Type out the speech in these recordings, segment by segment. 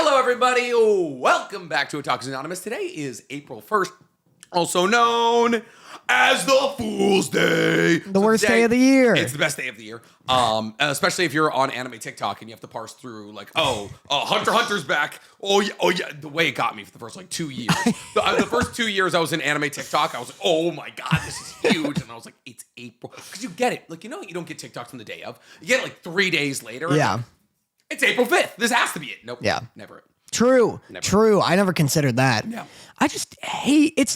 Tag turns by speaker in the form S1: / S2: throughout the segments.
S1: Hello, everybody. Welcome back to Otakus Anonymous. Today is April 1st, also known as the Fool's Day.
S2: The worst day of the year.
S1: It's the best day of the year, especially if you're on anime TikTok and you have to parse through, like, Hunter x Hunter's back. Oh yeah. The way it got me for the first, 2 years. The first 2 years I was in anime TikTok, I was like, oh my God, this is huge. And I was like, it's April. Because you get it. You don't get TikToks on the day of. You get it, 3 days later.
S2: Yeah.
S1: It's April 5th. This has to be it. Nope.
S2: Yeah.
S1: Never it.
S2: True.
S1: Never.
S2: True. I never considered that.
S1: Yeah.
S2: I just hate, it's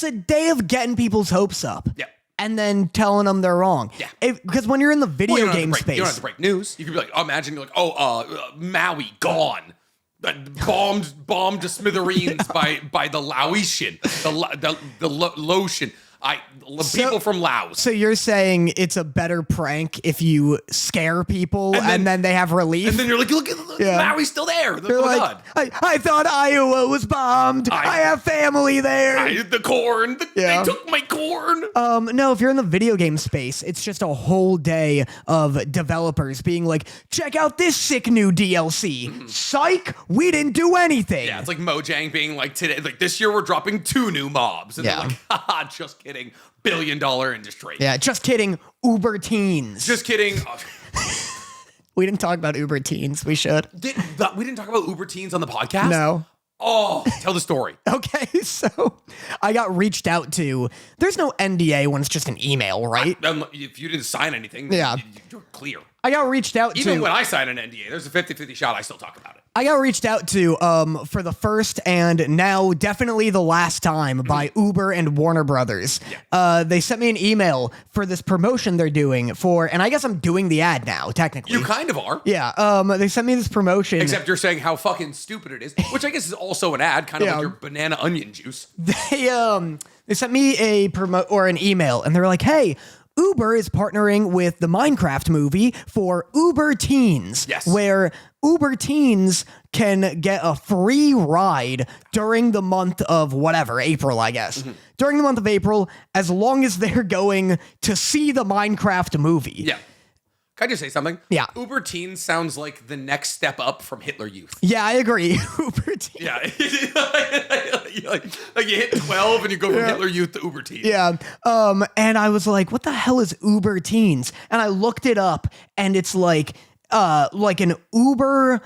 S2: a day of getting people's hopes up.
S1: Yeah.
S2: And then telling them they're wrong.
S1: Yeah.
S2: Because when you're in the video game space.
S1: You don't have to break news. You could be like, imagine you're like, Maui gone. Bombed to smithereens by the Laotian, the lotion. People from Laos.
S2: So you're saying it's a better prank if you scare people and then they have relief?
S1: And then you're like, look, Maui's still there.
S2: They're like, I thought Iowa was bombed. I have family there.
S1: The corn. They took my corn.
S2: No, if you're in the video game space, it's just a whole day of developers being like, check out this sick new DLC. Mm-hmm. Psych, we didn't do anything.
S1: Yeah, it's like Mojang being like, today, this year we're dropping 2 new mobs. And they're like, haha, just kidding. Billion-dollar industry.
S2: Yeah, just kidding. Uber teens.
S1: Just kidding.
S2: We didn't talk about Uber teens. We should.
S1: We didn't talk about Uber teens on the podcast?
S2: No.
S1: Oh, tell the story.
S2: Okay, so I got reached out to. There's no NDA when it's just an email, right?
S1: If you didn't sign anything,
S2: you're
S1: clear.
S2: I got reached out to.
S1: Even when I sign an NDA, there's a 50-50 shot I still talk about it.
S2: I got reached out to for the first and now definitely the last time by Uber and Warner Brothers. Yeah. They sent me an email for this promotion they're doing for, and I guess I'm doing the ad now, technically.
S1: You kind of are.
S2: Yeah. They sent me this promotion.
S1: Except you're saying how fucking stupid it is, which I guess is also an ad, kind of like your banana onion juice.
S2: They sent me an email, and they're like, hey, Uber is partnering with the Minecraft movie for Uber Teens, where Uber Teens can get a free ride during the month of whatever, April, I guess. Mm-hmm. During the month of April, as long as they're going to see the Minecraft movie.
S1: Yeah. Can I just say something?
S2: Yeah.
S1: Uber Teens sounds like the next step up from Hitler Youth.
S2: Yeah, I agree. Uber Teens.
S1: Yeah. like you hit 12 and you go from Hitler Youth to Uber Teens.
S2: Yeah. And I was like, what the hell is Uber Teens? And I looked it up, and it's like an Uber.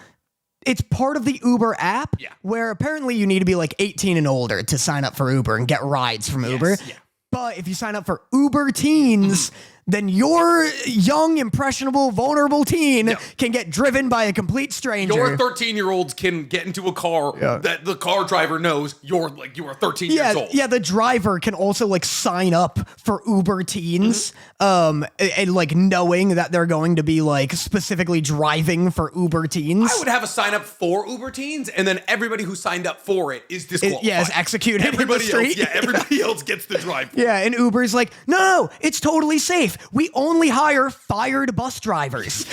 S2: It's part of the Uber app where apparently you need to be like 18 and older to sign up for Uber and get rides from Uber. Yeah. But if you sign up for Uber Teens, then your young, impressionable, vulnerable teen can get driven by a complete stranger.
S1: Your 13-year-olds can get into a car that the car driver knows you are 13 years old. Yeah,
S2: the driver can also sign up for Uber Teens, and knowing that they're going to be specifically driving for Uber Teens.
S1: I would have a sign up for Uber Teens, and then everybody who signed up for it is disqualified.
S2: Is executed. Everybody
S1: else gets to drive.
S2: Yeah, and Uber's like, no, it's totally safe. We only hire fired bus drivers.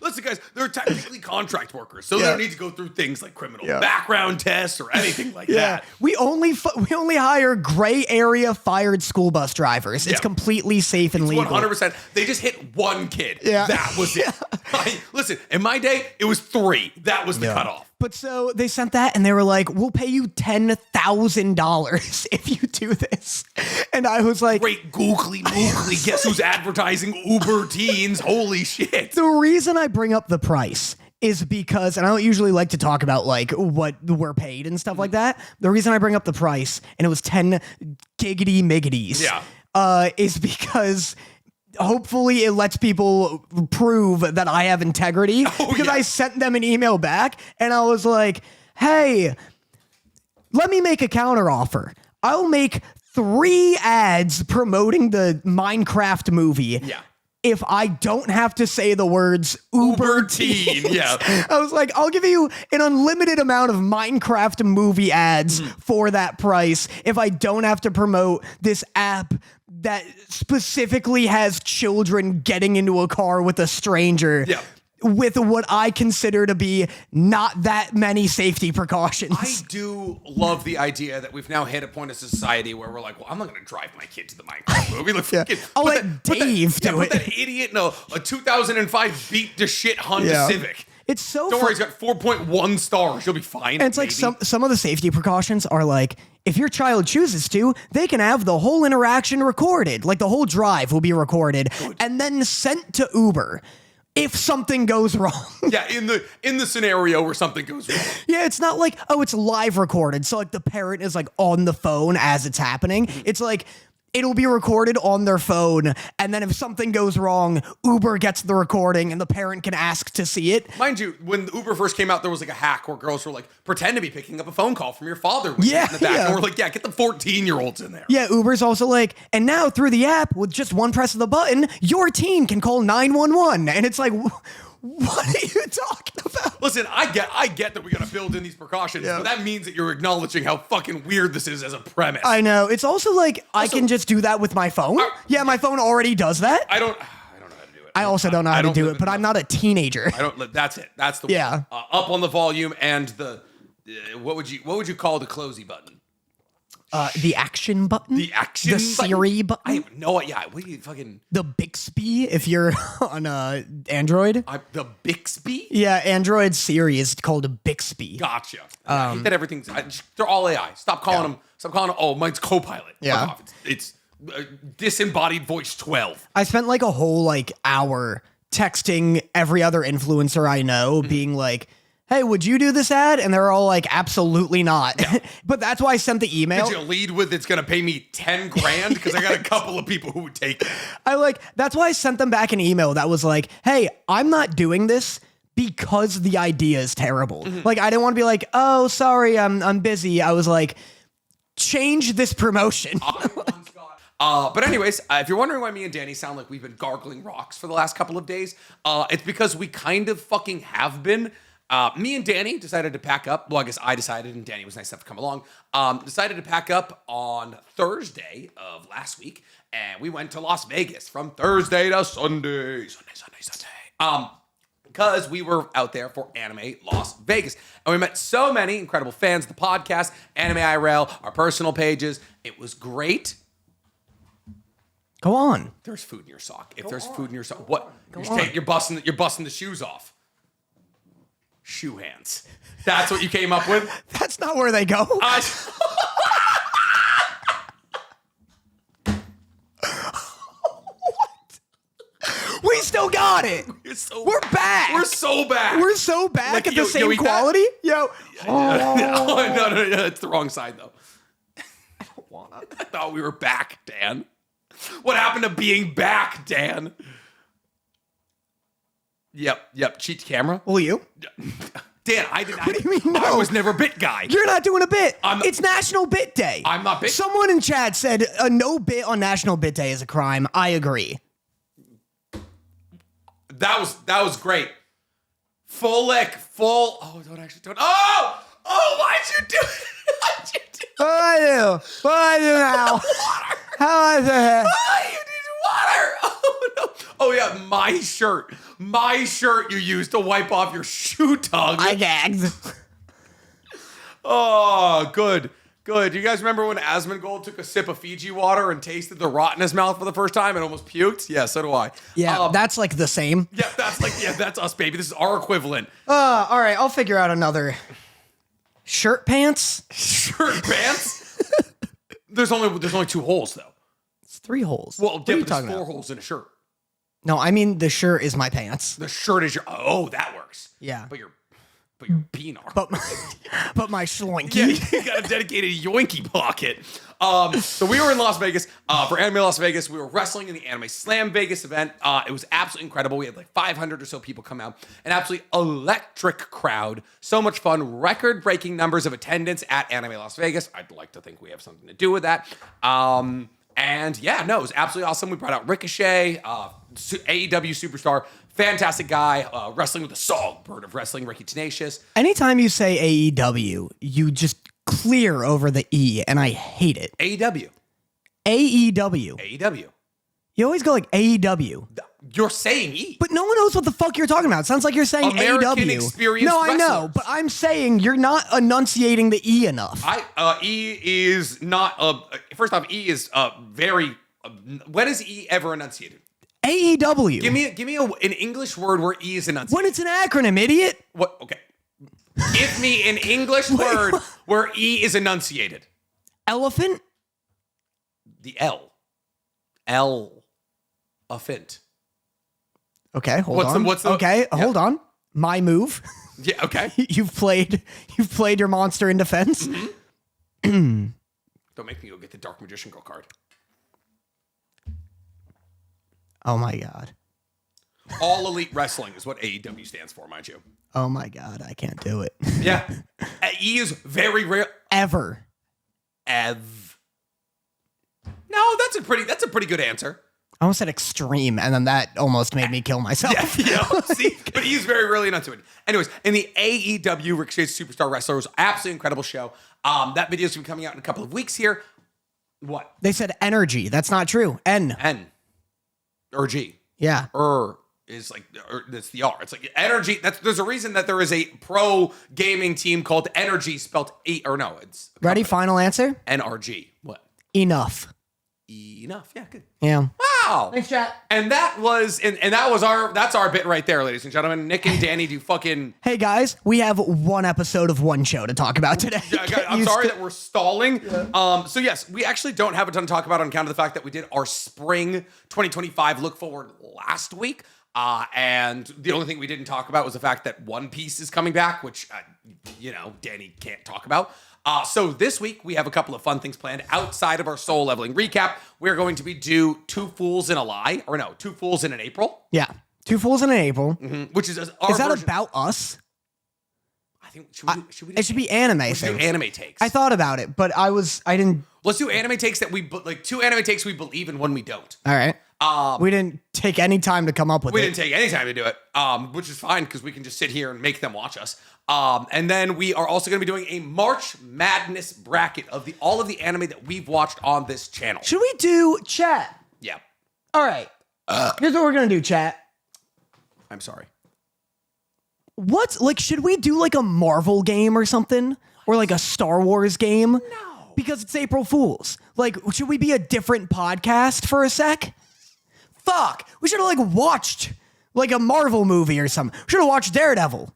S1: Listen, guys, they're technically contract workers, so they don't need to go through things like criminal background tests or anything like that.
S2: We only hire gray area fired school bus drivers. It's completely safe and legal.
S1: 100%. They just hit one kid. Yeah. That was it. Listen, in my day, it was 3. That was the cutoff.
S2: But so they sent that, and they were like, we'll pay you $10,000 if you do this. And I was like,
S1: great googly moogly. Guess who's advertising Uber Teens? Holy shit.
S2: The reason I bring up the price is because, and I don't usually like to talk about what we're paid and stuff like that. The reason I bring up the price, and it was 10 giggity miggities, is because hopefully it lets people prove that I have integrity, because I sent them an email back and I was like, hey, let me make a counter offer. I'll make 3 ads promoting the Minecraft movie. Yeah. If I don't have to say the words Uber Teen.
S1: Yeah.
S2: I was like, I'll give you an unlimited amount of Minecraft movie ads for that price if I don't have to promote this app that specifically has children getting into a car with a stranger with what I consider to be not that many safety precautions.
S1: I do love the idea that we've now hit a point of society where we're like, well, I'm not going to drive my kid to the Minecraft movie.
S2: I'll let Dave do it.
S1: Put that idiot in a 2005 beat to shit Honda Civic.
S2: It's so
S1: Don't worry, he's got 4.1 stars. You'll be fine.
S2: And it's like some of the safety precautions are like, if your child chooses to, they can have the whole interaction recorded. Like the whole drive will be recorded and then sent to Uber if something goes wrong.
S1: Yeah, in the scenario where something goes wrong.
S2: Yeah, it's not like, oh, it's live recorded. So like the parent is like on the phone as it's happening. It's like, it'll be recorded on their phone, and then if something goes wrong, Uber gets the recording, and the parent can ask to see it.
S1: Mind you, when Uber first came out, there was like a hack where girls were like, pretend to be picking up a phone call from your father.
S2: Yeah,
S1: in the back.
S2: yeah.
S1: And we're like, yeah, get the 14-year-olds in there.
S2: Yeah, Uber's also like, and now through the app, with just one press of the button, your teen can call 911. And it's like, what are you talking about?
S1: Listen, I get that we gotta build in these precautions, but that means that you're acknowledging how fucking weird this is as a premise.
S2: I know. It's also like, I can just do that with my phone. Yeah, my phone already does that.
S1: I don't know how to do it.
S2: I also don't know how to do it, but I'm not a teenager.
S1: That's it. That's the
S2: Yeah.
S1: one. Up on the volume and the what would you call the closey button?
S2: The action button?
S1: The action
S2: The
S1: button?
S2: Siri button?
S1: I have no idea. What do you fucking...
S2: The Bixby, if you're on Android.
S1: The Bixby?
S2: Yeah, Android Siri is called a Bixby.
S1: Gotcha. I hate that everything's... they're all AI. Stop calling them... Oh, mine's Copilot.
S2: Yeah.
S1: Fuck off. It's disembodied voice 12.
S2: I spent like a whole hour texting every other influencer I know, being like, hey, would you do this ad? And they're all like, absolutely not. Yeah. But that's why I sent the email.
S1: Did you lead with it's going to pay me 10 grand? Because I got a couple of people who would take it.
S2: That's why I sent them back an email that was like, hey, I'm not doing this because the idea is terrible. Like, I didn't want to be like, oh, sorry, I'm busy. I was like, change this promotion.
S1: But anyways, if you're wondering why me and Danny sound like we've been gargling rocks for the last couple of days, it's because we kind of fucking have been. Me and Danny decided to pack up. Well, I guess I decided, and Danny was nice enough to come along. Decided to pack up on Thursday of last week, and we went to Las Vegas from Thursday to Sunday. Sunday. Because we were out there for Anime Las Vegas, and we met so many incredible fans of the podcast, Anime IRL, our personal pages. It was great.
S2: Go on.
S1: There's food in your sock. If there's food in your sock, what? You're busting the shoes off. Shoe hands. That's what you came up with?
S2: That's not where they go.
S1: What?
S2: We still got it. We're back.
S1: We're so back.
S2: We're so back
S1: Like,
S2: at the same
S1: eat
S2: quality.
S1: That? No, it's the wrong side though.
S2: I don't wanna.
S1: I thought we were back, Dan. What happened to being back, Dan? Yep. Cheat the camera.
S2: Will you?
S1: Dan, I didn't.
S2: What do you mean, no?
S1: I was never bit guy.
S2: You're not doing a bit. It's National Bit Day.
S1: I'm not bit.
S2: Someone in chat said a no bit on National Bit Day is a crime. I agree.
S1: That was great. Full lick. Oh, don't actually do it. Oh, why'd you do it? Why'd you do it?
S2: What do I do now? How I do it?
S1: Oh, you need water. Oh, no. Oh, yeah, my shirt. My shirt you used to wipe off your shoe tongue.
S2: I gagged.
S1: Oh, good. You guys remember when Asmongold took a sip of Fiji water and tasted the rot in his mouth for the first time and almost puked? Yeah, so do I.
S2: Yeah, that's like the same.
S1: Yeah, that's us, baby. This is our equivalent.
S2: All right, I'll figure out another. Shirt pants?
S1: Shirt pants? There's only 2 holes, though.
S2: It's 3 holes.
S1: Well,
S2: what are you
S1: there's
S2: talking
S1: 4
S2: about?
S1: holes in a shirt.
S2: No, I mean the shirt is my pants.
S1: The shirt is your... Oh, that works.
S2: Yeah.
S1: But your beanar.
S2: But my schloinky.
S1: Yeah, you got a dedicated yoinky pocket. So we were in Las Vegas for Anime Las Vegas. We were wrestling in the Anime Slam Vegas event. It was absolutely incredible. We had like 500 or so people come out. An absolutely electric crowd. So much fun. Record-breaking numbers of attendance at Anime Las Vegas. I'd like to think we have something to do with that. And yeah, no, it was absolutely awesome. We brought out Ricochet, AEW superstar, fantastic guy, wrestling with the songbird of wrestling, Ricky Tenacious.
S2: Anytime you say AEW, you just clear over the E, and I hate it.
S1: AEW.
S2: AEW. You always go like AEW.
S1: You're saying E.
S2: But no one knows what the fuck you're talking about. It sounds like you're saying
S1: American
S2: AEW.
S1: experienced
S2: No, I know,
S1: wrestlers.
S2: but I'm saying you're not enunciating the E enough.
S1: E is not first off, E is very when is E ever enunciated?
S2: AEW.
S1: Give me an English word where E is enunciated.
S2: When it's an acronym, idiot.
S1: What? Okay. Give me an English word where E is enunciated.
S2: Elephant.
S1: The L. Elephant.
S2: Okay, hold on. Hold on. My move.
S1: Yeah, okay.
S2: You've played your monster in defense.
S1: Mm-hmm. Don't make me go get the Dark Magician Girl card.
S2: Oh my god.
S1: All Elite Wrestling is what AEW stands for, mind you.
S2: Oh my god, I can't do it.
S1: Yeah. E is very rare.
S2: Ever.
S1: Ev. No, that's a pretty good answer.
S2: I almost said extreme, and then that almost made me kill myself.
S1: Yeah, see? But he's very rarely enunciated. Anyways, in the AEW Rick Shades Superstar Wrestler was absolutely incredible show. That video is going to be coming out in a couple of weeks here. What?
S2: They said energy. That's not true. N.
S1: Or G.
S2: Yeah.
S1: Is like, it's the R. It's like energy. There's a reason that there is a pro gaming team called Energy, spelled E, or no, it's
S2: ready. Final answer.
S1: NRG. What?
S2: Enough.
S1: Enough. Yeah, good.
S2: Yeah.
S1: Wow.
S2: Thanks, chat.
S1: And that was that's our bit right there, ladies and gentlemen. Nick and Danny do fucking.
S2: Hey guys, we have one episode of one show to talk about today.
S1: I'm sorry that we're stalling. Yeah. So yes, we actually don't have a ton to talk about on account of the fact that we did our spring 2025 look forward last week. And the only thing we didn't talk about was the fact that One Piece is coming back, which, Danny can't talk about. So this week we have a couple of fun things planned outside of our soul leveling recap. We're going to be Two Fools in an April.
S2: Yeah. 2 Fools in an April.
S1: Mm-hmm. Which is
S2: that about us?
S1: I think should we
S2: it should be anime things.
S1: Do anime takes.
S2: I thought about it, but I didn't.
S1: Let's do anime takes that two anime takes we believe and one we don't.
S2: All right. We didn't take any time to come up with it.
S1: We didn't take any time to do it, which is fine because we can just sit here and make them watch us. And then we are also going to be doing a March Madness bracket of all of the anime that we've watched on this channel.
S2: Should we do chat?
S1: Yeah.
S2: All right. Here's what we're going to do, chat.
S1: I'm sorry.
S2: Should we do like a Marvel game or something? Or like a Star Wars game?
S1: No.
S2: Because it's April Fools. Like, should we be a different podcast for a sec? Fuck. We should have watched like a Marvel movie or something. We should have watched Daredevil.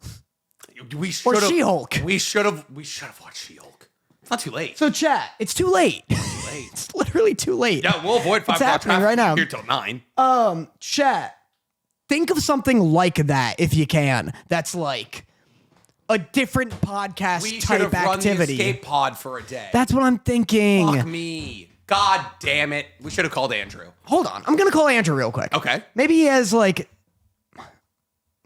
S2: Or She-Hulk.
S1: We should have watched She-Hulk. It's not too late.
S2: So chat, it's too late. It's literally too late.
S1: Yeah, we'll avoid 5 o'clock traffic
S2: right now.
S1: Here till 9.
S2: Chat, think of something like that if you can. That's like a different podcast
S1: we
S2: type
S1: run
S2: activity.
S1: The escape pod for a day.
S2: That's what I'm thinking.
S1: Fuck me. God damn it. We should have called Andrew.
S2: Hold on. I'm going to call Andrew real quick.
S1: Okay.
S2: Maybe he has okay.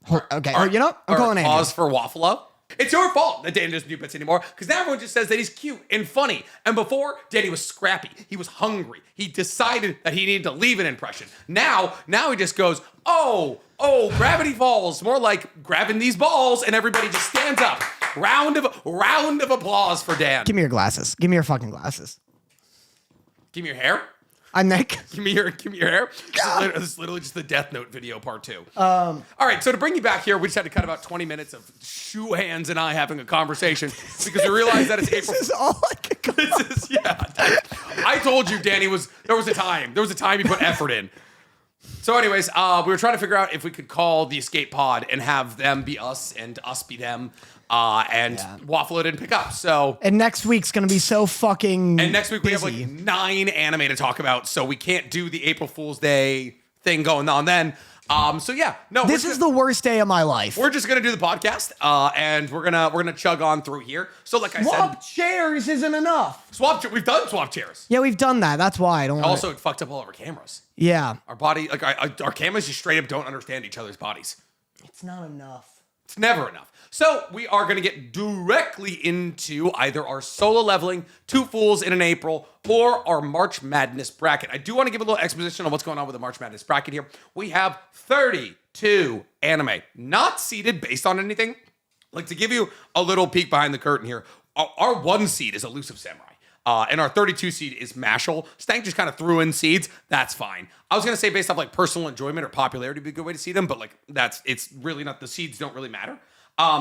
S2: I'm calling Andrew.
S1: Pause for Waffalo. It's your fault that Danny doesn't do bits anymore because now everyone just says that he's cute and funny. And before, Danny was scrappy. He was hungry. He decided that he needed to leave an impression. Now he just goes, oh, Gravity Falls. More like grabbing these balls, and everybody just stands up. Round of applause for Dan.
S2: Give me your glasses. Give me your fucking glasses.
S1: Give me your hair.
S2: I'm Nick.
S1: Give me your hair. This is literally just the Death Note video part 2. All right, so to bring you back here, we just had to cut about 20 minutes of Shoe Hands and I having a conversation because we realized that it's April.
S2: This is all like a
S1: I told you, Danny, there was a time you put effort in. So anyways, we were trying to figure out if we could call the escape pod and have them be us and us be them. Waffle didn't pick up. So
S2: and next week's gonna be so fucking.
S1: And next week
S2: busy.
S1: we have 9 anime to talk about, so we can't do the April Fool's Day thing going on then.
S2: This is the worst day of my life.
S1: We're just gonna do the podcast, and we're gonna chug on through here. So like I
S2: swap chairs isn't enough.
S1: We've done swap chairs.
S2: Yeah, we've done that. That's why I don't.
S1: Also, it fucked up all of our cameras.
S2: Yeah,
S1: our body, our cameras just straight up don't understand each other's bodies.
S2: It's not enough.
S1: It's never enough. So we are going to get directly into either our solo leveling, 2 Fools in an April, or our March Madness bracket. I do want to give a little exposition on what's going on with the March Madness bracket here. We have 32 anime, not seeded based on anything. Like to give you a little peek behind the curtain here, our 1 seed is Elusive Samurai. And our 32 seed is Mashal. Stank just kind of threw in seeds. That's fine. I was going to say based off personal enjoyment or popularity would be a good way to see them, but it's really not, the seeds don't really matter.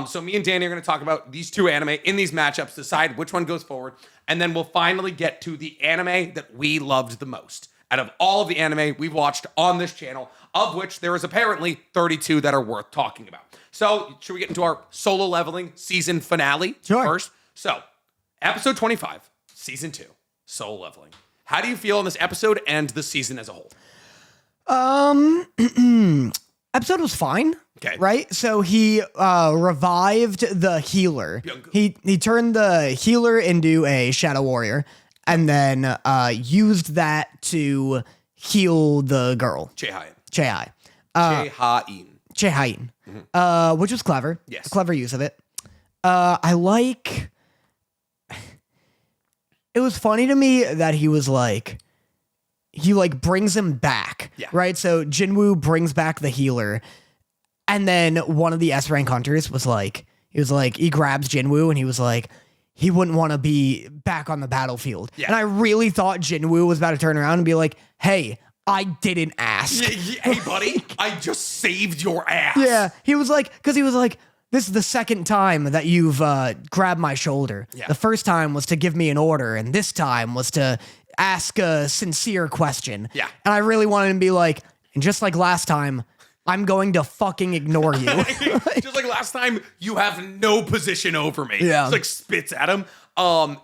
S1: So me and Danny are going to talk about these 2 anime in these matchups, decide which one goes forward, and then we'll finally get to the anime that we loved the most. Out of all of the anime we've watched on this channel, of which there is apparently 32 that are worth talking about. So should we get into our Solo Leveling season finale first? So episode 25, season 2, Solo Leveling. How do you feel on this episode and the season as a whole?
S2: Episode was fine.
S1: Okay.
S2: Right? So he revived the healer. He turned the healer into a shadow warrior and then used that to heal the girl. Chehain. Which was clever.
S1: Yes.
S2: A clever use of it. I like... It was funny to me that he was like... He like brings him back.
S1: Yeah.
S2: Right? So Jinwoo brings back the healer. And then one of the S-rank hunters was like... He grabs Jinwoo and he was like... He wouldn't want to be back on the battlefield. Yeah. And I really thought Jinwoo was about to turn around and be like, hey, I didn't ask.
S1: Hey, buddy, I just saved your ass.
S2: Yeah. He was like, because he was like, this is the second time that you've grabbed my shoulder. Yeah. The first time was to give me an order, and this time was to ask a sincere question.
S1: Yeah.
S2: And I really wanted him to be like, and just like last time, I'm going to fucking ignore you.
S1: Just like last time, you have no position over me.
S2: Yeah.
S1: Just like spits at him.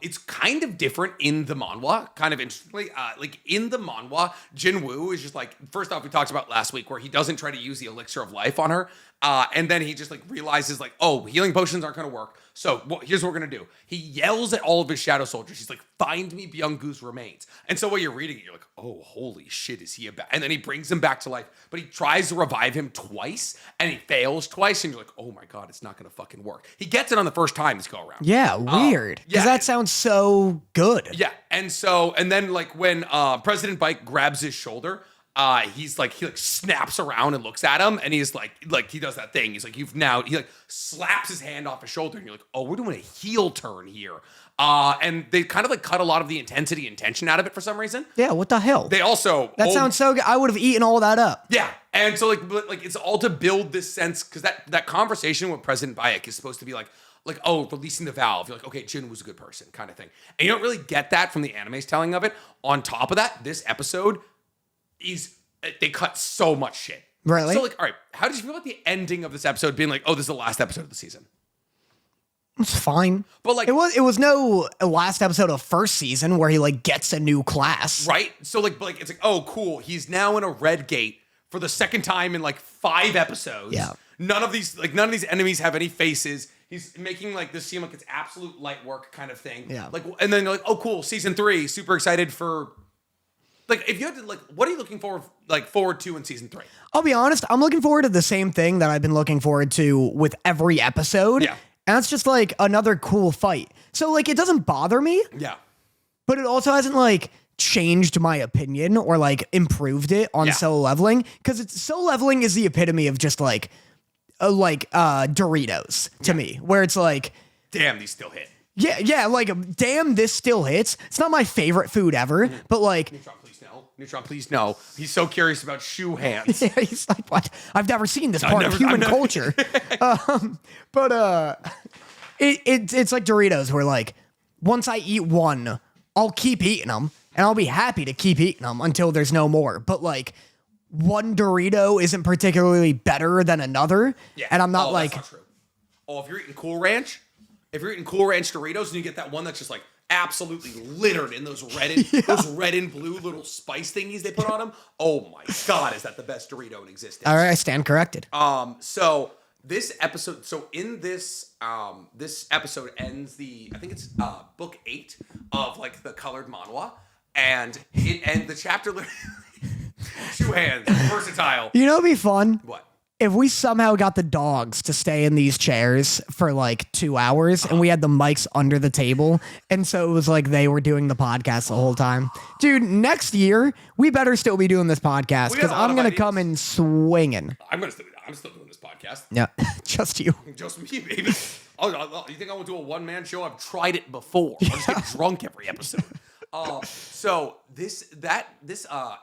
S1: It's kind of different in the manhwa, kind of interestingly. Like in the manhwa, Jinwoo is just like, first off, we talked about last week where he doesn't try to use the elixir of life on her. And then he just like realizes like, oh, healing potions aren't going to work. So here's what we're going to do. He yells at all of his shadow soldiers. He's like, find me Byung-goo's remains. And so while you're reading it, you're like, oh, holy shit, is he about? And then he brings him back to life, but he tries to revive him twice and he fails twice. And you're like, oh my God, it's not going to fucking work. He gets it on the first time this go around.
S2: Yeah, weird. Because that sounds so good.
S1: Yeah. And then like when President Bike grabs his shoulder, he snaps around and looks at him and he's like he does that thing. He's like, he like slaps his hand off his shoulder and you're like, oh, we're doing a heel turn here. And they kind of like cut a lot of the intensity and tension out of it for some reason.
S2: Yeah, what the hell?
S1: They also...
S2: That sounds so good. I would have eaten all that up.
S1: Yeah. And so like it's all to build this sense, because that conversation with President Bayek is supposed to be like, oh, releasing the valve. You're like, okay, Jin was a good person kind of thing. And you don't really get that from the anime's telling of it. On top of that, this episode they cut so much shit.
S2: Really?
S1: So like, all right, how did you feel about the ending of this episode being like, oh, this is the last episode of the season?
S2: It's fine.
S1: But like,
S2: it was no last episode of first season where he like gets a new class.
S1: Right? So like it's like, oh, cool. He's now in a red gate for the second time in like 5 episodes.
S2: Yeah.
S1: None of these enemies have any faces. He's making like this seem like it's absolute light work kind of thing.
S2: Yeah.
S1: Like, and then you're like, oh, cool, season 3, super excited for. Like, if you had to, like, what are you looking forward to in season 3?
S2: I'll be honest, I'm looking forward to the same thing that I've been looking forward to with every episode.
S1: Yeah.
S2: And that's just like another cool fight. So like, it doesn't bother me.
S1: Yeah.
S2: But it also hasn't like changed my opinion or like improved it on Solo Leveling. Because Solo Leveling is the epitome of just like Doritos to me, where it's like,
S1: damn, these still hit.
S2: Yeah, like, damn, this still hits. It's not my favorite food ever, but like...
S1: Neutron, please no. He's so curious about shoe hands.
S2: Yeah, he's like, what? I've never seen this part of human culture. It's like Doritos, where like, once I eat one, I'll keep eating them, and I'll be happy to keep eating them until there's no more. But like, one Dorito isn't particularly better than another, and I'm not like...
S1: That's not true. Oh, if you're eating Cool Ranch Doritos and you get that one that's just like absolutely littered in those red and blue little spice thingies they put on them. Oh my God, is that the best Dorito in existence?
S2: All right, I stand corrected.
S1: So this episode, this episode ends I think it's book 8 of like the colored manhwa, and the chapter Shoe hands, versatile.
S2: You know what'd be fun?
S1: What?
S2: If we somehow got the dogs to stay in these chairs for like 2 hours and we had the mics under the table. And so it was like they were doing the podcast the whole time. Dude, next year, we better still be doing this podcast because I'm going to come in swinging.
S1: I'm still doing this podcast.
S2: Yeah, just you.
S1: Just me, baby. Oh, you think I want to do a one-man show? I've tried it before. I just get drunk every episode. So this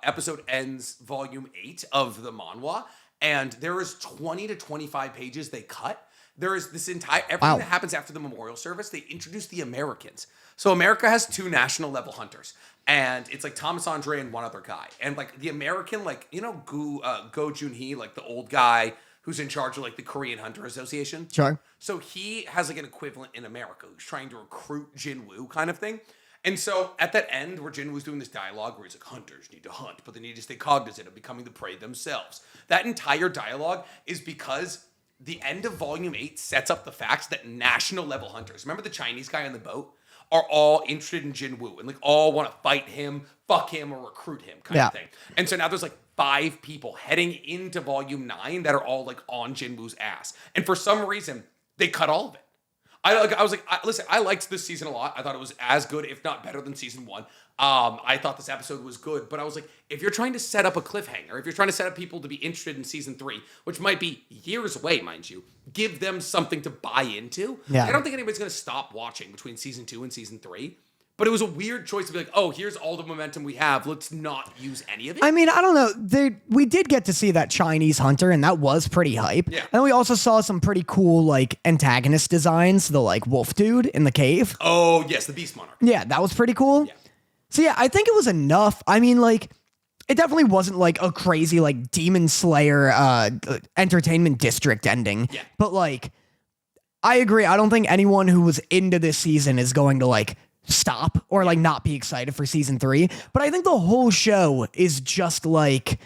S1: episode ends volume 8 of the manhwa. And there is 20 to 25 pages they cut there is this entire everything that happens after the memorial service. They introduce the Americans. So America has 2 national level hunters, and it's like Thomas Andre and one other guy. And like the American, like Go Junhee, like the old guy who's in charge of like the Korean Hunter Association.
S2: Sure.
S1: So he has like an equivalent in America who's trying to recruit Jinwoo kind of thing. And so at that end where Jinwoo's doing this dialogue where he's like, hunters need to hunt, but they need to stay cognizant of becoming the prey themselves. That entire dialogue is because the end of Volume 8 sets up the facts that national level hunters, remember the Chinese guy on the boat, are all interested in Jinwoo and like all want to fight him, fuck him, or recruit him kind of thing. And so now there's like 5 people heading into Volume 9 that are all like on Jinwoo's ass. And for some reason, they cut all of it. Listen, I liked this season a lot. I thought it was as good, if not better, than season 1. I thought this episode was good, but I was like, if you're trying to set up a cliffhanger, if you're trying to set up people to be interested in season 3, which might be years away, mind you, give them something to buy into.
S2: Yeah.
S1: I don't think anybody's going to stop watching between season 2 and season 3. But it was a weird choice to be like, oh, here's all the momentum we have. Let's not use any of it.
S2: I mean, I don't know. We did get to see that Chinese hunter, and that was pretty hype.
S1: Yeah.
S2: And we also saw some pretty cool, like, antagonist designs. The, like, wolf dude in the cave.
S1: Oh, yes, the Beast Monarch.
S2: Yeah, that was pretty cool.
S1: Yeah.
S2: So, yeah, I think it was enough. I mean, like, it definitely wasn't, like, a crazy, like, Demon Slayer entertainment district ending.
S1: Yeah.
S2: But, like, I agree. I don't think anyone who was into this season is going to, like, stop or like not be excited for season 3, but I think the whole show is just like,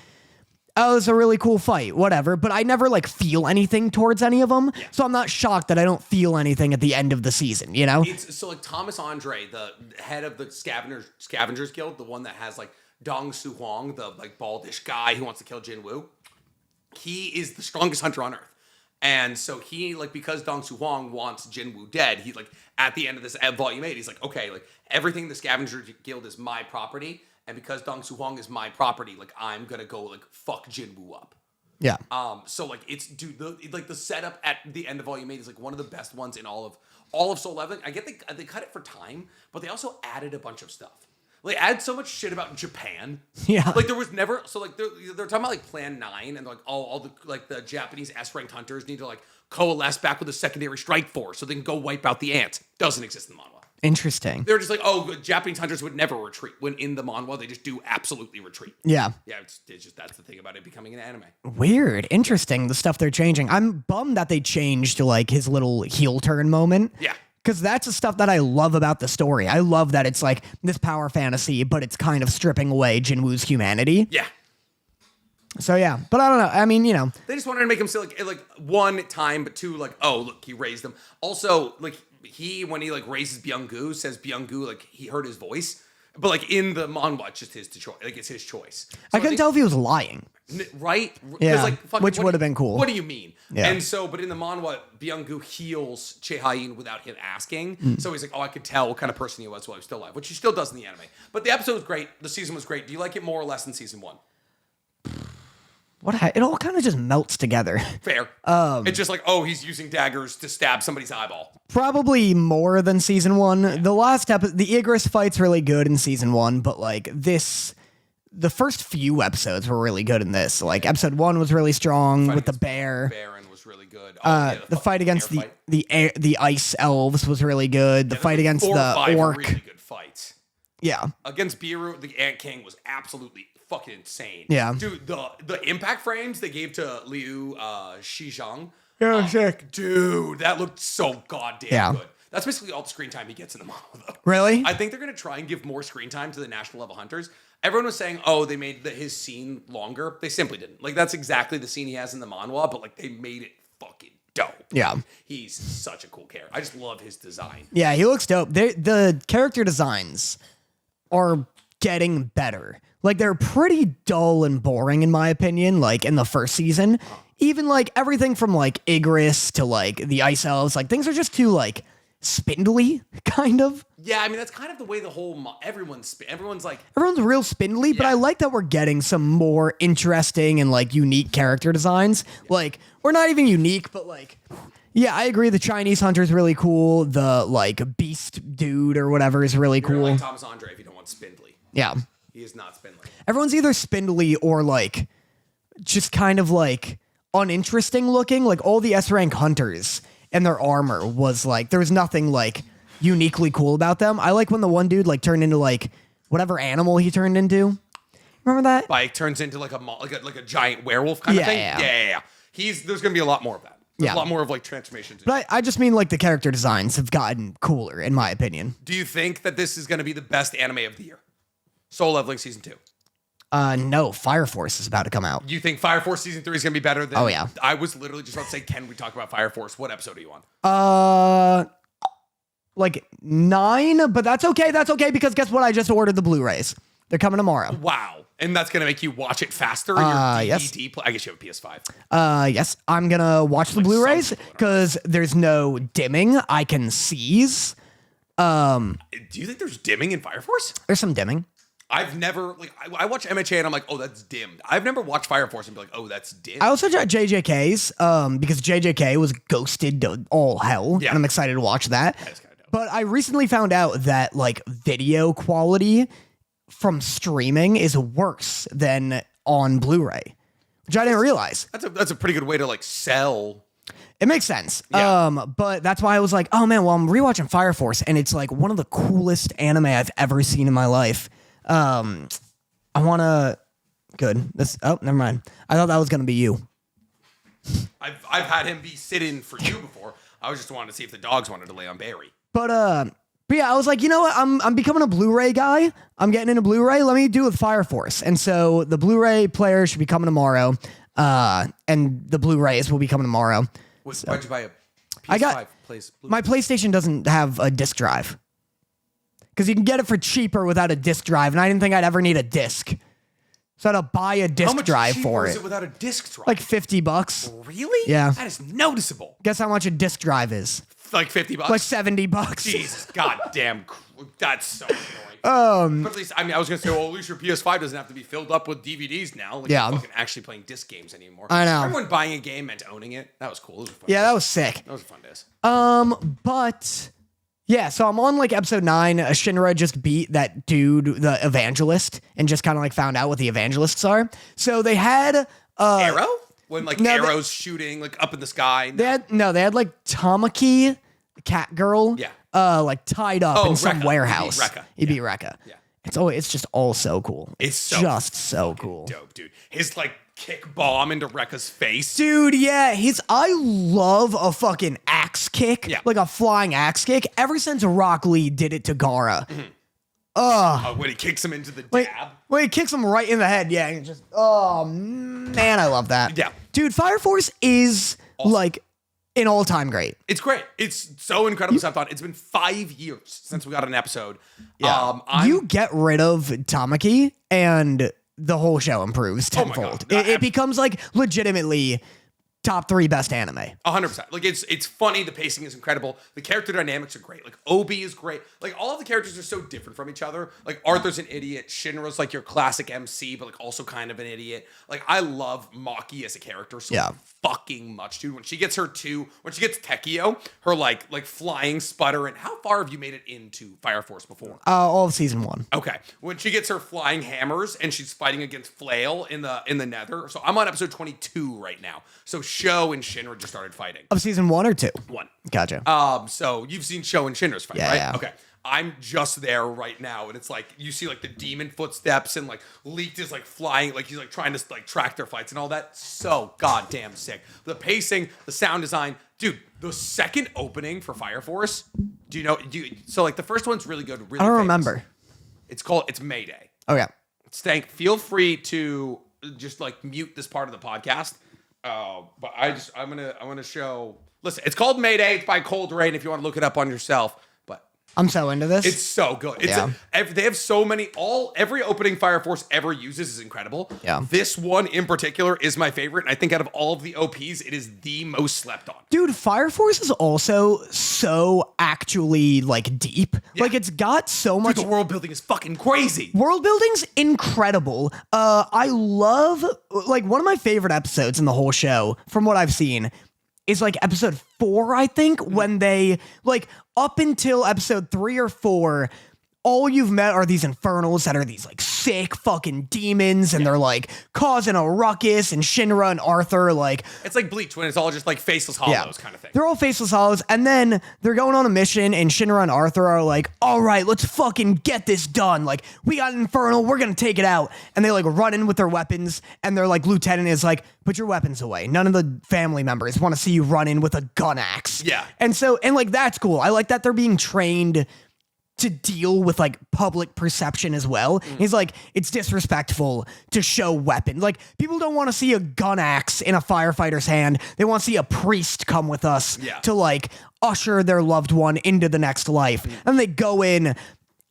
S2: oh, it's a really cool fight, whatever, but I never like feel anything towards any of them. So I'm not shocked that I don't feel anything at the end of the season, you know?
S1: It's so like Thomas Andre, the head of the Scavengers Guild, the one that has like Dong Su Huang, the like baldish guy who wants to kill Jinwoo. He is the strongest hunter on Earth. And so he, like, because Dong Su Huang wants Jinwoo dead, he, like, at the end of this Volume 8, he's like, okay, like, everything in the Scavenger Guild is my property, and because Dong Su Huang is my property, like, I'm gonna go, like, fuck Jinwoo up.
S2: Yeah.
S1: So, like, it's, dude, the setup at the end of Volume 8 is, like, one of the best ones in all of Soul Leveling. I get they cut it for time, but they also added a bunch of stuff. Like, add so much shit about Japan.
S2: Yeah.
S1: Like, there was never... So, like, they're talking about, like, Plan 9, and, like, all the, like, the Japanese S-ranked hunters need to, like, coalesce back with a secondary strike force so they can go wipe out the ants. Doesn't exist in the manhwa.
S2: Interesting.
S1: They're just like, oh, Japanese hunters would never retreat. When in the manhwa, they just do absolutely retreat.
S2: Yeah.
S1: Yeah, it's just... That's the thing about it becoming an anime.
S2: Weird. Interesting, the stuff they're changing. I'm bummed that they changed like his little heel turn moment.
S1: Yeah.
S2: Because that's the stuff that I love about the story. I love that it's like this power fantasy, but it's kind of stripping away Jinwoo's humanity.
S1: Yeah.
S2: So yeah, but I don't know. I mean, you know,
S1: They just wanted to make him say like one time, but two, like, oh, look, he raised him. Also, like, when he like raises Byung-gu, says Byung-gu, like, he heard his voice. But like in the manhwa, it's just his choice. Like, it's his choice. So
S2: I couldn't tell if he was lying.
S1: Right?
S2: Yeah,
S1: Like,
S2: which would have been cool.
S1: What do you mean?
S2: Yeah.
S1: And so, but in the manhwa, Byung-gu heals Chae-Hain without him asking. So he's like, oh, I could tell what kind of person he was while he was still alive, which he still does in the anime. But the episode was great. The season was great. Do you like it more or less than season 1?
S2: It all kind of just melts together.
S1: Fair. It's just like, oh, he's using daggers to stab somebody's eyeball.
S2: Probably more than season 1. Yeah. The last episode, the Igris fight's really good in season 1, but like the first few episodes were really good in this. Like episode 1 was really strong with the bear.
S1: Baron was really good.
S2: The fight against the ice elves was really good. The fight against
S1: 4 or
S2: the
S1: 5
S2: orc.
S1: were really good fights.
S2: Yeah.
S1: Against Biru, the Ant King was absolutely fucking insane.
S2: Yeah.
S1: Dude, the impact frames they gave to Liu Shizhang.
S2: Yeah, sick.
S1: Dude, that looked so goddamn good. That's basically all the screen time he gets in the manhwa, though.
S2: Really?
S1: I think they're going to try and give more screen time to the national level hunters. Everyone was saying, oh, they made his scene longer. They simply didn't. Like, that's exactly the scene he has in the manhwa, but, like, they made it fucking dope.
S2: Yeah.
S1: He's such a cool character. I just love his design.
S2: Yeah, he looks dope. The character designs are getting better. Like, they're pretty dull and boring, in my opinion, like, in the first season. Even, like, everything from, like, Igris to, like, the Ice Elves, like, things are just too, like, spindly, kind of.
S1: Yeah, I mean, that's kind of the way the whole... Everyone's
S2: real spindly, but I like that we're getting some more interesting and, like, unique character designs. Yeah. Like, we're not even unique, but, like... Yeah, I agree. The Chinese hunter is really cool. The, like, beast dude or whatever is really cool.
S1: You're like Thomas Andre if you don't want spindly.
S2: Yeah.
S1: He is not spindly.
S2: Everyone's either spindly or, like, just kind of, like, uninteresting looking. Like, all the S-rank hunters and their armor was like, there was nothing like uniquely cool about them. I like when the one dude like turned into like whatever animal he turned into. Remember that?
S1: Like turns into like a giant werewolf kind of thing. Yeah. There's gonna be a lot more of that. There's a lot more of like transformations.
S2: But I just mean like the character designs have gotten cooler, in my opinion.
S1: Do you think that this is gonna be the best anime of the year? Soul Leveling Season 2.
S2: No, Fire Force is about to come out.
S1: You think Fire Force Season 3 is gonna be better than?
S2: Oh yeah.
S1: I was literally just about to say, can we talk about Fire Force? What episode are you on?
S2: Like 9, but that's okay. That's okay because guess what? I just ordered the Blu-rays. They're coming tomorrow.
S1: Wow. And that's going to make you watch it faster in your DVD
S2: yes.
S1: I guess you have a PS5.
S2: Yes. I'm going to watch the Blu-rays because there's no dimming. I can seize.
S1: Do you think there's dimming in Fire Force?
S2: There's some dimming.
S1: I've never, like, I watch MHA and I'm like, oh, that's dimmed. I've never watched Fire Force and be like, oh, that's dimmed.
S2: I also checked JJK's because JJK was ghosted to all hell. Yeah. And I'm excited to watch that.
S1: That's kind of dope.
S2: But I recently found out that, like, video quality from streaming is worse than on Blu-ray, which I didn't realize.
S1: That's a pretty good way to, like, sell.
S2: It makes sense.
S1: Yeah.
S2: But that's why I was like, oh, man, well, I'm rewatching Fire Force, and it's, like, one of the coolest anime I've ever seen in my life. I want to... Good. Never mind. I thought that was going to be you.
S1: I've had him be sit-in for you before. I was just wanting to see if the dogs wanted to lay on Barry.
S2: But yeah, I was like, you know what? I'm becoming a Blu-ray guy. I'm getting into Blu-ray. Let me do it with Fire Force. And so the Blu-ray player should be coming tomorrow. And the Blu-rays will be coming tomorrow.
S1: Why'd you buy a PS5?
S2: My PlayStation doesn't have a disc drive. Because you can get it for cheaper without a disc drive, and I didn't think I'd ever need a disc. So I had to buy a disc drive for it.
S1: How much cheaper is it without a disc drive?
S2: Like $50.
S1: Really?
S2: Yeah.
S1: That is noticeable.
S2: Guess how much a disc drive is?
S1: Like $50?
S2: Like $70.
S1: Jesus, goddamn, that's so annoying. But at least, I mean, I was gonna say, well, at least your PS5 doesn't have to be filled up with DVDs now. Like,
S2: yeah.
S1: You're fucking actually playing disc games anymore.
S2: I know.
S1: Everyone buying a game meant owning it. That was cool.
S2: Yeah, that was sick.
S1: That was a fun days.
S2: But yeah, so I'm on like episode 9. Shinra just beat that dude, the evangelist, and just kind of like found out what the evangelists are. So they had
S1: Arrow? When like arrows shooting like up in the sky.
S2: They had like Tamaki, the cat girl.
S1: Yeah.
S2: Like tied up in some warehouse.
S1: He beat
S2: Rekka.
S1: Yeah.
S2: It's just all so cool.
S1: It's
S2: just so cool.
S1: Dope, dude. His like kick bomb into Rekka's face.
S2: Dude, yeah. I love a fucking axe kick.
S1: Yeah.
S2: Like a flying axe kick. Ever since Rock Lee did it to Gaara.
S1: Mm-hmm. When he kicks him into the dab.
S2: When he kicks him right in the head. Yeah. And just, oh, man, I love that.
S1: Yeah.
S2: Dude, Fire Force is awesome. Like an all-time great.
S1: It's great. It's so incredibly stepped on. It's been 5 years since we got an episode.
S2: Yeah. You get rid of Tamaki and the whole show improves tenfold. It becomes like legitimately top 3 best anime.
S1: 100%. Like it's funny. The pacing is incredible. The character dynamics are great. Like Obi is great. Like all of the characters are so different from each other. Like Arthur's an idiot. Shinra's like your classic MC, but like also kind of an idiot. Like I love Maki as a character so fucking much, dude. When she gets Tekio, her like flying sputter, and how far have you made it into Fire Force before?
S2: All of season 1.
S1: Okay. When she gets her flying hammers and she's fighting against Flail in the Nether. So I'm on episode 22 right now. So Sho and Shinra just started fighting.
S2: Of season 1 or 2?
S1: 1.
S2: Gotcha.
S1: So you've seen Sho and Shinra's fight, right?
S2: Yeah.
S1: Okay. I'm just there right now, and it's like you see like the demon footsteps, and like Leaked is like flying, like he's like trying to like track their fights and all that. So goddamn sick. The pacing, the sound design, dude. The second opening for Fire Force. So like the first one's really good. Really
S2: I don't
S1: famous.
S2: remember.
S1: It's Mayday.
S2: Okay.
S1: Stank, feel free to just like mute this part of the podcast. But I'm gonna show. Listen, it's called Mayday. It's by Cold Rain. If you want to look it up on yourself.
S2: I'm so into this.
S1: It's so good. They have so many. Every opening Fire Force ever uses is incredible.
S2: Yeah.
S1: This one in particular is my favorite, and I think out of all of the OPs, it is the most slept on.
S2: Dude, Fire Force is also so actually like deep. Yeah. Like it's got so much.
S1: Dude, the world building is fucking crazy.
S2: World building's incredible. I love like one of my favorite episodes in the whole show, from what I've seen, is like episode 4, I think, when they like up until episode 3 or 4, all you've met are these infernals that are these like sick fucking demons, and they're like causing a ruckus, and Shinra and Arthur like
S1: it's like Bleach when it's all just like faceless hollows kind of thing.
S2: They're all faceless hollows, and then they're going on a mission, and Shinra and Arthur are like, all right, let's fucking get this done. Like, we got an infernal, we're gonna take it out. And they like run in with their weapons, and their like lieutenant is like, put your weapons away. None of the family members want to see you run in with a gun axe.
S1: Yeah.
S2: And so, and like that's cool. I like that they're being trained to deal with like public perception as well. He's like, it's disrespectful to show weapons. Like, people don't want to see a gun axe in a firefighter's hand. They want to see a priest come with us to like usher their loved one into the next life. And they go in,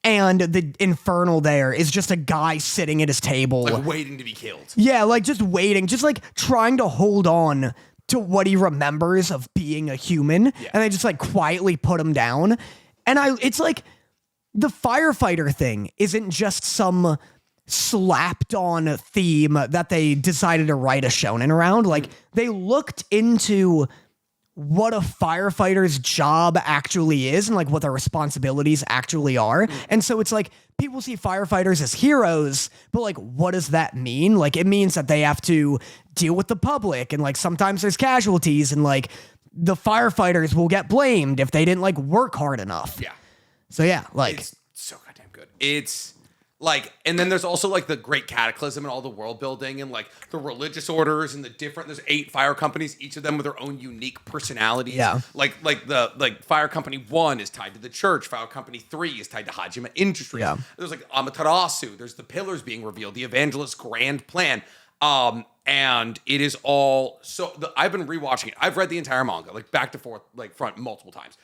S2: and the infernal there is just a guy sitting at his table,
S1: like waiting to be killed.
S2: Yeah, like just waiting, just like trying to hold on to what he remembers of being a human. And they just like quietly put him down. And it's like, the firefighter thing isn't just some slapped on theme that they decided to write a shonen around. Like, they looked into what a firefighter's job actually is and like what their responsibilities actually are. And so it's like, people see firefighters as heroes, but like, what does that mean? Like, it means that they have to deal with the public, and like sometimes there's casualties, and like the firefighters will get blamed if they didn't like work hard enough.
S1: Yeah.
S2: So yeah, like,
S1: it's so goddamn good. It's like, and then there's also like the great cataclysm and all the world building and like the religious orders and the different, there's 8 fire companies, each of them with their own unique personalities.
S2: Yeah.
S1: Like Fire Company 1 is tied to the church. Fire Company 3 is tied to Hajime Industries.
S2: Yeah.
S1: There's like Amaterasu. There's the pillars being revealed, the evangelist's grand plan. And it is all, I've been rewatching it. I've read the entire manga, like back to forth, like front multiple times.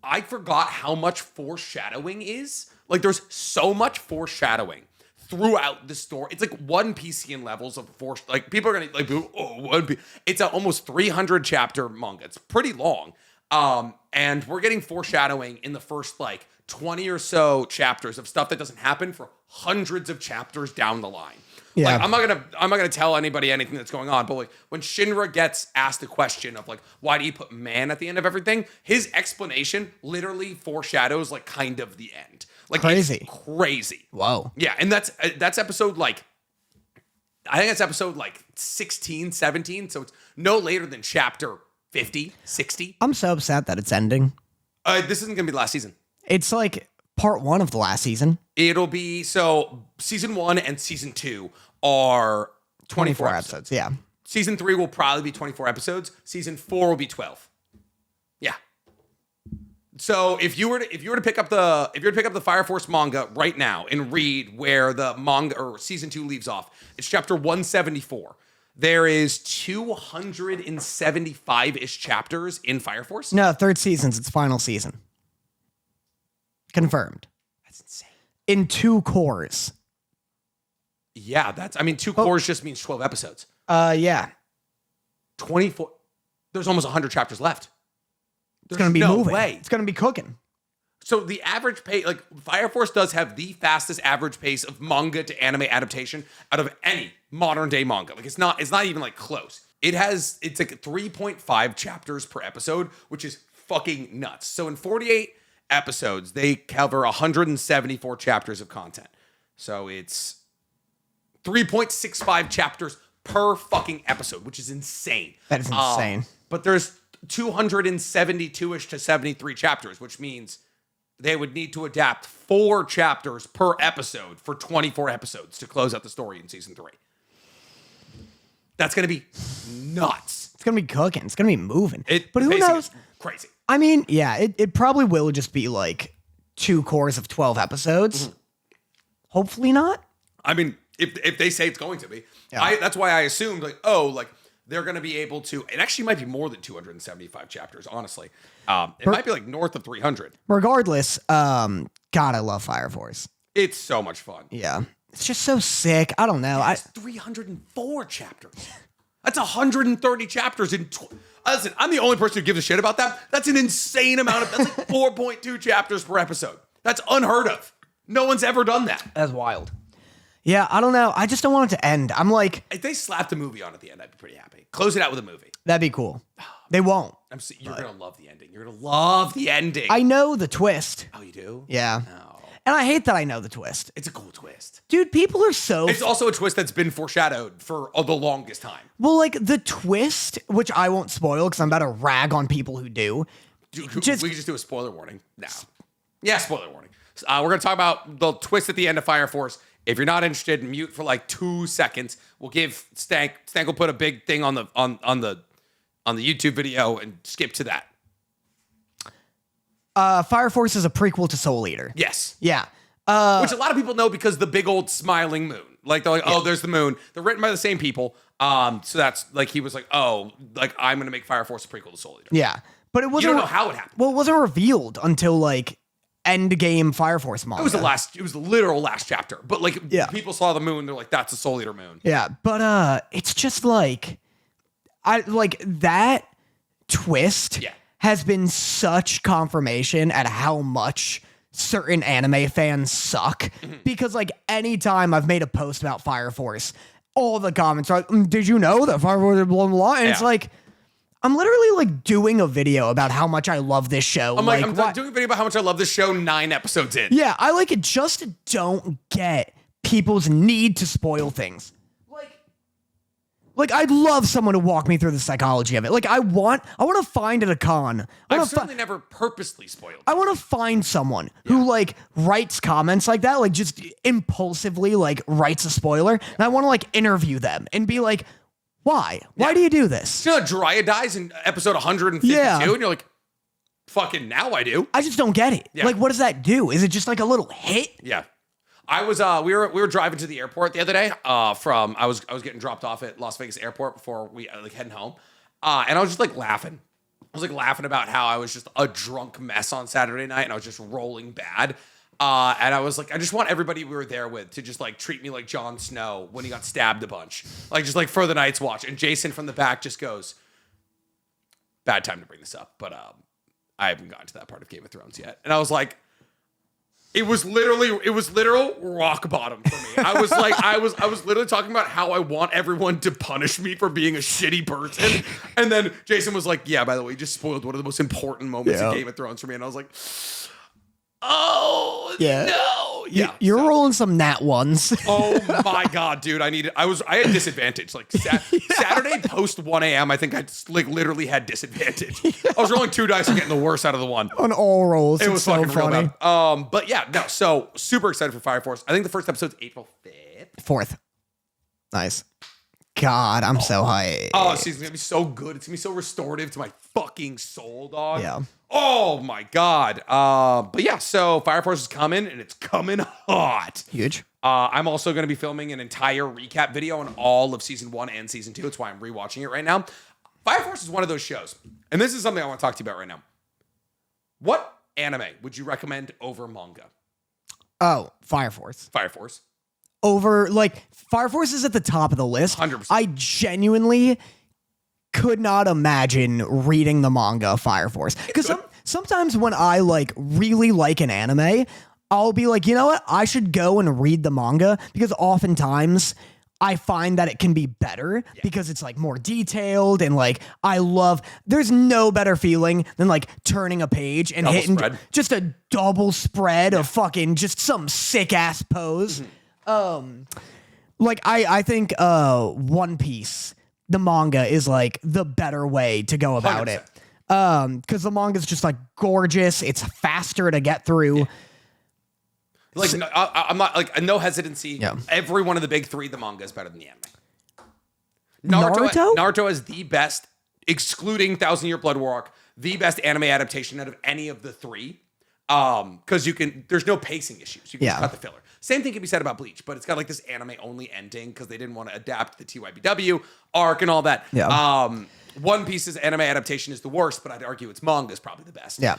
S1: I forgot how much foreshadowing is. Like, there's so much foreshadowing throughout the story. It's like One Piece-ian levels of like, people are gonna like, oh, One Piece. It's an almost 300 chapter manga. It's pretty long. And we're getting foreshadowing in the first like 20 or so chapters of stuff that doesn't happen for hundreds of chapters down the line.
S2: Yeah.
S1: Like, I'm not gonna tell anybody anything that's going on, but like when Shinra gets asked the question of like, why do you put man at the end of everything? His explanation literally foreshadows like kind of the end. Like,
S2: crazy.
S1: It's crazy.
S2: Whoa.
S1: Yeah, and that's episode like, I think it's episode like 16, 17, so it's no later than chapter 50, 60.
S2: I'm so upset that it's ending.
S1: This isn't gonna be the last season.
S2: It's like part 1 of the last season.
S1: It'll be, so season 1 and season 2 are 24 episodes.
S2: Yeah.
S1: Season 3 will probably be 24 episodes. Season 4 will be 12. Yeah. So if you were to pick up the Fire Force manga right now and read where the manga or season 2 leaves off, it's chapter 174. There is 275-ish chapters in Fire Force.
S2: No, 3rd season's its final season. Confirmed.
S1: That's insane.
S2: In 2 cores.
S1: Yeah, 2 cores just means 12 episodes.
S2: Yeah.
S1: 24. There's almost 100 chapters left.
S2: It's going to be moving.
S1: Way.
S2: It's going to be cooking.
S1: So the average pace, like Fire Force does have the fastest average pace of manga to anime adaptation out of any modern day manga. Like it's not even like close. It's like 3.5 chapters per episode, which is fucking nuts. So in 48 episodes, they cover 174 chapters of content. So it's 3.65 chapters per fucking episode, which is insane.
S2: That is insane.
S1: But there's 272-ish to 73 chapters, which means they would need to adapt 4 chapters per episode for 24 episodes to close out the story in season 3. That's going to be nuts.
S2: It's going to be cooking. It's going to be moving.
S1: But who knows? Crazy.
S2: I mean, yeah, it probably will just be like 2 cores of 12 episodes. Mm-hmm. Hopefully not.
S1: I mean, if they say it's going to be,
S2: yeah.
S1: That's why I assumed like, they're going to be able to, it actually might be more than 275 chapters, honestly. It might be like north of 300.
S2: Regardless, God, I love Fire Force.
S1: It's so much fun.
S2: Yeah. It's just so sick. I don't know.
S1: It's 304 chapters. That's 130 chapters in... Listen, I'm the only person who gives a shit about that. That's an insane amount of... That's like 4.2 chapters per episode. That's unheard of. No one's ever done that.
S2: That's wild. Yeah, I don't know. I just don't want it to end. I'm like...
S1: If they slapped a movie on at the end, I'd be pretty happy. Close it out with a movie.
S2: That'd be cool. They won't.
S1: You're going to love the ending. You're going to love the ending.
S2: I know the twist.
S1: Oh, you do?
S2: Yeah.
S1: Oh.
S2: And I hate that I know the twist.
S1: It's a cool twist.
S2: Dude, people are so...
S1: It's also a twist that's been foreshadowed for the longest time.
S2: Well, like, the twist, which I won't spoil because I'm about to rag on people who do.
S1: We could just do a spoiler warning now. Yeah, spoiler warning. We're going to talk about the twist at the end of Fire Force. If you're not interested, mute for like 2 seconds. We'll give Stank will put a big thing on the YouTube video and skip to that.
S2: Fire Force is a prequel to Soul Eater.
S1: Yes.
S2: Yeah.
S1: Which a lot of people know because the big old smiling moon. Like, they're like, oh, there's the moon. They're written by the same people. So that's like, he was like, oh, like, I'm going to make Fire Force a prequel to Soul Eater.
S2: Yeah. But it wasn't...
S1: You don't know how it happened.
S2: Well, it wasn't revealed until, like, Endgame Fire Force manga.
S1: It was the literal last chapter. But, like, people saw the moon. They're like, that's a Soul Eater moon.
S2: Yeah. But, it's just, like... that twist has been such confirmation at how much certain anime fans suck. Because, like, anytime I've made a post about Fire Force, all the comments are like, did you know that Fire Force is blah, blah, blah? And it's like, I'm literally, like, doing a video about how much I love this show.
S1: I'm doing a video about how much I love this show 9 episodes in.
S2: Yeah, I like it. Just don't get people's need to spoil things. Like, I'd love someone to walk me through the psychology of it. Like, I want to find at a con.
S1: I've certainly never purposely spoiled.
S2: I want to find someone who, like, writes comments like that, like, just impulsively, like, writes a spoiler. And I want to, like, interview them and be like, why? Why do you do this?
S1: You know, Jiraiya dies in episode 152, and you're like, fucking now I do.
S2: I just don't get it. Yeah. Like, what does that do? Is it just, like, a little hit?
S1: Yeah. I was we were driving to the airport the other day I was getting dropped off at Las Vegas airport before we like heading home. And I was just like laughing. I was like laughing about how I was just a drunk mess on Saturday night and I was just rolling bad. And I was like, I just want everybody we were there with to just like treat me like Jon Snow when he got stabbed a bunch. Like just like for the Night's Watch. And Jason from the back just goes, bad time to bring this up, but I haven't gotten to that part of Game of Thrones yet. And I was like, it was literal rock bottom for me. I was like, I was literally talking about how I want everyone to punish me for being a shitty person. And then Jason was like, yeah, by the way, you just spoiled one of the most important moments in Game of Thrones for me. And I was like, oh, no. Yeah.
S2: You're rolling some nat ones.
S1: Oh my God, dude. I had disadvantage. Like Saturday post 1 a.m. I think I like literally had disadvantage. I was rolling 2 dice and getting the worst out of the one.
S2: On all rolls.
S1: It was so fucking funny. Real bad. But yeah, no, so super excited for Fire Force. I think the first episode's April 5th.
S2: 4th. Nice. God, I'm so hyped.
S1: Oh, it's gonna be so good. It's gonna be so restorative to my fucking soul, dog.
S2: Yeah.
S1: Oh my God. But yeah, so Fire Force is coming and it's coming hot.
S2: Huge.
S1: I'm also gonna be filming an entire recap video on all of season 1 and season 2. That's why I'm rewatching it right now. Fire Force is one of those shows, and this is something I want to talk to you about right now. What anime would you recommend over manga?
S2: Oh, Fire Force.
S1: Fire Force.
S2: Over, like, Fire Force is at the top of the list.
S1: 100%.
S2: I genuinely could not imagine reading the manga of Fire Force. Because sometimes when I, like, really like an anime, I'll be like, you know what? I should go and read the manga. Because oftentimes I find that it can be better because it's, like, more detailed. And, like, there's no better feeling than, like, turning a page and hitting just a double spread of fucking just some sick-ass pose. Like I think One Piece, the manga, is like the better way to go about 100%. It. Because the manga is just like gorgeous. It's faster to get through. Yeah.
S1: Like I'm not like no hesitancy.
S2: Yeah.
S1: Every one of the big 3, the manga is better than the anime.
S2: Naruto?
S1: Naruto is the best, excluding Thousand Year Blood War Arc, the best anime adaptation out of any of the 3. Because there's no pacing issues. You can just cut the filler. Same thing can be said about Bleach, but it's got like this anime only ending because they didn't want to adapt the TYBW arc and all that.
S2: Yeah.
S1: One Piece's anime adaptation is the worst, but I'd argue its manga is probably the best.
S2: Yeah.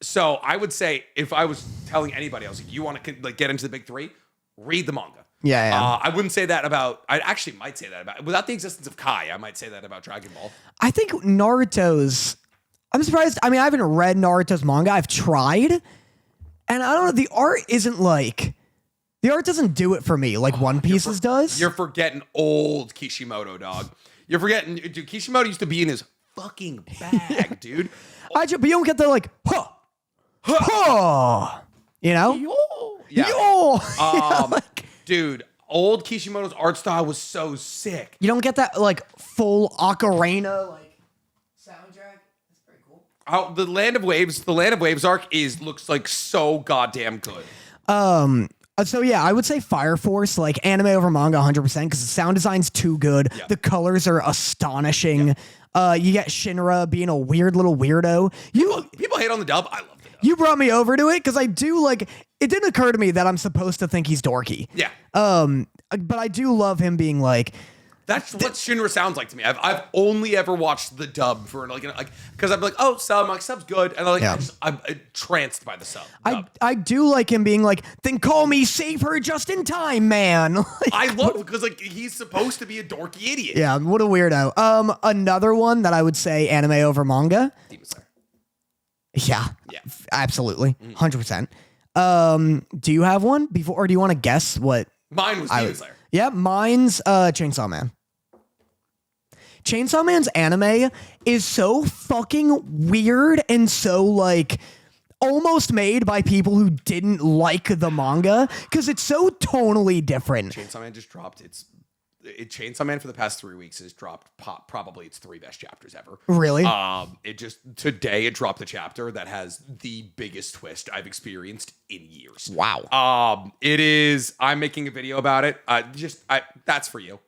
S1: So I would say if I was telling anybody, I was like, you want to like get into the big 3, read the manga.
S2: Yeah.
S1: I wouldn't say that about. I actually might say that about without the existence of Kai. I might say that about Dragon Ball.
S2: I think Naruto's. I'm surprised. I mean, I haven't read Naruto's manga. I've tried. And I don't know, the art doesn't do it for me like One Piece's does.
S1: You're forgetting old Kishimoto, dog. You're forgetting, dude, Kishimoto used to be in his fucking bag, dude.
S2: But you don't get the like, You know?
S1: Yeah.
S2: Yo!
S1: Dude, old Kishimoto's art style was so sick.
S2: You don't get that like full ocarina like soundtrack. That's pretty cool.
S1: The Land of Waves arc looks like so goddamn good.
S2: So yeah, I would say Fire Force, like anime over manga 100% because the sound design's too good.
S1: Yeah.
S2: The colors are astonishing. Yeah. You get Shinra being a weird little weirdo.
S1: People hate on the dub. I love the dub.
S2: You brought me over to it because I do like, it didn't occur to me that I'm supposed to think he's dorky.
S1: Yeah.
S2: But I do love him being like,
S1: that's what Shinra sounds like to me. I've only ever watched the dub for like because I'm like, oh, sub's good, and I'm entranced by the sub.
S2: I do like him being like, then call me save her just in time, man.
S1: I love it because like he's supposed to be a dorky idiot.
S2: Yeah, what a weirdo. Another one that I would say anime over manga.
S1: Demon Slayer.
S2: Yeah, absolutely, 100%. Do you have one before, or do you want to guess what?
S1: Mine was Demon Slayer.
S2: Yeah, mine's Chainsaw Man. Chainsaw Man's anime is so fucking weird and so like almost made by people who didn't like the manga because it's so tonally different.
S1: Chainsaw Man just dropped Chainsaw Man for the past 3 weeks has dropped probably its 3 best chapters ever.
S2: Really?
S1: Today it dropped a chapter that has the biggest twist I've experienced in years.
S2: Wow.
S1: It is. I'm making a video about it. That's for you.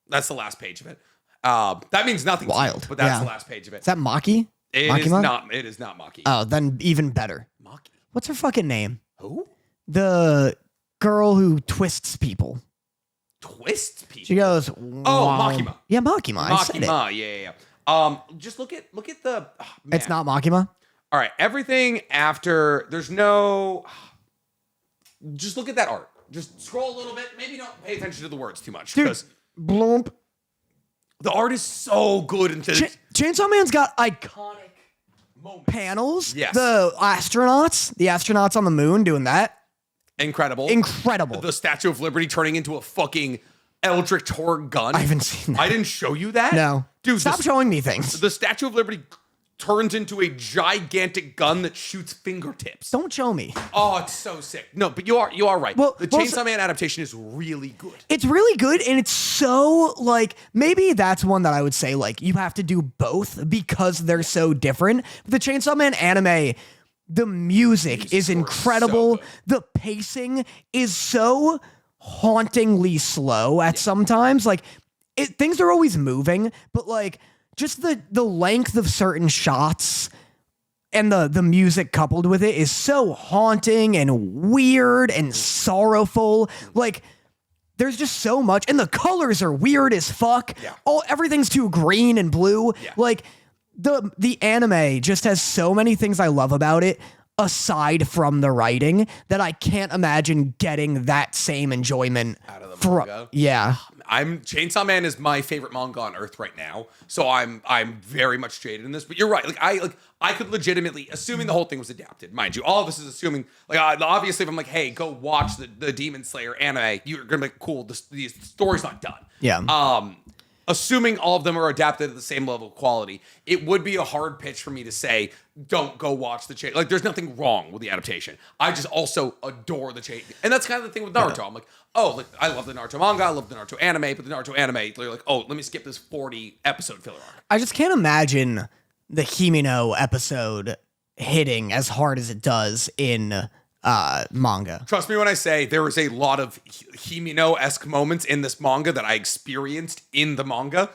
S1: That's the last page of it. That means nothing.
S2: Wild.
S1: But that's the last page of it.
S2: Is that Maki?
S1: It is not. It is not Maki.
S2: Oh, then even better.
S1: Maki.
S2: What's her fucking name?
S1: Who?
S2: The girl who twists people.
S1: Twists people.
S2: She goes.
S1: Makima.
S2: Yeah, Makima. I said it.
S1: Yeah. Just look at the.
S2: It's not Makima.
S1: All right. Everything after. There's no. Just look at that art. Just scroll a little bit. Maybe don't pay attention to the words too much.
S2: Dude, bloomp.
S1: The art is so good.
S2: Chainsaw Man's got iconic
S1: moments.
S2: Panels.
S1: Yes.
S2: The astronauts on the moon doing that.
S1: Incredible. The Statue of Liberty turning into a fucking Eldritch Torg gun.
S2: I haven't seen that.
S1: I didn't show you that?
S2: No.
S1: Dude,
S2: stop showing me things.
S1: The Statue of Liberty turns into a gigantic gun that shoots fingertips.
S2: Don't show me.
S1: Oh, it's so sick. No, but you are right.
S2: Well,
S1: the Chainsaw Man adaptation is really good.
S2: It's really good, and it's so, like, maybe that's one that I would say, like, you have to do both because they're so different. The Chainsaw Man anime, the music is incredible.
S1: So
S2: the pacing is so hauntingly slow at sometimes. Like, things are always moving, but, like, just the length of certain shots and the music coupled with it is so haunting and weird and sorrowful. Like, there's just so much, and the colors are weird as fuck.
S1: Yeah.
S2: Everything's too green and blue.
S1: Yeah.
S2: Like, the anime just has so many things I love about it aside from the writing that I can't imagine getting that same enjoyment
S1: out of the manga.
S2: Yeah.
S1: Chainsaw Man is my favorite manga on earth right now, so I'm very much jaded in this. But you're right. I could legitimately, assuming the whole thing was adapted, mind you, all of this is assuming. Like, obviously, if I'm like, hey, go watch the Demon Slayer anime, you're gonna be like, cool. The story's not done.
S2: Yeah.
S1: Assuming all of them are adapted at the same level of quality, it would be a hard pitch for me to say, don't go watch the chain. Like, there's nothing wrong with the adaptation. I just also adore the chain. And that's kind of the thing with Naruto. I'm like, oh, like, I love the Naruto manga, I love the Naruto anime, but the Naruto anime, they're like, oh, let me skip this 40 episode filler arc.
S2: I just can't imagine the Himino episode hitting as hard as it does in manga.
S1: Trust me when I say there is a lot of Himino-esque moments in this manga that I experienced in the manga.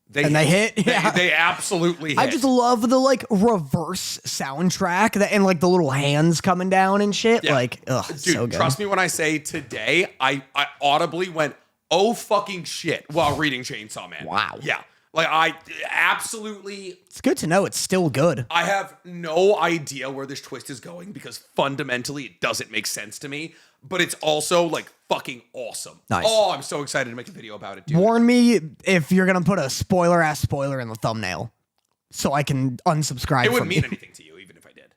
S1: They hit. They absolutely hit.
S2: I just love the like reverse soundtrack and like the little hands coming down and shit. Yeah. Like, ugh,
S1: dude,
S2: so good.
S1: Trust me when I say today, I audibly went, oh fucking shit, while reading Chainsaw Man.
S2: Wow.
S1: Yeah. Like, I absolutely...
S2: It's good to know it's still good.
S1: I have no idea where this twist is going because fundamentally it doesn't make sense to me, but it's also, like, fucking awesome.
S2: Nice.
S1: Oh, I'm so excited to make a video about it, dude.
S2: Warn me if you're going to put a spoiler-ass spoiler in the thumbnail so I can unsubscribe.
S1: It wouldn't mean anything to you, even if I did.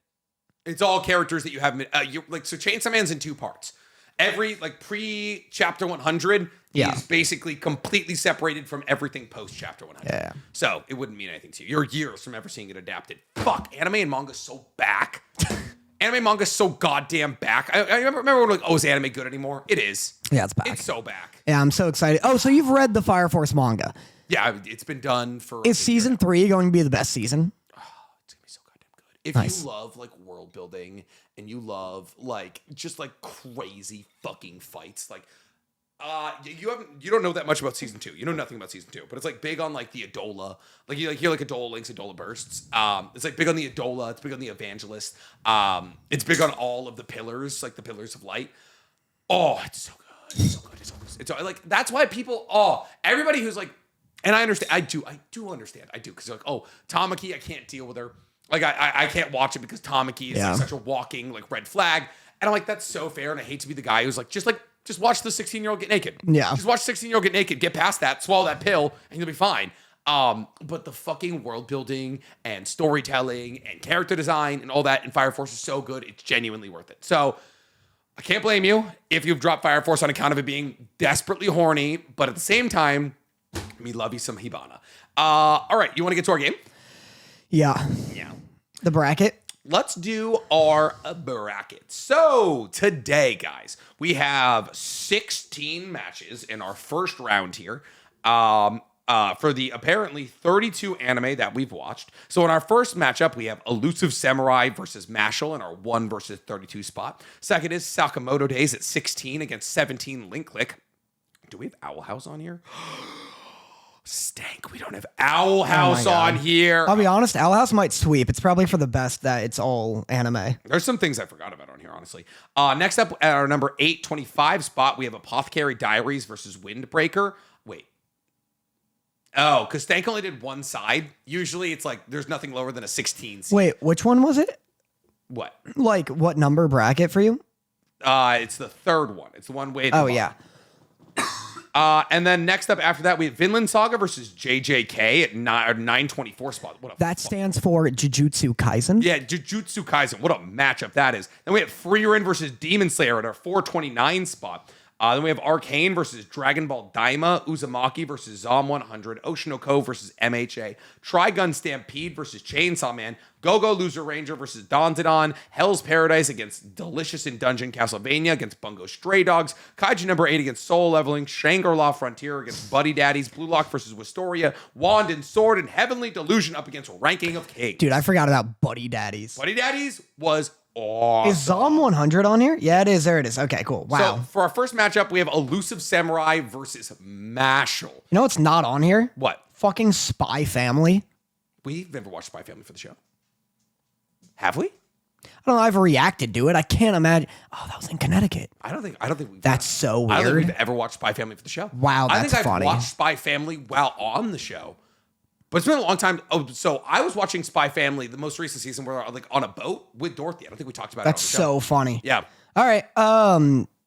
S1: It's all characters that you haven't... so Chainsaw Man's in 2 parts. Every, like, pre-chapter 100 is basically completely separated from everything post-chapter 100.
S2: Yeah.
S1: So it wouldn't mean anything to you. You're years from ever seeing it adapted. Fuck, anime and manga so back. Anime anime manga is so goddamn back. I remember when like, oh, is anime good anymore? It is.
S2: Yeah, it's back.
S1: It's so back.
S2: Yeah, I'm so excited. Oh, so you've read the Fire Force manga.
S1: Yeah, it's been done for...
S2: Is season 3 going to be the best season?
S1: Oh, it's going to be so goddamn good. If you love, like, world building and you love, like, just, like, crazy fucking fights, like... you don't know that much about season 2. You know nothing about season 2, but it's like big on like the Adola. Like you like hear like Adola links, Adola bursts. It's like big on the Adola. It's big on the Evangelist. It's big on all of the pillars, like the pillars of light. Oh, it's so good. It's so good. It's so good. It's so, like that's why people. Oh, everybody who's like, and I understand. I do understand. I do because like, oh, Tamaki, I can't deal with her. Like I can't watch it because Tamaki is like such a walking like red flag. And I'm like, that's so fair. And I hate to be the guy who's like, just watch the 16-year-old get naked.
S2: Yeah.
S1: Just watch 16-year-old get naked, get past that, swallow that pill, and you'll be fine. But the fucking world building and storytelling and character design and all that in Fire Force is so good, it's genuinely worth it. So I can't blame you if you've dropped Fire Force on account of it being desperately horny, but at the same time, me love you some Hibana. All right, you want to get to our game?
S2: Yeah.
S1: Yeah.
S2: The bracket?
S1: Let's do our bracket. So today, guys, we have 16 matches in our first round here for the apparently 32 anime that we've watched. So in our first matchup, we have Elusive Samurai versus Mashal in our 1 versus 32 spot. Second is Sakamoto Days at 16 against 17 Link Click. Do we have Owl House on here? Stank, we don't have Owl House on here.
S2: I'll be honest, Owl House might sweep. It's probably for the best that it's all anime.
S1: There's some things I forgot about on here, honestly. Next up, at our number 825 spot, we have Apothecary Diaries versus Windbreaker. Wait. Oh, because Stank only did one side. Usually it's like there's nothing lower than a 16 seed.
S2: Wait, which one was it?
S1: What?
S2: Like, what number bracket for you?
S1: It's the third one. It's the one way.
S2: Oh, yeah.
S1: And then next up after that, we have Vinland Saga versus JJK at 924 spot.
S2: That stands for Jujutsu Kaisen?
S1: Yeah, Jujutsu Kaisen. What a matchup that is. Then we have Frieren versus Demon Slayer at our 429 spot. Then we have Arcane versus Dragon Ball Daima, Uzumaki versus Zom 100, Oshinoko versus MHA, Trigun Stampede versus Chainsaw Man, Go-Go Loser Ranger versus Dandadan, Hell's Paradise against Delicious in Dungeon Castlevania against Bungo Stray Dogs, Kaiju number 8 against Soul Leveling, Shangri-La Frontier against Buddy Daddies, Blue Lock versus Wistoria, Wand and Sword, and Heavenly Delusion up against Ranking of Kings.
S2: Dude, I forgot about Buddy Daddies.
S1: Buddy Daddies was awesome.
S2: Is Zom 100 on here? Yeah, it is. There it is. Okay, cool. Wow.
S1: So for our first matchup, we have Elusive Samurai versus Mashal.
S2: You know what's not on here?
S1: What?
S2: Fucking Spy Family.
S1: We've never watched Spy Family for the show. Have we?
S2: I don't know. I've reacted to it. I can't imagine. Oh, that was in Connecticut.
S1: I don't think we've.
S2: That's so weird.
S1: I don't think we've ever watched Spy Family for the show.
S2: Wow, that's
S1: I think
S2: funny.
S1: I've watched Spy Family while on the show. But it's been a long time. Oh, so I was watching Spy Family, the most recent season, where like on a boat with Dorothy. I don't think we talked about
S2: That's
S1: it. That's
S2: so funny.
S1: Yeah.
S2: All right.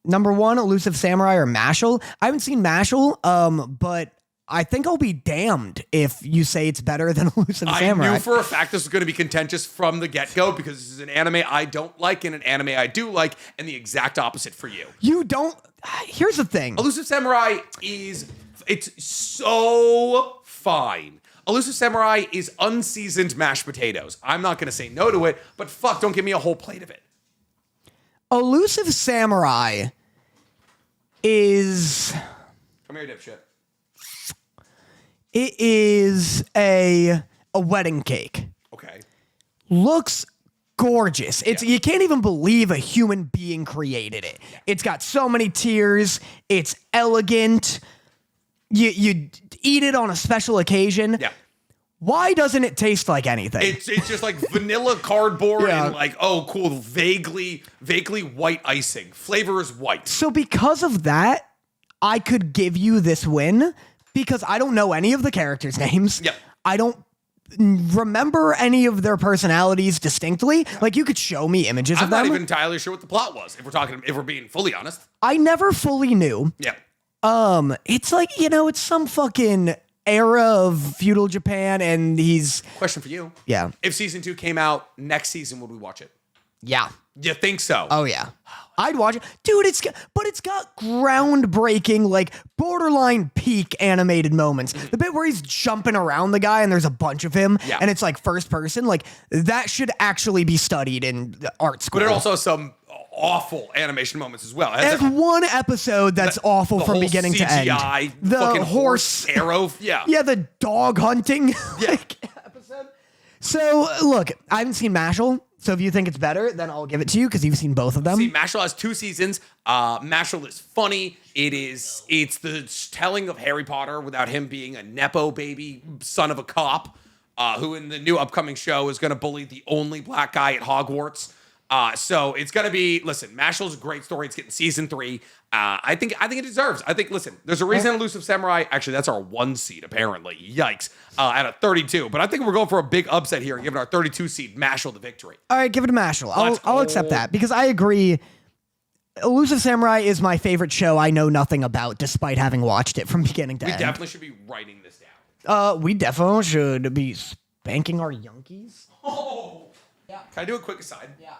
S2: Number 1, Elusive Samurai or Mashal. I haven't seen Mashal, but I think I'll be damned if you say it's better than Elusive Samurai.
S1: I knew for a fact this was going to be contentious from the get-go because this is an anime I don't like and an anime I do like, and the exact opposite for you.
S2: You don't. Here's the thing.
S1: Elusive Samurai it's so fine. Elusive Samurai is unseasoned mashed potatoes. I'm not going to say no to it, but fuck, don't give me a whole plate of it.
S2: Elusive Samurai is...
S1: Come here, dipshit.
S2: It is a wedding cake.
S1: Okay.
S2: Looks gorgeous. You can't even believe a human being created it. Yeah. It's got so many tiers. It's elegant. You eat it on a special occasion.
S1: Yeah.
S2: Why doesn't it taste like anything?
S1: It's just like vanilla cardboard and like, oh, cool, vaguely white icing. Flavor is white.
S2: So because of that, I could give you this win because I don't know any of the characters' names.
S1: Yep.
S2: I don't remember any of their personalities distinctly. Like, you could show me images of them.
S1: I'm not even entirely sure what the plot was, if we're being fully honest.
S2: I never fully knew.
S1: Yeah.
S2: It's like, it's some fucking era of feudal Japan, and he's...
S1: Question for you.
S2: Yeah.
S1: If season 2 came out next season, would we watch it?
S2: Yeah.
S1: You think so?
S2: Oh yeah. I'd watch it. Dude, it's got groundbreaking, like borderline peak animated moments. The bit where he's jumping around the guy and there's a bunch of him and it's like first person, like that should actually be studied in art school.
S1: But it also has some awful animation moments as well.
S2: There's one episode that's awful from beginning to end.
S1: The fucking horse arrow. Yeah.
S2: Yeah, the dog hunting episode. So look, I haven't seen Mashal. So if you think it's better, then I'll give it to you because you've seen both of them.
S1: See, Mashal has 2 seasons. Mashal is funny. It's the telling of Harry Potter without him being a Nepo baby son of a cop who in the new upcoming show is going to bully the only black guy at Hogwarts. So it's going to be, listen, Mashal's a great story. It's getting season 3. I think it deserves. Listen, there's a reason Elusive Samurai, actually that's our 1 seed apparently. Yikes. At a 32. But I think we're going for a big upset here and giving our 32 seed Mashal the victory.
S2: All right, give it to Mashal. I'll accept that because I agree. Elusive Samurai is my favorite show I know nothing about despite having watched it from beginning to end.
S1: We definitely should be writing this down.
S2: We definitely should be spanking our Yonkies.
S1: Oh. Yeah. Can I do a quick aside?
S2: Yeah.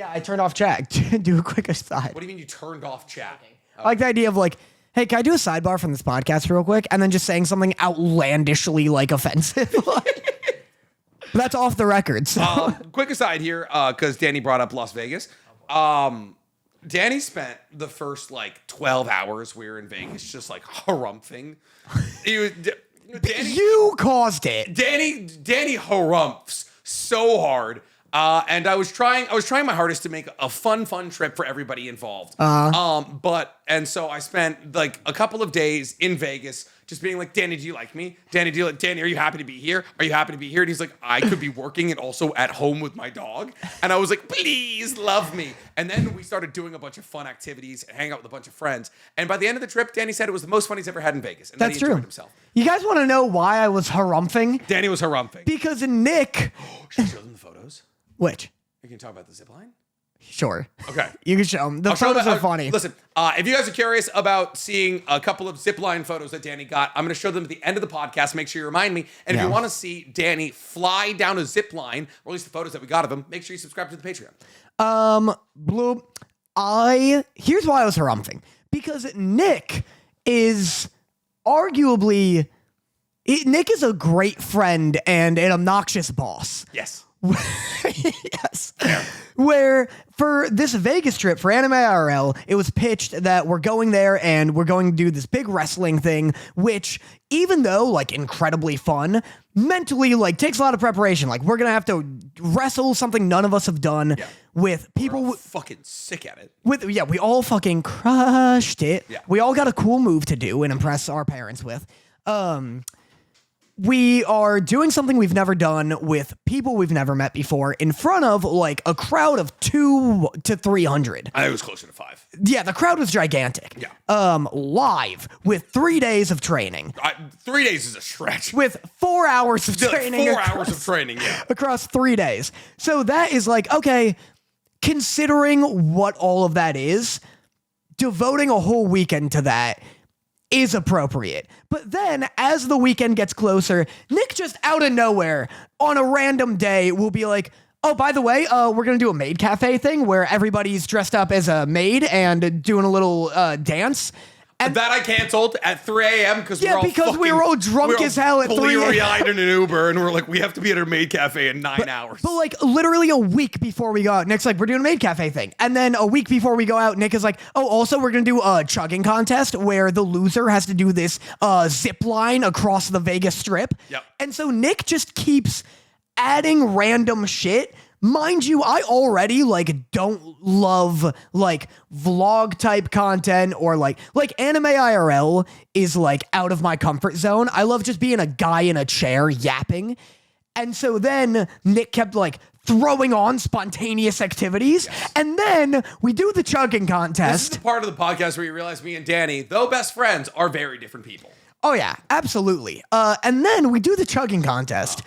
S2: I turned off chat. Do a quick aside.
S1: What do you mean you turned off chat?
S2: I like the idea of like, hey, can I do a sidebar from this podcast real quick? And then just saying something outlandishly like offensive. But that's off the record. So.
S1: Quick aside here, because Danny brought up Las Vegas. Danny spent the first like 12 hours we were in Vegas just like harumphing.
S2: You caused it.
S1: Danny harumphs so hard. And I was trying my hardest to make a fun trip for everybody involved. So I spent like a couple of days in Vegas just being like, Danny, do you like me? Danny, are you happy to be here? Are you happy to be here? And he's like, I could be working and also at home with my dog. And I was like, please love me. And then we started doing a bunch of fun activities and hanging out with a bunch of friends. And by the end of the trip, Danny said it was the most fun he's ever had in Vegas. And
S2: that's
S1: he enjoyed
S2: true.
S1: himself.
S2: You guys want to know why I was harumphing?
S1: Danny was harumphing.
S2: Because Nick...
S1: Should I show them the photos?
S2: Which?
S1: You can talk about the zipline?
S2: Sure.
S1: Okay.
S2: You can show them. The photos are funny.
S1: Listen, if you guys are curious about seeing a couple of zipline photos that Danny got, I'm going to show them at the end of the podcast. Make sure you remind me. And if you want to see Danny fly down a zipline, or at least the photos that we got of him, make sure you subscribe to the Patreon.
S2: Here's why I was harumphing. Because Nick is arguably... Nick is a great friend and an obnoxious boss.
S1: Yes.
S2: Yes. Where for this Vegas trip for Anime IRL, it was pitched that we're going there and we're going to do this big wrestling thing, which even though like incredibly fun, mentally like takes a lot of preparation. Like we're going to have to wrestle something none of us have done with people.
S1: We're all fucking sick at it.
S2: We all fucking crushed it.
S1: Yeah.
S2: We all got a cool move to do and impress our parents with. We are doing something we've never done with people we've never met before in front of like a crowd of 200 to 300.
S1: I think it was closer to 5.
S2: Yeah, the crowd was gigantic.
S1: Yeah.
S2: Live with 3 days of training.
S1: 3 days is a stretch.
S2: With 4 hours of training.
S1: 4 hours of training, yeah.
S2: Across 3 days. So that is like, okay, considering what all of that is, devoting a whole weekend to that is appropriate. But then, as the weekend gets closer, Nick just out of nowhere, on a random day, will be like, oh, by the way, we're going to do a maid cafe thing where everybody's dressed up as a maid and doing a little dance. And
S1: that I canceled at 3 a.m. because
S2: we were all drunk as hell at 3 a.m.
S1: Bleary-eyed in an Uber, and we're like, we have to be at a maid cafe in 9 hours.
S2: But like literally a week before we go out, Nick's like, we're doing a maid cafe thing. And then a week before we go out, Nick is like, oh, also we're going to do a chugging contest where the loser has to do this zip line across the Vegas Strip.
S1: Yep. And
S2: so Nick just keeps adding random shit. Mind you, I already like don't love like vlog type content or like Anime IRL is like out of my comfort zone. I love just being a guy in a chair yapping. And so then Nick kept like throwing on spontaneous activities. Yes. And then we do the chugging contest.
S1: This is the part of the podcast where you realize me and Danny, though best friends, are very different people.
S2: Oh yeah, absolutely. And then we do the chugging contest.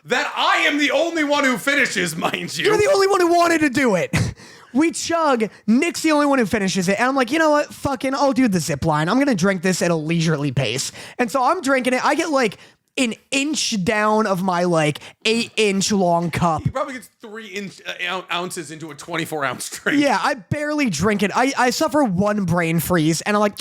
S1: That I am the only one who finishes, mind you.
S2: You're the only one who wanted to do it. We chug. Nick's the only one who finishes it. And I'm like, you know what? Fucking, I'll do the zip line. I'm going to drink this at a leisurely pace. And so I'm drinking it. I get like an inch down of my like 8-inch long cup.
S1: He probably gets 3 ounces into a 24-ounce drink.
S2: Yeah, I barely drink it. I suffer one brain freeze, and I'm like,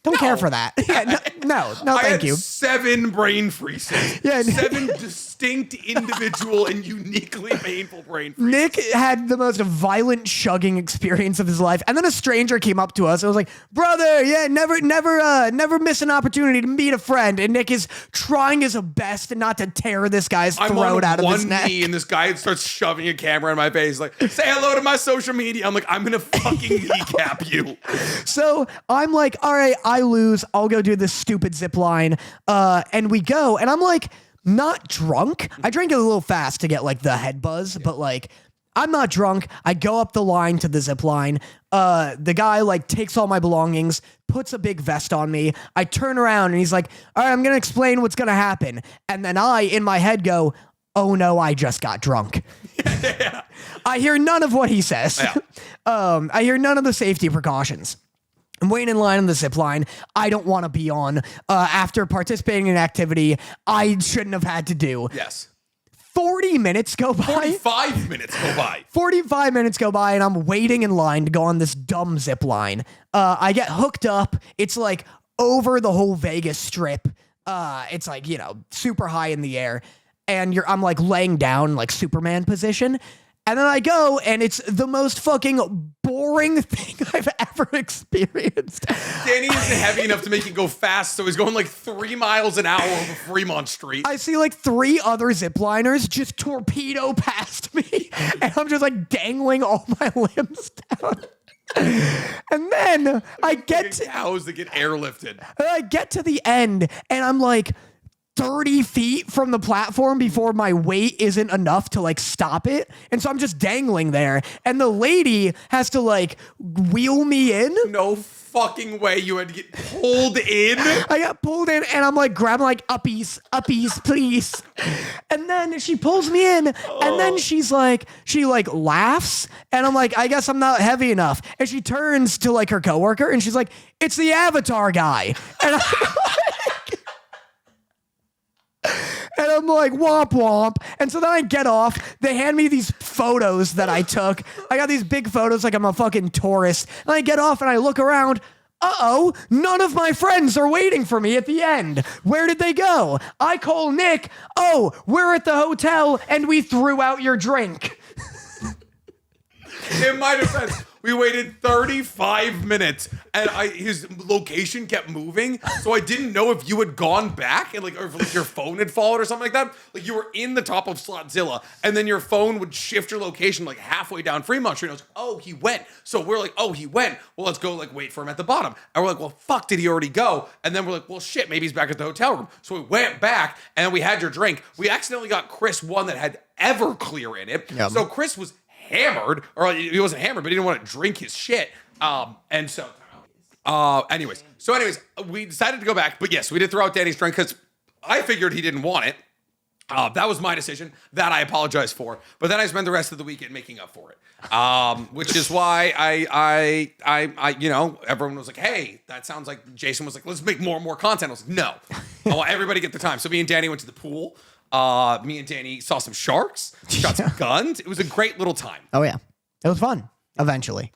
S2: don't care for that. Yeah, no, thank you.
S1: 7 brain freezes.
S2: Yeah.
S1: 7 distinct, individual, and uniquely painful brain freezes.
S2: Nick had the most violent chugging experience of his life, and then a stranger came up to us and was like, "Brother, yeah, never miss an opportunity to meet a friend." And Nick is trying his best not to tear this guy's throat out of his neck.
S1: Knee, and this guy starts shoving a camera in my face, like, "Say hello to my social media." I'm like, "I'm gonna fucking kneecap you."
S2: So I'm like, all right, I lose. I'll go do this stupid zip line. And we go, and I'm like, not drunk. I drank it a little fast to get like the head buzz, but like, I'm not drunk. I go up the line to the zip line. The guy like takes all my belongings, puts a big vest on me. I turn around and he's like, all right, I'm going to explain what's going to happen. And then I, in my head, go, oh no, I just got drunk.
S1: Yeah.
S2: I hear none of what he says.
S1: Yeah.
S2: I hear none of the safety precautions. I'm waiting in line on the zip line. I don't want to be on. After participating in an activity I shouldn't have had to do.
S1: Yes.
S2: 40 minutes go by.
S1: 45 minutes go by.
S2: 45 minutes go by, and I'm waiting in line to go on this dumb zip line. I get hooked up. It's like over the whole Vegas Strip. It's like, you know, super high in the air. And I'm like laying down like Superman position. And then I go, and it's the most fucking boring thing I've ever experienced.
S1: Danny isn't heavy enough to make it go fast, so he's going like 3 miles an hour over Fremont Street.
S2: I see like 3 other zipliners just torpedo past me, and I'm just like dangling all my limbs down. And then I get to
S1: cows that get airlifted.
S2: I get to the end, and I'm like 30 feet from the platform before my weight isn't enough to like stop it. And so I'm just dangling there. And the lady has to like wheel me in.
S1: No fucking way you had to get pulled in.
S2: I got pulled in, and I'm like grabbing like uppies, please. And then she pulls me in, and then she like laughs. And I'm like, I guess I'm not heavy enough. And she turns to like her coworker, and she's like, it's the Avatar guy. And I'm like, womp womp. And so then I get off. They hand me these photos that I took. I got these big photos like I'm a fucking tourist. And I get off and I look around. Uh-oh, none of my friends are waiting for me at the end. Where did they go? I call Nick. Oh, we're at the hotel and we threw out your drink.
S1: In my defense, we waited 35 minutes, and his location kept moving, so I didn't know if you had gone back and or if like your phone had fallen or something like that. Like you were in the top of Slotzilla, and then your phone would shift your location like halfway down Fremont Street. And I was like, oh, he went. So we're like, oh, he went. Well, let's go like wait for him at the bottom. And we're like, well, fuck, did he already go? And then we're like, well, shit, maybe he's back at the hotel room. So we went back, and then we had your drink. We accidentally got Chris one that had Everclear in it. Yep. So Chris was hammered, or he wasn't hammered, but he didn't want to drink his shit. Anyways, we decided to go back, but yes, we did throw out Danny's drink because I figured he didn't want it. That was my decision. That I apologize for. But then I spent the rest of the weekend making up for it. Which is why I you know, everyone was like, hey, that sounds like Jason was like, let's make more and more content. I was like, no, I want everybody to get the time. So me and Danny went to the pool. Me and Danny saw some sharks, shot some guns. It was a great little time.
S2: Oh yeah, it was fun. Eventually,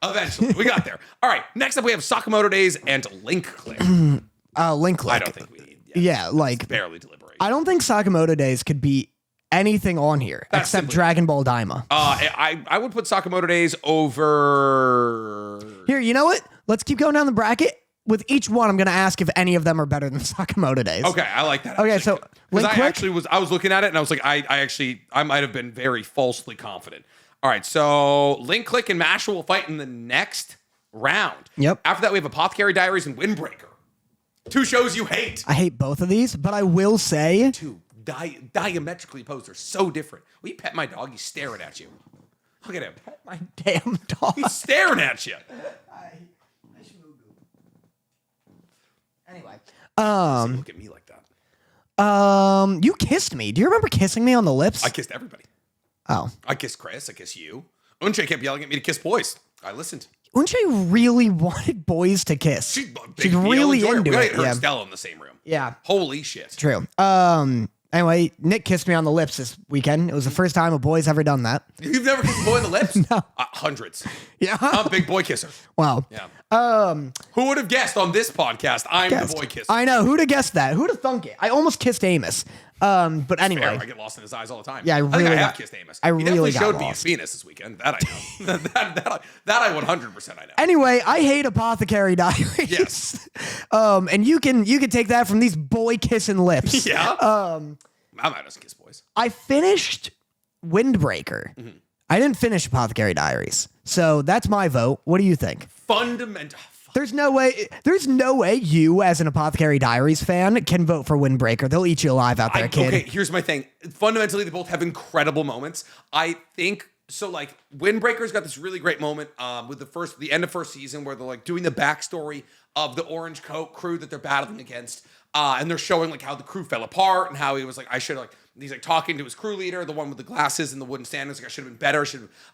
S1: we got there. All right, next up we have Sakamoto Days and Link Click.
S2: Link Click.
S1: I don't think we need.
S2: Yeah, like
S1: barely deliberation.
S2: I don't think Sakamoto Days could be anything on here except Dragon Ball Daima.
S1: I would put Sakamoto Days over.
S2: Here, you know what? Let's keep going down the bracket. With each one, I'm going to ask if any of them are better than Sakamoto Days.
S1: Okay, I like that.
S2: Okay, so Link Click?
S1: I was looking at it and I was like, I might have been very falsely confident. All right, so Link Click and Masha will fight in the next round.
S2: Yep.
S1: After that, we have Apothecary Diaries and Windbreaker. 2 shows you hate.
S2: I hate both of these, but I will say
S1: 2 diametrically opposed. They're so different. Will you pet my dog? He's staring at you. Look at him.
S2: Pet my damn dog.
S1: He's staring at you.
S2: Anyway,
S1: look at me like that.
S2: You kissed me. Do you remember kissing me on the lips?
S1: I kissed everybody.
S2: Oh,
S1: I kissed Chris. I kissed you. Unche kept yelling at me to kiss boys. I listened.
S2: Unche really wanted boys to kiss. She's really into it.
S1: Her and Stella in the same room.
S2: Yeah.
S1: Holy shit.
S2: True. Anyway, Nick kissed me on the lips this weekend. It was the first time a boy's ever done that.
S1: You've never kissed a boy on the lips?
S2: No.
S1: Hundreds.
S2: Yeah.
S1: I'm a big boy kisser.
S2: Wow.
S1: Yeah. Who would have guessed on this podcast I'm the boy kisser?
S2: I know. Who'd have guessed that? Who'd have thunk it? I almost kissed Amos. But anyway.
S1: Fair. I get lost in his eyes all the time.
S2: Yeah, I
S1: think I have kissed Amos.
S2: I
S1: he
S2: really
S1: definitely
S2: got
S1: showed me
S2: lost.
S1: his penis this weekend. That I know. that I 100% I know.
S2: Anyway, I hate Apothecary Diaries.
S1: Yes.
S2: And you can take that from these boy kissing lips.
S1: Yeah. I might just kiss boys.
S2: I finished Windbreaker.
S1: Mm-hmm.
S2: I didn't finish Apothecary Diaries. So that's my vote. What do you think?
S1: Fundamental.
S2: There's no way you, as an Apothecary Diaries fan, can vote for Windbreaker. They'll eat you alive out there, kid.
S1: Okay, here's my thing. Fundamentally, they both have incredible moments. I think so. Like Windbreaker's got this really great moment with the end of first season where they're like doing the backstory of the Orange Coat crew that they're battling against, and they're showing like how the crew fell apart and how he was like, he's like talking to his crew leader, the one with the glasses and the wooden stand. He's like, I should have been better.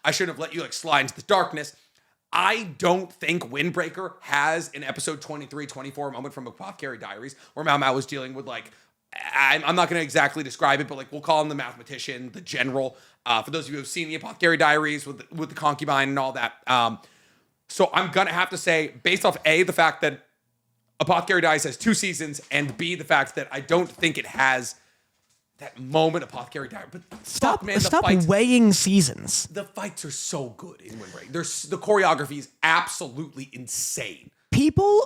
S1: I shouldn't have let you like slide into the darkness. I don't think Windbreaker has an episode 23, 24 moment from Apothecary Diaries where Mao Mao was dealing with like, I'm not going to exactly describe it, but like we'll call him the mathematician, the general. For those of you who have seen the Apothecary Diaries with the concubine and all that. So I'm going to have to say, based off A, the fact that Apothecary Diaries has 2 seasons, and B, the fact that I don't think it has that moment Apothecary Diaries. But
S2: Stop
S1: fights,
S2: weighing seasons.
S1: the fights are so good in Windbreaker. The choreography is absolutely insane.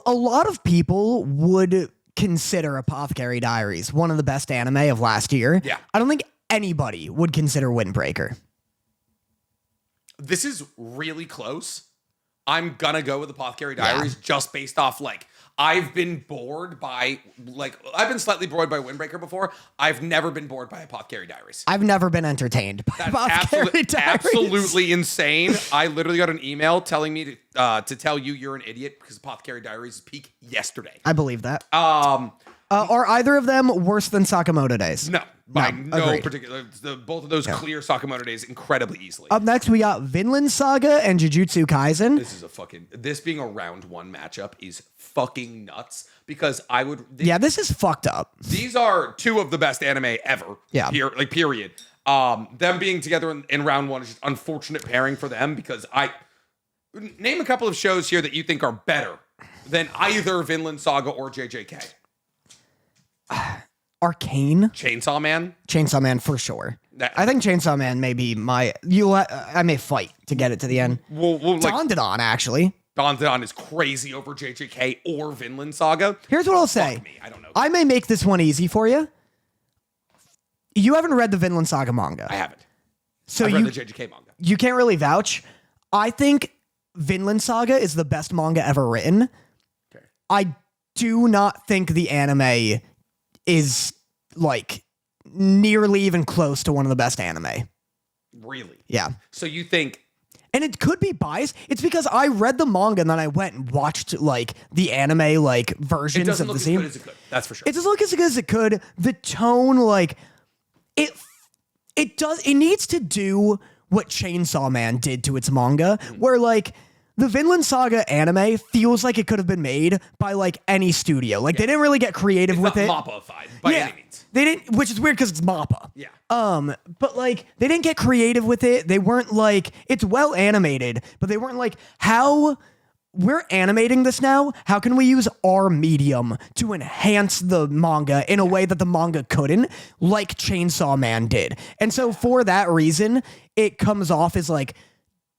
S2: A lot of people would consider Apothecary Diaries one of the best anime of last year.
S1: Yeah.
S2: I don't think anybody would consider Windbreaker.
S1: This is really close. I'm gonna go with Apothecary Diaries just based off like I've been slightly bored by Windbreaker before. I've never been bored by Apothecary Diaries.
S2: I've never been entertained by Apothecary Diaries.
S1: Absolutely insane. I literally got an email telling me to tell you you're an idiot because Apothecary Diaries peaked yesterday.
S2: I believe that. Are either of them worse than Sakamoto Days?
S1: No, by no
S2: agreed.
S1: particular. Both of those clear Sakamoto Days incredibly easily.
S2: Up next, we got Vinland Saga and Jujutsu Kaisen.
S1: This being a round 1 matchup is fucking nuts because
S2: this is fucked up.
S1: These are 2 of the best anime ever.
S2: Yeah.
S1: Period. Them being together in round 1 is just unfortunate pairing for them because name a couple of shows here that you think are better than either Vinland Saga or JJK.
S2: Arcane?
S1: Chainsaw Man?
S2: Chainsaw Man for sure. I think Chainsaw Man may be I may fight to get it to the end. Dandadan, actually.
S1: Dandadan is crazy over JJK or Vinland Saga.
S2: Here's what I'll say.
S1: Fuck me, I don't know.
S2: I may make this one easy for you. You haven't read the Vinland Saga manga.
S1: I haven't.
S2: So
S1: I've read the JJK manga.
S2: You can't really vouch. I think Vinland Saga is the best manga ever written.
S1: Okay.
S2: I do not think the anime is like nearly even close to one of the best anime.
S1: Really?
S2: Yeah.
S1: So you think...
S2: And it could be biased. It's because I read the manga and then I went and watched like the anime like versions of the scene.
S1: It doesn't look as good as it could. That's for sure.
S2: It doesn't look as good as it could. The tone, like it needs to do what Chainsaw Man did to its manga, where like the Vinland Saga anime feels like it could have been made by like any studio. Like they didn't really get creative with it.
S1: Mappa-fied by any means.
S2: They didn't, which is weird because it's Mappa.
S1: Yeah.
S2: But like they didn't get creative with it. They weren't like, it's well animated, but they weren't like, how we're animating this now. How can we use our medium to enhance the manga in a way that the manga couldn't, like Chainsaw Man did? And so for that reason, it comes off as like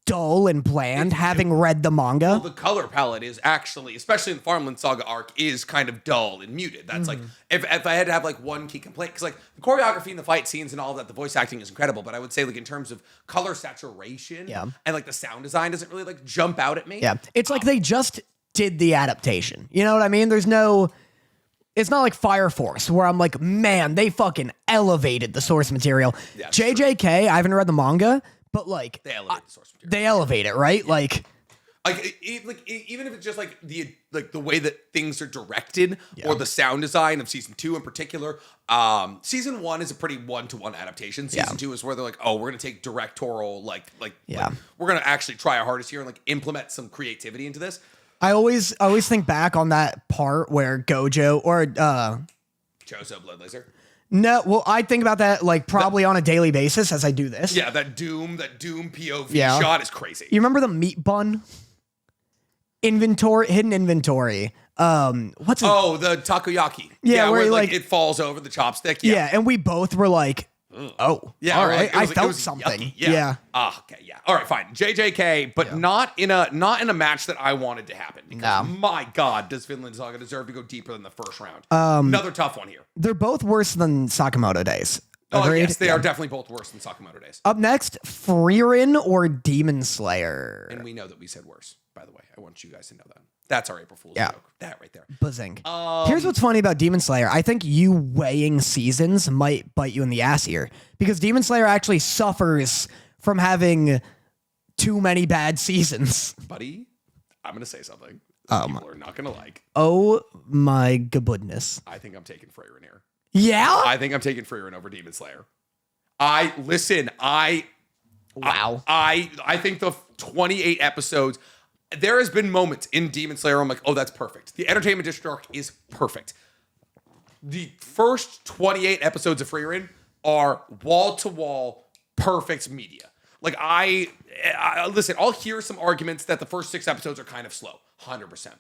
S2: dull and bland, having read the manga.
S1: Well, the color palette is actually, especially in the Farmland Saga arc, is kind of dull and muted. That's like, if I had to have like one key complaint, because like the choreography and the fight scenes and all of that, the voice acting is incredible, but I would say like in terms of color saturation and like the sound design doesn't really like jump out at me.
S2: Yeah, it's like they just did the adaptation. You know what I mean? It's not like Fire Force where I'm like, man, they fucking elevated the source material. Yeah, JJK, I haven't read the manga, but like
S1: they elevate the source material.
S2: They elevate it, right? Like
S1: Like, even if it's just like the way that things are directed or the sound design of season 2 in particular. Season 1 is a pretty one-to-one adaptation. Season 2 is where they're like, oh, we're gonna take directorial like we're gonna actually try our hardest here and like implement some creativity into this.
S2: I always think back on that part where Gojo or
S1: Chozo Blood Laser.
S2: No, well, I think about that like probably on a daily basis as I do this.
S1: Yeah, that Doom POV shot is crazy.
S2: You remember the meat bun? Hidden inventory. What's it?
S1: Oh, the takoyaki.
S2: Yeah,
S1: where like it falls over the chopstick. Yeah,
S2: and we both were like, oh,
S1: yeah,
S2: all right.
S1: Like,
S2: I felt something.
S1: Yucky.
S2: Yeah.
S1: Okay. Yeah. All right. Fine. JJK, but not in a match that I wanted to happen. Because my God, does Finland Saga deserve to go deeper than the first round? Another tough one here.
S2: They're both worse than Sakamoto Days.
S1: Oh, yes, they are definitely both worse than Sakamoto Days.
S2: Up next, Frieren or Demon Slayer.
S1: And we know that we said worse, by the way. I want you guys to know that. That's our April Fool's joke. That right there.
S2: Buzzing. Here's what's funny about Demon Slayer. I think you weighing seasons might bite you in the ass here. Because Demon Slayer actually suffers from having too many bad seasons.
S1: Buddy, I'm going to say something people are not going to like.
S2: Oh my goodness.
S1: I think I'm taking Frieren here.
S2: Yeah?
S1: I think I'm taking Frieren over Demon Slayer.
S2: Wow.
S1: I think the 28 episodes, there has been moments in Demon Slayer where I'm like, oh, that's perfect. The Entertainment District arc is perfect. The first 28 episodes of Frieren are wall-to-wall perfect media. Like, I listen, I'll hear some arguments that the first 6 episodes are kind of slow. 100%.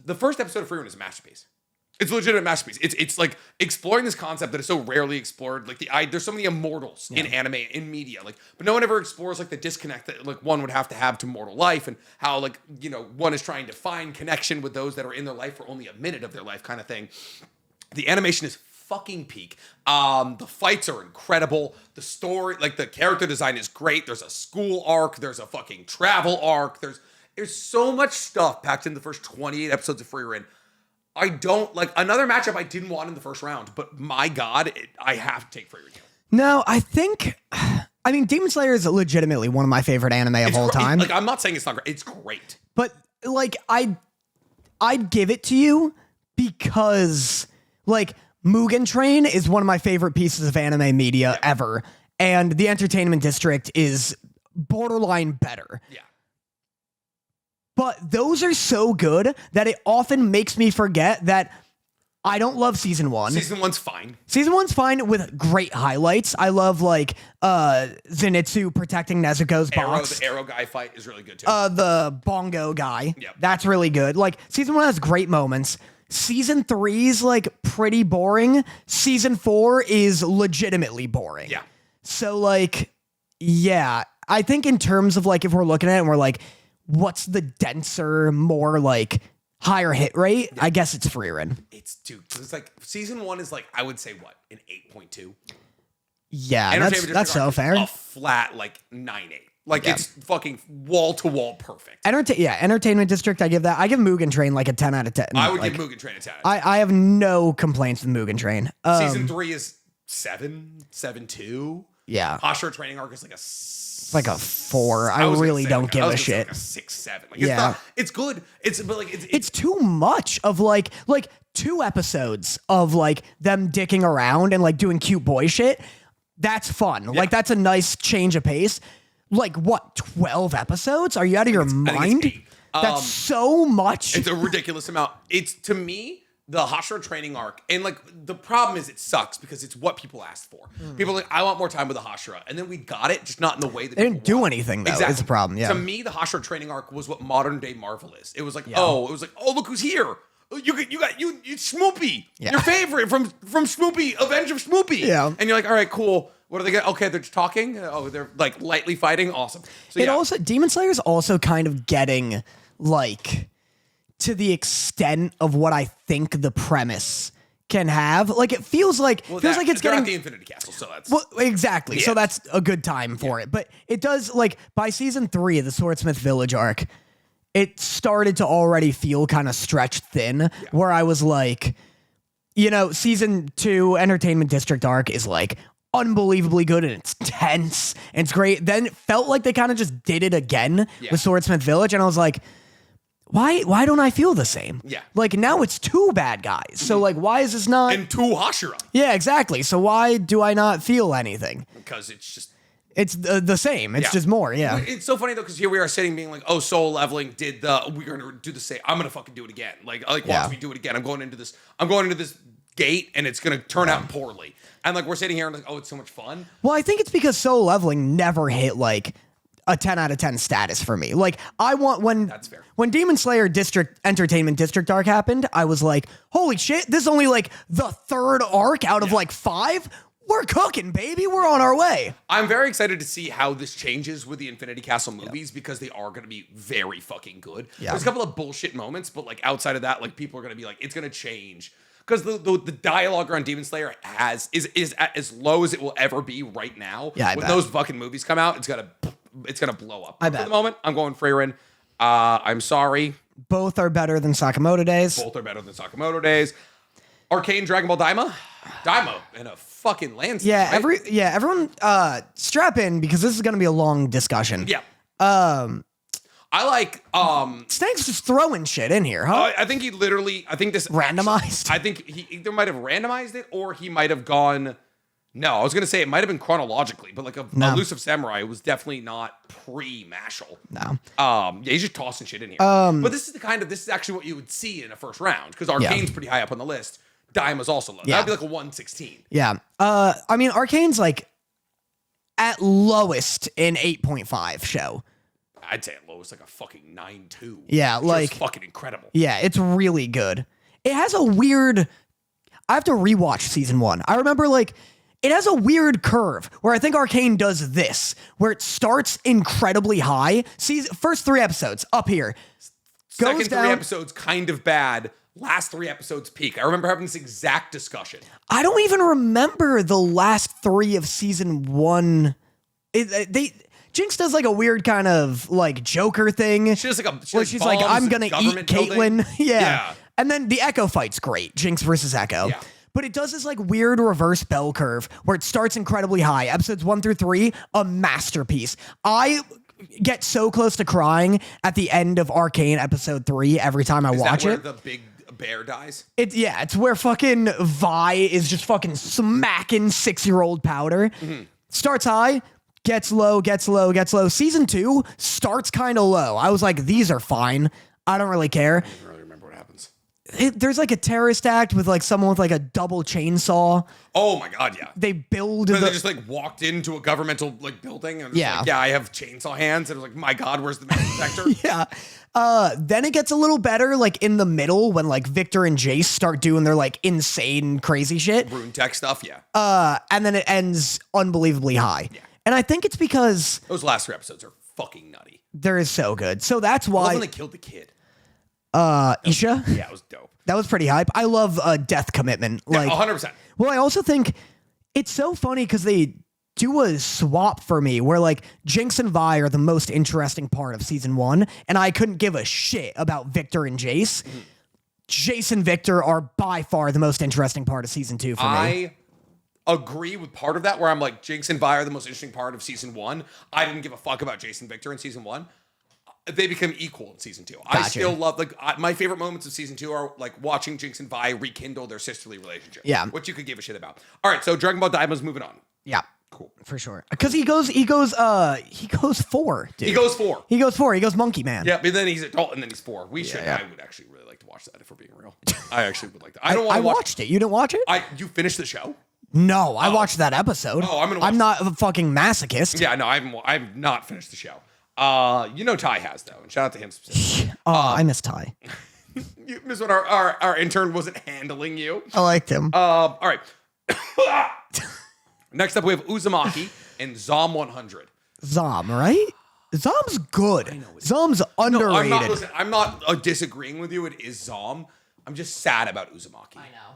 S1: The first episode of Frieren is a masterpiece. It's a legitimate masterpiece. It's like exploring this concept that is so rarely explored. Like there's so many immortals in anime, in media, like, but no one ever explores like the disconnect that like one would have to mortal life, and how like, you know, one is trying to find connection with those that are in their life for only a minute of their life, kind of thing. The animation is fucking peak. The fights are incredible. The story, like the character design is great. There's a school arc. There's a fucking travel arc. There's so much stuff packed in the first 28 episodes of Frieren. I don't like another matchup I didn't want in the first round, but my God, I have to take Frieren here.
S2: No, I mean, Demon Slayer is legitimately one of my favorite anime of all time.
S1: Like, I'm not saying it's not great. It's great.
S2: But like, I'd give it to you because like Mugen Train is one of my favorite pieces of anime media ever. And the Entertainment District is borderline better.
S1: Yeah.
S2: But those are so good that it often makes me forget that I don't love season 1.
S1: Season 1's fine.
S2: Season 1's fine with great highlights. I love like Zenitsu protecting Nezuko's box.
S1: The arrow guy fight is really good too.
S2: The bongo guy. Yep. That's really good. Like season 1 has great moments. Season 3's like pretty boring. Season 4 is legitimately boring.
S1: Yeah.
S2: So like, yeah, I think in terms of like if we're looking at it and we're like, what's the denser, more like higher hit rate? I guess it's Frieren.
S1: It's like season 1 is like, I would say what, an 8.2?
S2: Yeah, that's so fair.
S1: A flat like 9.8. Like it's fucking wall to wall perfect.
S2: Entertainment District, I give that. I give Mugen Train like a 10 out of 10.
S1: I would give Mugen Train a 10.
S2: I have no complaints with Mugen Train.
S1: Season 3 is 7.2.
S2: Yeah.
S1: Hashira Training Arc is like
S2: like a 4. I really don't give a shit.
S1: Like a 6, 7. Like it's good. It's
S2: too much of like 2 episodes of like them dicking around and like doing cute boy shit. That's fun. Yeah. Like that's a nice change of pace. Like what, 12 episodes? Are you out of your mind? That's so much.
S1: It's a ridiculous amount. It's, to me, the Hashira Training Arc, and like the problem is it sucks because it's what people asked for. People are like, I want more time with the Hashira, and then we got it, just not in the way that
S2: they didn't do anything. Though, exactly. Is the problem. Yeah.
S1: To me, the Hashira Training Arc was what modern day Marvel is. It was like, oh, look who's here. You Schmoopy, your favorite from Schmoopy, Avenge of Schmoopy.
S2: Yeah.
S1: And you're like, all right, cool. What are they getting? Okay, they're just talking. Oh, they're like lightly fighting. Awesome. So
S2: also Demon Slayer is also kind of getting like to the extent of what I think the premise can have. Like it feels like it's getting
S1: at the Infinity Castle. So that's
S2: exactly. Yeah. So that's a good time for it. But it does, like, by season 3, the Swordsmith Village arc, it started to already feel kind of stretched thin. Where I was like, you know, season 2 Entertainment District arc is like unbelievably good and it's tense and it's great. Then it felt like they kind of just did it again with Swordsmith Village, and I was like, why don't I feel the same?
S1: Yeah.
S2: Like now it's two bad guys. So like why is this not
S1: and two Hashira?
S2: Yeah, exactly. So why do I not feel anything?
S1: Because it's just
S2: the same. It's just more. Yeah.
S1: It's so funny though, because here we are sitting being like, oh, Soul Leveling did we're gonna do the same. I'm gonna fucking do it again. Like watch me do it again. I'm going into this gate and it's gonna turn out poorly. And like we're sitting here and like, oh, it's so much fun.
S2: Well, I think it's because Soul Leveling never hit like a 10 out of 10 status for me. Like I want
S1: That's fair.
S2: When Demon Slayer Entertainment District arc happened, I was like, holy shit, this is only like the third arc out of like 5. We're cooking, baby. We're on our way.
S1: I'm very excited to see how this changes with the Infinity Castle movies because they are going to be very fucking good.
S2: Yeah.
S1: There's a couple of bullshit moments, but like outside of that, like people are going to be like, it's going to change. Because the dialogue around Demon Slayer is at as low as it will ever be right now.
S2: Yeah,
S1: when those fucking movies come out, it's gonna blow up.
S2: I bet.
S1: For the moment, I'm going Freyrin. I'm sorry.
S2: Both are better than Sakamoto Days.
S1: Both are better than Sakamoto Days. Arcane Dragon Ball Daima. Daima in a fucking landslide.
S2: Yeah, everyone strap in because this is gonna be a long discussion.
S1: Yeah. I like
S2: Stank's just throwing shit in here, huh?
S1: I think this
S2: Randomized?
S1: I think he either might have randomized it or he might have gone. No, I was gonna say it might have been chronologically, but like Elusive Samurai was definitely not pre-Mashal.
S2: No.
S1: Yeah, he's just tossing shit in here. But this is actually what you would see in a first round because Arcane's pretty high up on the list. Daima's also low.
S2: Yeah.
S1: That'd be like a 116.
S2: Yeah. I mean, Arcane's like at lowest an 8.5 show.
S1: I'd say at lowest like a fucking 9.2.
S2: Yeah, like
S1: fucking incredible.
S2: Yeah, it's really good. It has a weird. I have to rewatch season 1. I remember like it has a weird curve where I think Arcane does this, where it starts incredibly high. First 3 episodes up here,
S1: Second
S2: goes
S1: 3
S2: down.
S1: episodes kind of bad. Last 3 episodes peak. I remember having this exact discussion.
S2: I don't even remember the last 3 of season 1. Jinx does like a weird kind of like Joker thing.
S1: She's
S2: like, I'm gonna eat Caitlyn. Yeah. And then the Echo fight's great. Jinx versus Echo.
S1: Yeah.
S2: But it does this like weird reverse bell curve where it starts incredibly high. Episodes 1 through 3, a masterpiece. I get so close to crying at the end of Arcane episode 3 every time I watch
S1: it.
S2: Is that
S1: where the big bear dies?
S2: It's where fucking Vi is just fucking smacking 6-year-old powder. Mm-hmm. Starts high. Gets low. Season 2 starts kind of low. I was like, these are fine. I don't really care.
S1: I don't really remember what happens.
S2: There's like a terrorist act with like someone with like a double chainsaw.
S1: Oh my god, yeah.
S2: They build.
S1: They just like walked into a governmental like building and like, I have chainsaw hands. And it was like, my god, where's the main protector?
S2: Yeah. Then it gets a little better like in the middle when like Victor and Jace start doing their like insane crazy shit.
S1: Rune tech stuff, yeah.
S2: And then it ends unbelievably high. Yeah. And I think it's because
S1: those last 3 episodes are fucking nutty.
S2: They're so good. So that's why.
S1: I love when they killed the kid.
S2: Isha?
S1: Yeah, it was dope.
S2: That was pretty hype. I love Death Commitment. Like
S1: 100%.
S2: Well, I also think it's so funny because they do a swap for me where like Jinx and Vi are the most interesting part of season 1, and I couldn't give a shit about Victor and Jace. Mm-hmm. Jace and Victor are by far the most interesting part of season 2 for me.
S1: I agree with part of that where I'm like, Jinx and Vi are the most interesting part of season 1. I didn't give a fuck about Jace and Victor in season 1. They become equal in season 2. Gotcha. I still love my favorite moments of season 2 are like watching Jinx and Vi rekindle their sisterly relationship.
S2: Yeah.
S1: Which you could give a shit about. All right, so Dragon Ball Daima's moving on.
S2: Yeah.
S1: Cool.
S2: For sure. Because he goes 4, dude.
S1: He goes 4.
S2: He goes Monkey Man.
S1: Yeah, but then he's adult and then he's 4. I would actually really like to watch that if we're being real. I actually would like to. I
S2: watched it. You didn't watch it?
S1: You finished the show?
S2: No, I watched that episode.
S1: Oh,
S2: I'm not a fucking masochist.
S1: Yeah, no, I've not finished the show. Ty has though, and shout out to him specifically.
S2: I miss Ty.
S1: You miss when our intern wasn't handling you.
S2: I liked him.
S1: All right. Next up, we have Uzumaki and Zom 100.
S2: Zom, right? Zom's good. I know Zom's underrated.
S1: No, I'm not disagreeing with you. It is Zom. I'm just sad about Uzumaki.
S2: I know.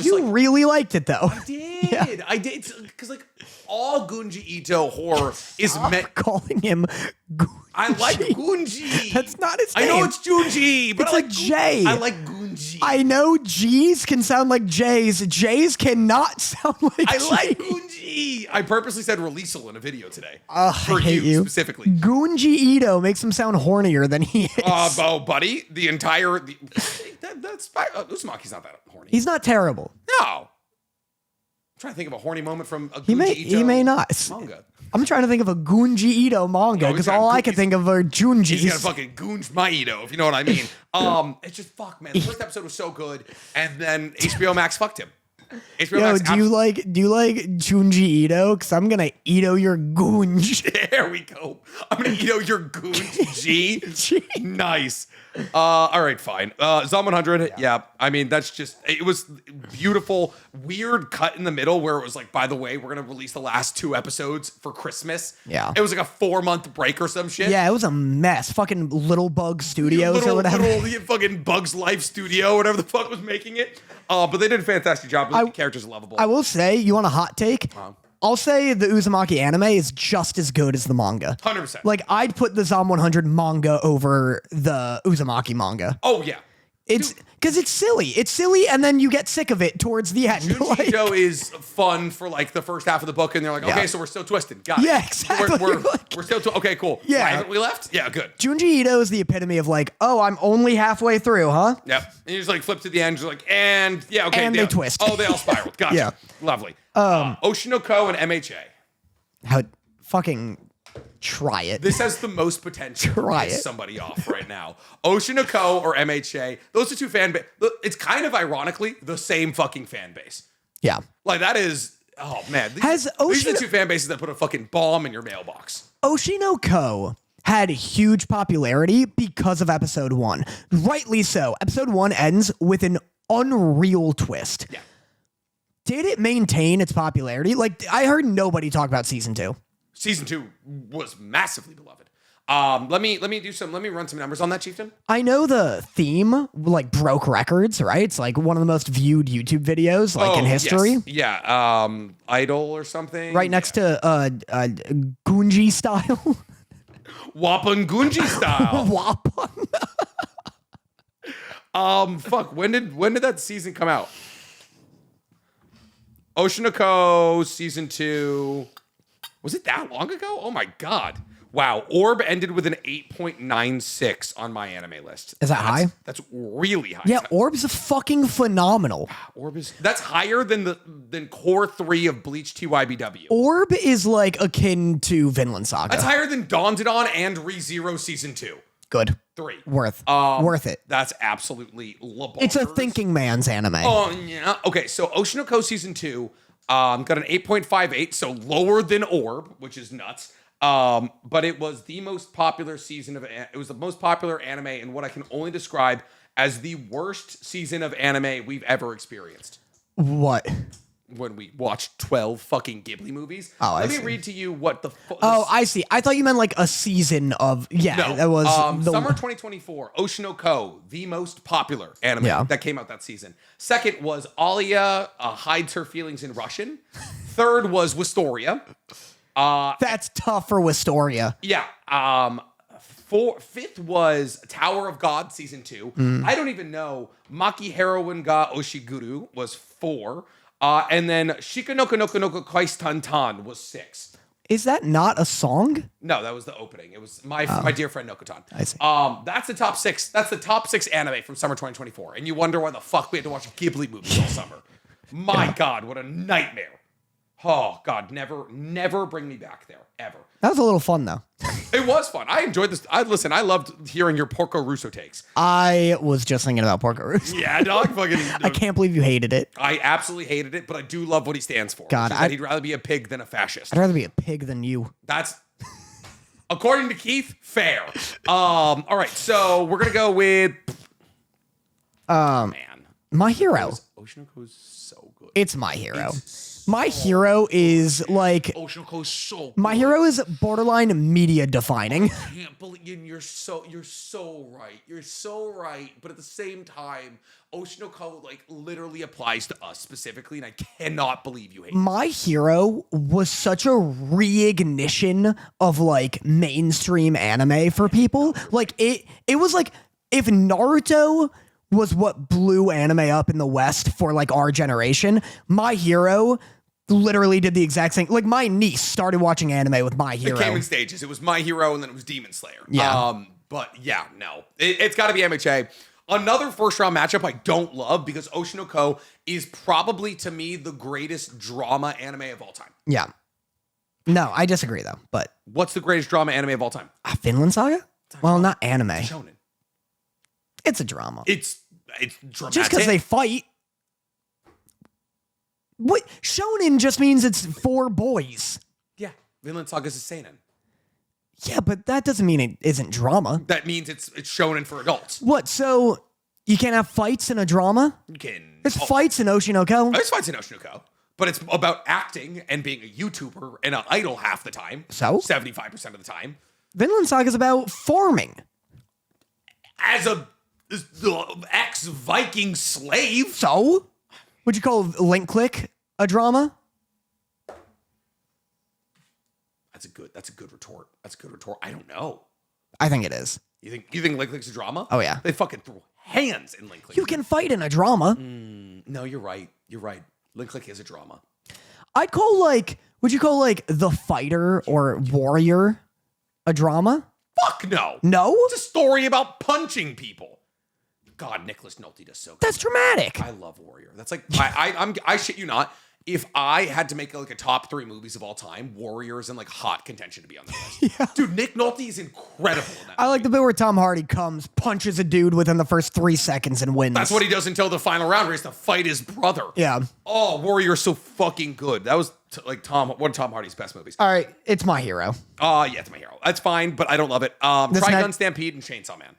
S1: You
S2: really liked it though.
S1: I did. Yeah. I did. Because like all Gunji Ito horror is meant.
S2: Calling him Gunji.
S1: I like Gunji.
S2: That's not his name.
S1: I know it's Junji, but
S2: it's like J.
S1: I like Gunji.
S2: I know G's can sound like J's. J's cannot sound like
S1: I
S2: G.
S1: like Gunji. I purposely said releasal in a video today.
S2: I hate you
S1: specifically.
S2: Gunji Ito makes him sound hornier than he is.
S1: Oh, buddy, that's Uzumaki's not that horny.
S2: He's not terrible.
S1: No. I'm trying to think of a horny moment from a
S2: He may not.
S1: manga.
S2: I'm trying to think of a Gunji Ito manga because all I can think of are Junjis.
S1: He's got a fucking Gunj Maido, if you know what I mean. It's just fuck, man. The first episode was so good, and then HBO Max fucked him. HBO
S2: Yo,
S1: Max
S2: do you like Junji Ito? Because I'm gonna Ito your Gunj.
S1: There we go. I'm gonna Ito your Gunj G. Nice. All right, fine. Zom 100. Yeah. I mean, it was beautiful. Weird cut in the middle where it was like, by the way, we're gonna release the last 2 episodes for Christmas.
S2: Yeah.
S1: It was like a 4-month break or some shit.
S2: Yeah, it was a mess. Fucking Little Bug Studios or whatever.
S1: Little fucking Bugs Life Studio, whatever the fuck was making it. But they did a fantastic job. The characters are lovable.
S2: I will say, you want a hot take? I'll say the Uzumaki anime is just as good as the manga.
S1: 100%.
S2: Like, I'd put the Zom 100 manga over the Uzumaki manga.
S1: Oh, yeah.
S2: It's because it's silly. It's silly, and then you get sick of it towards the end.
S1: Junji Ito is fun for like the first half of the book, and they're like, okay, so we're still twisted. Got it.
S2: Yeah, exactly.
S1: We're still okay, cool.
S2: Yeah.
S1: Why haven't we left? Yeah, good.
S2: Junji Ito is the epitome of like, oh, I'm only halfway through, huh?
S1: Yep. And you just like flip to the end, you're like, and yeah, okay.
S2: And they twist.
S1: Oh, they all spiraled. Gotcha.
S2: Yeah.
S1: Lovely. Oshinoko and MHA.
S2: How fucking try it.
S1: This has the most potential to piss somebody off right now. Oshinoko or MHA. Those are 2 fan base. It's kind of ironically the same fucking fan base.
S2: Yeah.
S1: Like that is, oh man. These are the 2 fan bases that put a fucking bomb in your mailbox.
S2: Oshinoko had huge popularity because of episode 1. Rightly so. Episode 1 ends with an unreal twist.
S1: Yeah.
S2: Did it maintain its popularity? Like, I heard nobody talk about season 2.
S1: Season 2 was massively beloved. Let me run some numbers on that, Chieftain.
S2: I know the theme like broke records, right? It's like one of the most viewed YouTube videos like in history.
S1: Yes. Yeah. Idol or something.
S2: Right next to Gunji style.
S1: Wapun Gunji style.
S2: Wapun.
S1: Fuck. When did that season come out? Oshinoko season 2. Was it that long ago? Oh my god. Wow. Orb ended with an 8.96 on my anime list.
S2: Is that high?
S1: That's really high.
S2: Yeah, Orb's fucking phenomenal.
S1: That's higher than core 3 of Bleach TYBW.
S2: Orb is like akin to Vinland Saga.
S1: That's higher than Dandadan and ReZero season 2.
S2: Good.
S1: 3.
S2: Worth it.
S1: That's absolutely bonkers.
S2: It's a thinking man's anime.
S1: Oh, yeah. Okay, so Oshinoko season 2 got an 8.58, so lower than Orb, which is nuts. But it was the most popular it was the most popular anime in what I can only describe as the worst season of anime we've ever experienced.
S2: What?
S1: When we watched 12 fucking Ghibli movies.
S2: Oh,
S1: Let me read to you what the...
S2: I see. I thought you meant like a season of... Yeah,
S1: no,
S2: that was...
S1: Summer 2024, Oshinoko, the most popular anime that came out that season. Second was Alia hides her feelings in Russian. Third was Wistoria.
S2: That's tough for Wistoria.
S1: Yeah. Fifth was Tower of God season 2. I don't even know. Maki Heroine ga Oshiguru was 4. And then Shika Noka Noka Noka Kaistantan was 6.
S2: Is that not a song?
S1: No, that was the opening. It was my dear friend Nokotan.
S2: I see.
S1: That's the top 6. That's the top 6 anime from summer 2024. And you wonder why the fuck we had to watch Ghibli movies all summer. My God, what a nightmare. Oh God, never bring me back there ever.
S2: That was a little fun though.
S1: It was fun. I enjoyed this. I loved hearing your Porco Russo takes.
S2: I was just thinking about Porco Russo.
S1: Yeah, dog. Fucking.
S2: I can't believe you hated it.
S1: I absolutely hated it, but I do love what he stands for.
S2: God,
S1: he'd rather be a pig than a fascist.
S2: I'd rather be a pig than you.
S1: That's according to Keith, fair. All right, so we're gonna go with man.
S2: My Hero.
S1: Oshinoko is so good.
S2: It's My Hero. My Hero is like
S1: Oshinoko is so good.
S2: My Hero is borderline media defining.
S1: I can't believe you're so right. You're so right. But at the same time, Oshinoko like literally applies to us specifically, and I cannot believe you hate it.
S2: My Hero was such a reignition of like mainstream anime for people. Like it was like if Naruto was what blew anime up in the West for like our generation, My Hero literally did the exact same. Like my niece started watching anime with My Hero.
S1: It came in stages. It was My Hero and then it was Demon Slayer.
S2: Yeah.
S1: But yeah, no. It's got to be MHA. Another first round matchup I don't love because Oshinoko is probably to me the greatest drama anime of all time.
S2: Yeah. No, I disagree though. But
S1: what's the greatest drama anime of all time?
S2: Vinland Saga? Well, not anime.
S1: It's shonen.
S2: It's a drama.
S1: It's dramatic.
S2: Just because they fight. What shonen just means it's for boys.
S1: Yeah, Vinland Saga is a seinen.
S2: Yeah, but that doesn't mean it isn't drama.
S1: That means it's shonen for adults.
S2: What? So you can't have fights in a drama?
S1: You can.
S2: There's fights in Oshinoko.
S1: There's fights in Oshinoko, but it's about acting and being a YouTuber and an idol half the time.
S2: So
S1: 75% of the time.
S2: Vinland Saga is about farming.
S1: As a ex-Viking slave.
S2: So would you call Link Click a drama?
S1: That's a good retort. That's a good retort. I don't know.
S2: I think it is.
S1: You think Link Click's a drama?
S2: Oh yeah.
S1: They fucking throw hands in Link Click.
S2: You can fight in a drama.
S1: No, you're right. You're right. Link Click is a drama.
S2: I'd call would you call The Fighter or Warrior a drama?
S1: Fuck no.
S2: No?
S1: It's a story about punching people. God, Nicholas Nolte does so good.
S2: That's dramatic.
S1: I love Warrior. That's like I shit you not. If I had to make a top 3 movies of all time, Warrior is in hot contention to be on the list.
S2: Yeah.
S1: Dude, Nick Nolte is incredible in that
S2: I like the
S1: movie.
S2: bit where Tom Hardy comes, punches a dude within the first 3 seconds and wins.
S1: That's what he does until the final round where he has to fight his brother.
S2: Yeah.
S1: Oh, Warrior is so fucking good. That was one of Tom Hardy's best movies.
S2: All right, it's My Hero.
S1: Yeah, it's My Hero. That's fine, but I don't love it. Trigun Stampede and Chainsaw Man.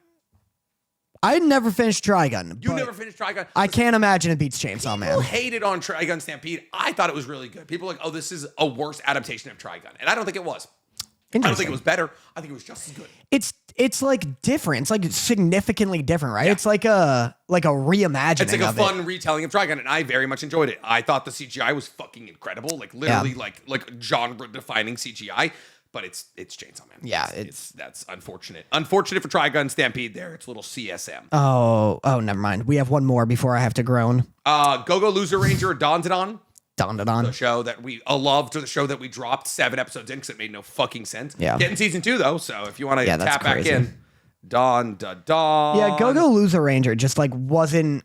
S2: I never finished Trigun.
S1: You never finished Trigun?
S2: I can't imagine it beats Chainsaw Man.
S1: People hated on Trigun Stampede. I thought it was really good. People were like, oh, this is a worse adaptation of Trigun. And I don't think it was. I don't think it was better. I think it was just as good.
S2: It's different. It's significantly different, right?
S1: Yeah.
S2: It's like a reimagining.
S1: It's a fun retelling of Trigun, and I very much enjoyed it. I thought the CGI was fucking incredible, literally like genre defining CGI. But it's Chainsaw Man.
S2: Yeah,
S1: that's unfortunate. Unfortunate for Trigun Stampede. There, it's a little CSM.
S2: Oh, never mind. We have one more before I have to groan.
S1: Go Loser Ranger Dandadan.
S2: The
S1: show that we loved, or the show that we dropped 7 episodes in because it made no fucking sense.
S2: Yeah.
S1: Getting season 2 though, so if you want to tap back
S2: crazy.
S1: in, Don.
S2: Yeah, Go Loser Ranger just wasn't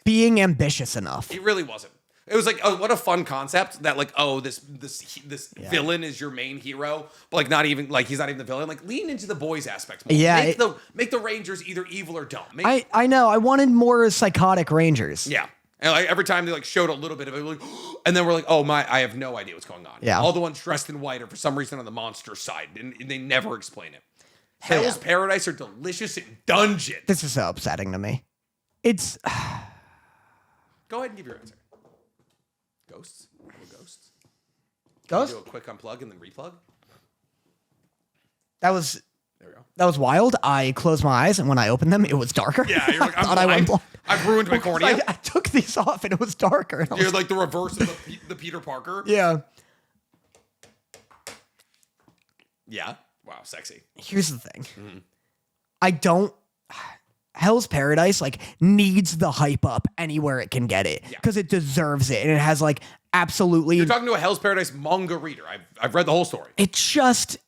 S2: being ambitious enough.
S1: It really wasn't. It was what a fun concept that this villain is your main hero, but not even he's not even the villain. Lean into the boys aspect more.
S2: Yeah,
S1: make the Rangers either evil or don't.
S2: I know. I wanted more psychotic Rangers.
S1: Yeah. And every time they showed a little bit of it, and then we're like, oh my, I have no idea what's going on.
S2: Yeah.
S1: All the ones dressed in white are for some reason on the monster side, and they never explain it. Hell's Paradise are delicious in Dungeon.
S2: This is so upsetting to me. It's.
S1: Go ahead and give your answer. Ghosts? Ghosts?
S2: Ghosts?
S1: Do a quick unplug and then replug.
S2: That was.
S1: There we go.
S2: That was wild. I closed my eyes, and when I opened them, it was darker.
S1: Yeah, you're like,
S2: I went blind.
S1: I've ruined my cornea.
S2: I took these off, and it was darker. And
S1: You're like the reverse of the Peter Parker.
S2: Yeah.
S1: Yeah. Wow, sexy.
S2: Here's the thing. I don't. Hell's Paradise needs the hype up anywhere it can get it because it deserves it, and it has absolutely.
S1: You're talking to a Hell's Paradise manga reader. I've read the whole story.
S2: It just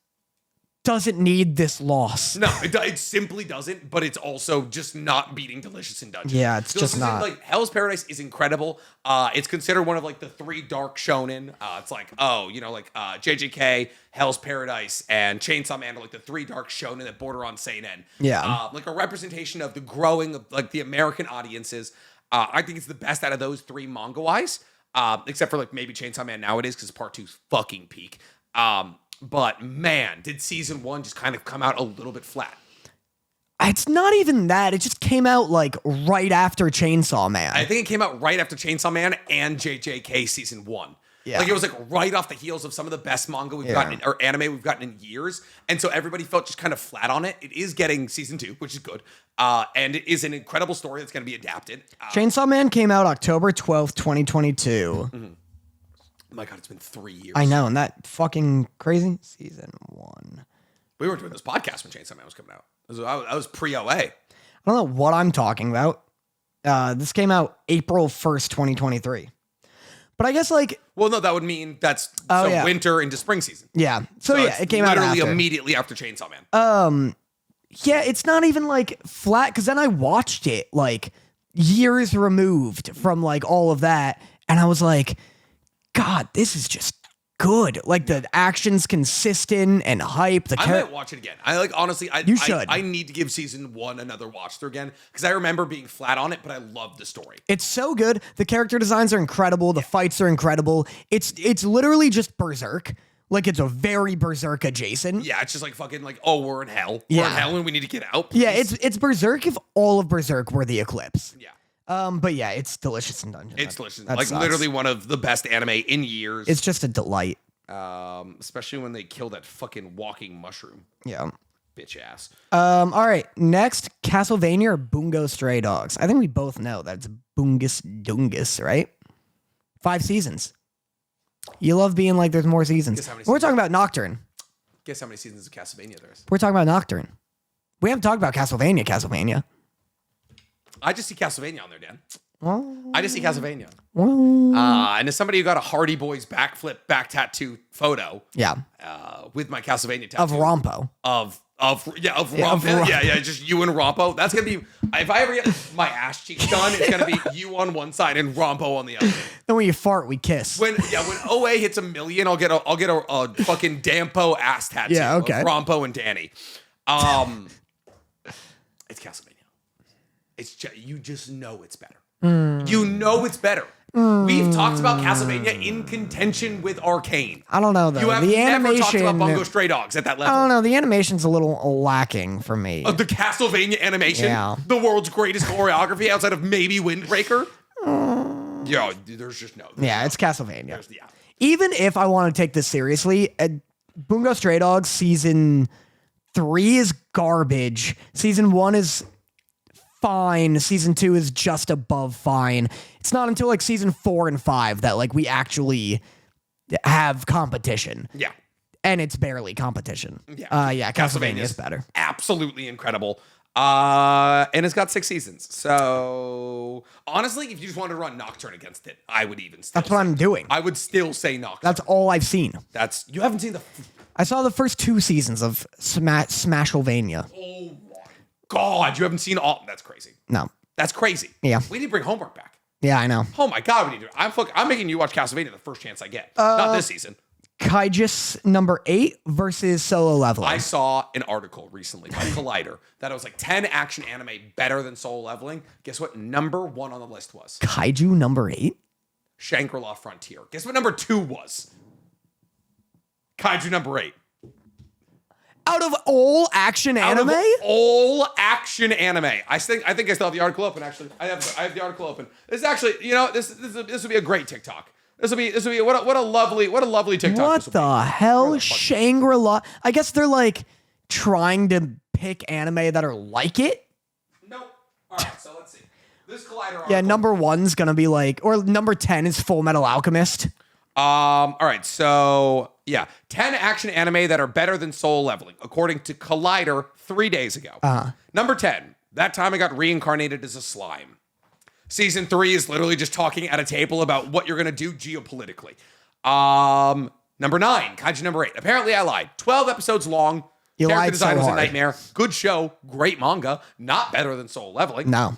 S2: doesn't need this loss.
S1: No, it simply doesn't. But it's also just not beating Delicious in Dungeon.
S2: Yeah, it's just not.
S1: Hell's Paradise is incredible. It's considered one of the 3 dark shonen. It's JJK, Hell's Paradise, and Chainsaw Man are the 3 dark shonen that border on seinen.
S2: Yeah,
S1: a representation of the growing of the American audiences. I think it's the best out of those 3 manga wise. Except for maybe Chainsaw Man nowadays because part 2's fucking peak. But man, did season 1 just kind of come out a little bit flat?
S2: It's not even that. It just came out right after Chainsaw Man.
S1: I think it came out right after Chainsaw Man and JJK season 1.
S2: Yeah.
S1: It was right off the heels of some of the best manga we've gotten or anime we've gotten in years. And so everybody felt just kind of flat on it. It is getting season 2, which is good. And it is an incredible story that's going to be adapted.
S2: Chainsaw Man came out October 12th, 2022.
S1: Mm-hmm. My God, it's been 3 years.
S2: I know, and that fucking crazy season 1.
S1: We weren't doing this podcast when Chainsaw Man was coming out. I was pre-OA.
S2: I don't know what I'm talking about. This came out April 1st, 2023. But I guess like
S1: Well, no, that would mean that's winter into spring season.
S2: yeah. So yeah, it came out
S1: literally
S2: after.
S1: immediately after Chainsaw Man.
S2: Yeah, it's not even like flat because then I watched it like years removed from like all of that, and I was like, God, this is just good. Like the action's consistent and hype.
S1: I might watch it again. I like honestly.
S2: You should.
S1: I need to give season 1 another watch through again because I remember being flat on it, but I love the story.
S2: It's so good. The character designs are incredible. The fights are incredible. It's literally just Berserk. Like it's a very Berserk adjacent.
S1: Yeah, it's just like fucking like, oh, we're in hell. We're in hell and we need to get out.
S2: Yeah, it's Berserk if all of Berserk were the Eclipse.
S1: Yeah.
S2: But yeah, it's delicious in Dungeon.
S1: It's delicious. Like literally one of the best anime in years.
S2: It's just a delight.
S1: Especially when they kill that fucking walking mushroom.
S2: Yeah.
S1: Bitch ass.
S2: All right. Next, Castlevania or Bungo Stray Dogs? I think we both know that it's Bungus Dungus, right? 5 seasons. You love being like there's more seasons. We're talking about Nocturne.
S1: Guess how many seasons of Castlevania there is?
S2: We're talking about Nocturne. We haven't talked about Castlevania.
S1: I just see Castlevania on there, Dan.
S2: Well,
S1: I just see Castlevania.
S2: Well,
S1: And as somebody who got a Hardy Boys backflip back tattoo photo,
S2: yeah,
S1: with my Castlevania tattoo
S2: of Rompo.
S1: Of Rompo. Yeah, just you and Rompo. That's gonna be if I ever get my ass cheeks done, it's gonna be you on one side and Rompo on the other.
S2: Then when you fart, we kiss.
S1: When OA hits 1 million, I'll get a fucking Dampo ass tattoo.
S2: Yeah, okay.
S1: Of Rompo and Danny. It's Castlevania. It's just, you just know it's better. You know it's better. We've talked about Castlevania in contention with Arcane.
S2: I don't know though.
S1: You have
S2: the
S1: never
S2: animation,
S1: talked about Bungo Stray Dogs at that level.
S2: I don't know. The animation's a little lacking for me.
S1: The Castlevania animation, the world's greatest choreography outside of maybe Windbreaker. Yo, there's just no.
S2: It's Castlevania. Even if I want to take this seriously, Bungo Stray Dogs season 3 is garbage. Season 1 is fine. Season 2 is just above fine. It's not until like season 4 and 5 that like we actually have competition.
S1: Yeah.
S2: And it's barely competition.
S1: Yeah.
S2: Castlevania is better.
S1: Absolutely incredible. And it's got 6 seasons. So honestly, if you just wanted to run Nocturne against it, I would even still
S2: That's what I'm doing.
S1: I would still say Nocturne.
S2: That's all I've seen.
S1: You haven't seen
S2: I saw the first 2 seasons of Smashylvania.
S1: Oh my God, you haven't seen all. That's crazy.
S2: No.
S1: That's crazy.
S2: Yeah.
S1: We need to bring homework back.
S2: Yeah, I know.
S1: Oh my God, we need to. I'm making you watch Castlevania the first chance I get. Not this season.
S2: Kaijus number 8 versus Solo Leveling.
S1: I saw an article recently by Collider that it was like 10 action anime better than Solo Leveling. Guess what? Number 1 on the list was
S2: Kaiju number 8?
S1: Shangri-La Frontier. Guess what number 2 was? Kaiju number 8.
S2: Out of all action anime?
S1: Out of all action anime. I think I still have the article open. Actually, I have the article open. This is actually, this would be a great TikTok. This will be what a lovely TikTok.
S2: What the hell, Shangri-La? I guess they're like trying to pick anime that are like it.
S1: Nope. All right, so let's see. This Collider article.
S2: Yeah, number 1's gonna be like, or number 10 is Full Metal Alchemist.
S1: All right, so yeah, 10 action anime that are better than Soul Leveling, according to Collider 3 days ago. Number 10, that time I got reincarnated as a slime. Season 3 is literally just talking at a table about what you're gonna do geopolitically. Number 9, Kaiju number 8. Apparently I lied. 12 episodes long.
S2: You
S1: Character
S2: lied
S1: design
S2: so
S1: was a
S2: hard.
S1: nightmare. Good show, great manga, not better than Soul Leveling.
S2: No.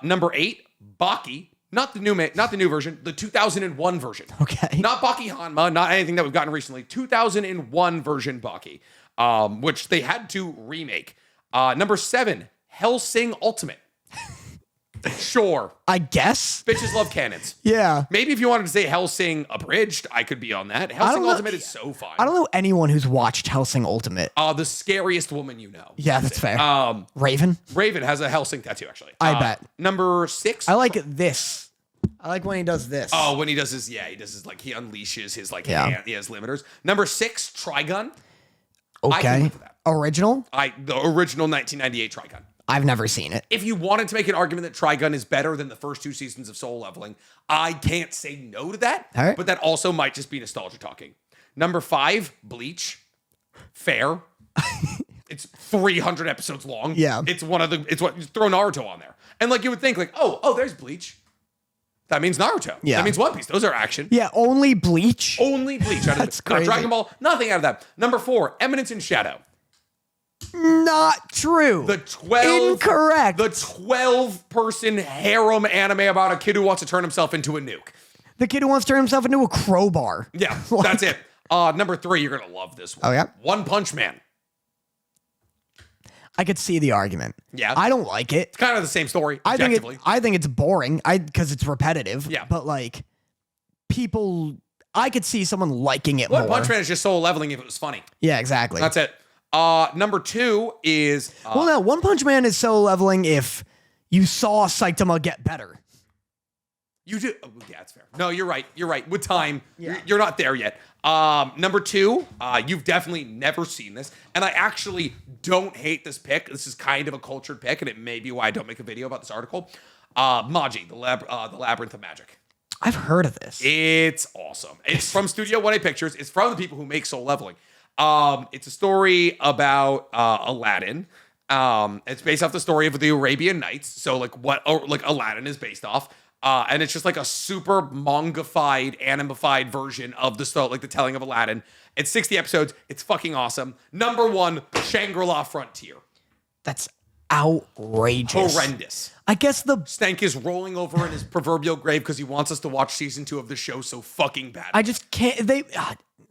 S1: Number 8, Baki. Not the new version, the 2001 version.
S2: Okay.
S1: Not Baki Hanma, not anything that we've gotten recently. 2001 version Baki, which they had to remake. Number 7, Hellsing Ultimate. Sure.
S2: I guess.
S1: Bitches love cannons.
S2: Yeah.
S1: Maybe if you wanted to say Helsing Abridged, I could be on that. Helsing Ultimate is so fun.
S2: I don't know anyone who's watched Hellsing Ultimate.
S1: The scariest woman you know.
S2: Yeah, that's fair. Raven?
S1: Raven has a Helsing tattoo, actually.
S2: I bet.
S1: Number 6.
S2: I like this. I like when he does this.
S1: Oh, when he does his, like, he unleashes his, like, hand, he has limiters. Number 6, Trigun.
S2: Okay. Original?
S1: The original 1998 Trigun.
S2: I've never seen it.
S1: If you wanted to make an argument that Trigun is better than the first 2 seasons of Soul Leveling, I can't say no to that.
S2: All right.
S1: But that also might just be nostalgia talking. Number 5, Bleach. Fair. It's 300 episodes long.
S2: Yeah.
S1: It's what throw Naruto on there. And like you would think like, oh, there's Bleach. That means Naruto.
S2: Yeah.
S1: That means One Piece. Those are action.
S2: Yeah, only Bleach.
S1: Only Bleach.
S2: That's crazy.
S1: Dragon Ball, nothing out of that. Number 4, Eminence in Shadow.
S2: Not true. Incorrect.
S1: The 12-person harem anime about a kid who wants to turn himself into a nuke.
S2: The kid who wants to turn himself into a crowbar.
S1: Yeah, that's it. Number 3, you're going to love this one.
S2: Oh, yeah?
S1: One Punch Man.
S2: I could see the argument.
S1: Yeah.
S2: I don't like it.
S1: It's kind of the same story,
S2: I
S1: objectively.
S2: think it's boring. Because it's repetitive.
S1: Yeah.
S2: But like, people, I could see someone liking it
S1: One
S2: more.
S1: Punch Man is just solo leveling if it was funny.
S2: Yeah, exactly.
S1: That's it. Number 2 is...
S2: well, no, One Punch Man is solo leveling if you saw Saitama get better.
S1: You do. Oh, yeah, that's fair. No, you're right. You're right. With time,
S2: Yeah.
S1: you're not there yet. Number 2, you've definitely never seen this. And I actually don't hate this pick. This is kind of a cultured pick, and it may be why I don't make a video about this article. Maji, the Labyrinth of Magic.
S2: I've heard of this.
S1: It's awesome. It's from Studio 1A Pictures. It's from the people who make Soul Leveling. It's a story about Aladdin. It's based off the story of the Arabian Nights. So like what Aladdin is based off. And it's just like a super manga-fied, anime-fied version of the story, like the telling of Aladdin. It's 60 episodes. It's fucking awesome. Number 1, Shangri-La Frontier.
S2: That's outrageous.
S1: Horrendous.
S2: I guess the
S1: Stank is rolling over in his proverbial grave because he wants us to watch season 2 of the show so fucking bad.
S2: I just can't.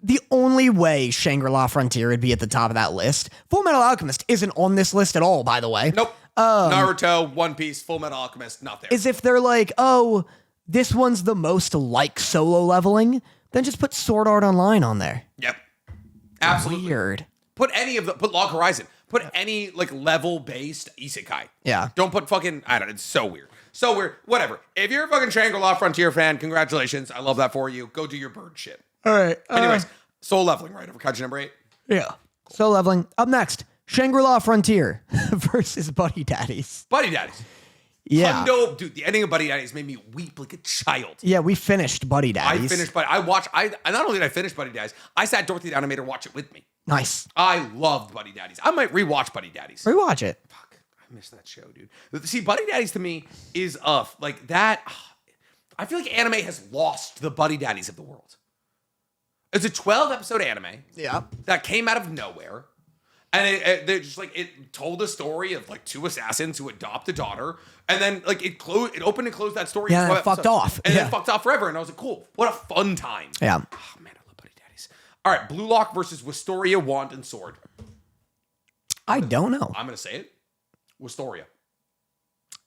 S2: The only way Shangri-La Frontier would be at the top of that list. Full Metal Alchemist isn't on this list at all, by the way.
S1: Nope. Naruto, One Piece, Full Metal Alchemist, not there.
S2: Is if they're like, oh, this one's the most like solo leveling, then just put Sword Art Online on there.
S1: Yep. Absolutely.
S2: Weird.
S1: Put Log Horizon. Put any like level-based isekai.
S2: Yeah.
S1: Don't put fucking, I don't know, it's so weird. So weird. Whatever. If you're a fucking Shangri-La Frontier fan, congratulations. I love that for you. Go do your bird shit.
S2: All right.
S1: Anyways, Soul Leveling, right? Over Kaiji number 8.
S2: Yeah. Solo leveling. Up next, Shangri-La Frontier versus Buddy Daddies.
S1: Buddy Daddies.
S2: Yeah.
S1: Hundo, dude, the ending of Buddy Daddies made me weep like a child.
S2: Yeah, we finished Buddy Daddies.
S1: I finished, but not only did I finish Buddy Daddies, I sat Dorothy down and made her watch it with me.
S2: Nice.
S1: I loved Buddy Daddies. I might rewatch Buddy Daddies.
S2: Rewatch it.
S1: Fuck, I miss that show, dude. See, Buddy Daddies to me is like that. I feel like anime has lost the Buddy Daddies of the world. It's a 12-episode anime.
S2: Yeah.
S1: That came out of nowhere. And it told a story of like 2 assassins who adopt a daughter, and then like it opened and closed that story.
S2: Yeah, and it fucked off.
S1: And
S2: Yeah.
S1: then fucked off forever. And I was like, cool, what a fun time.
S2: Yeah.
S1: Oh man, I love Buddy Daddies. All right, Blue Lock versus Wisteria Wand and Sword.
S2: I don't know.
S1: I'm gonna say it. Wisteria.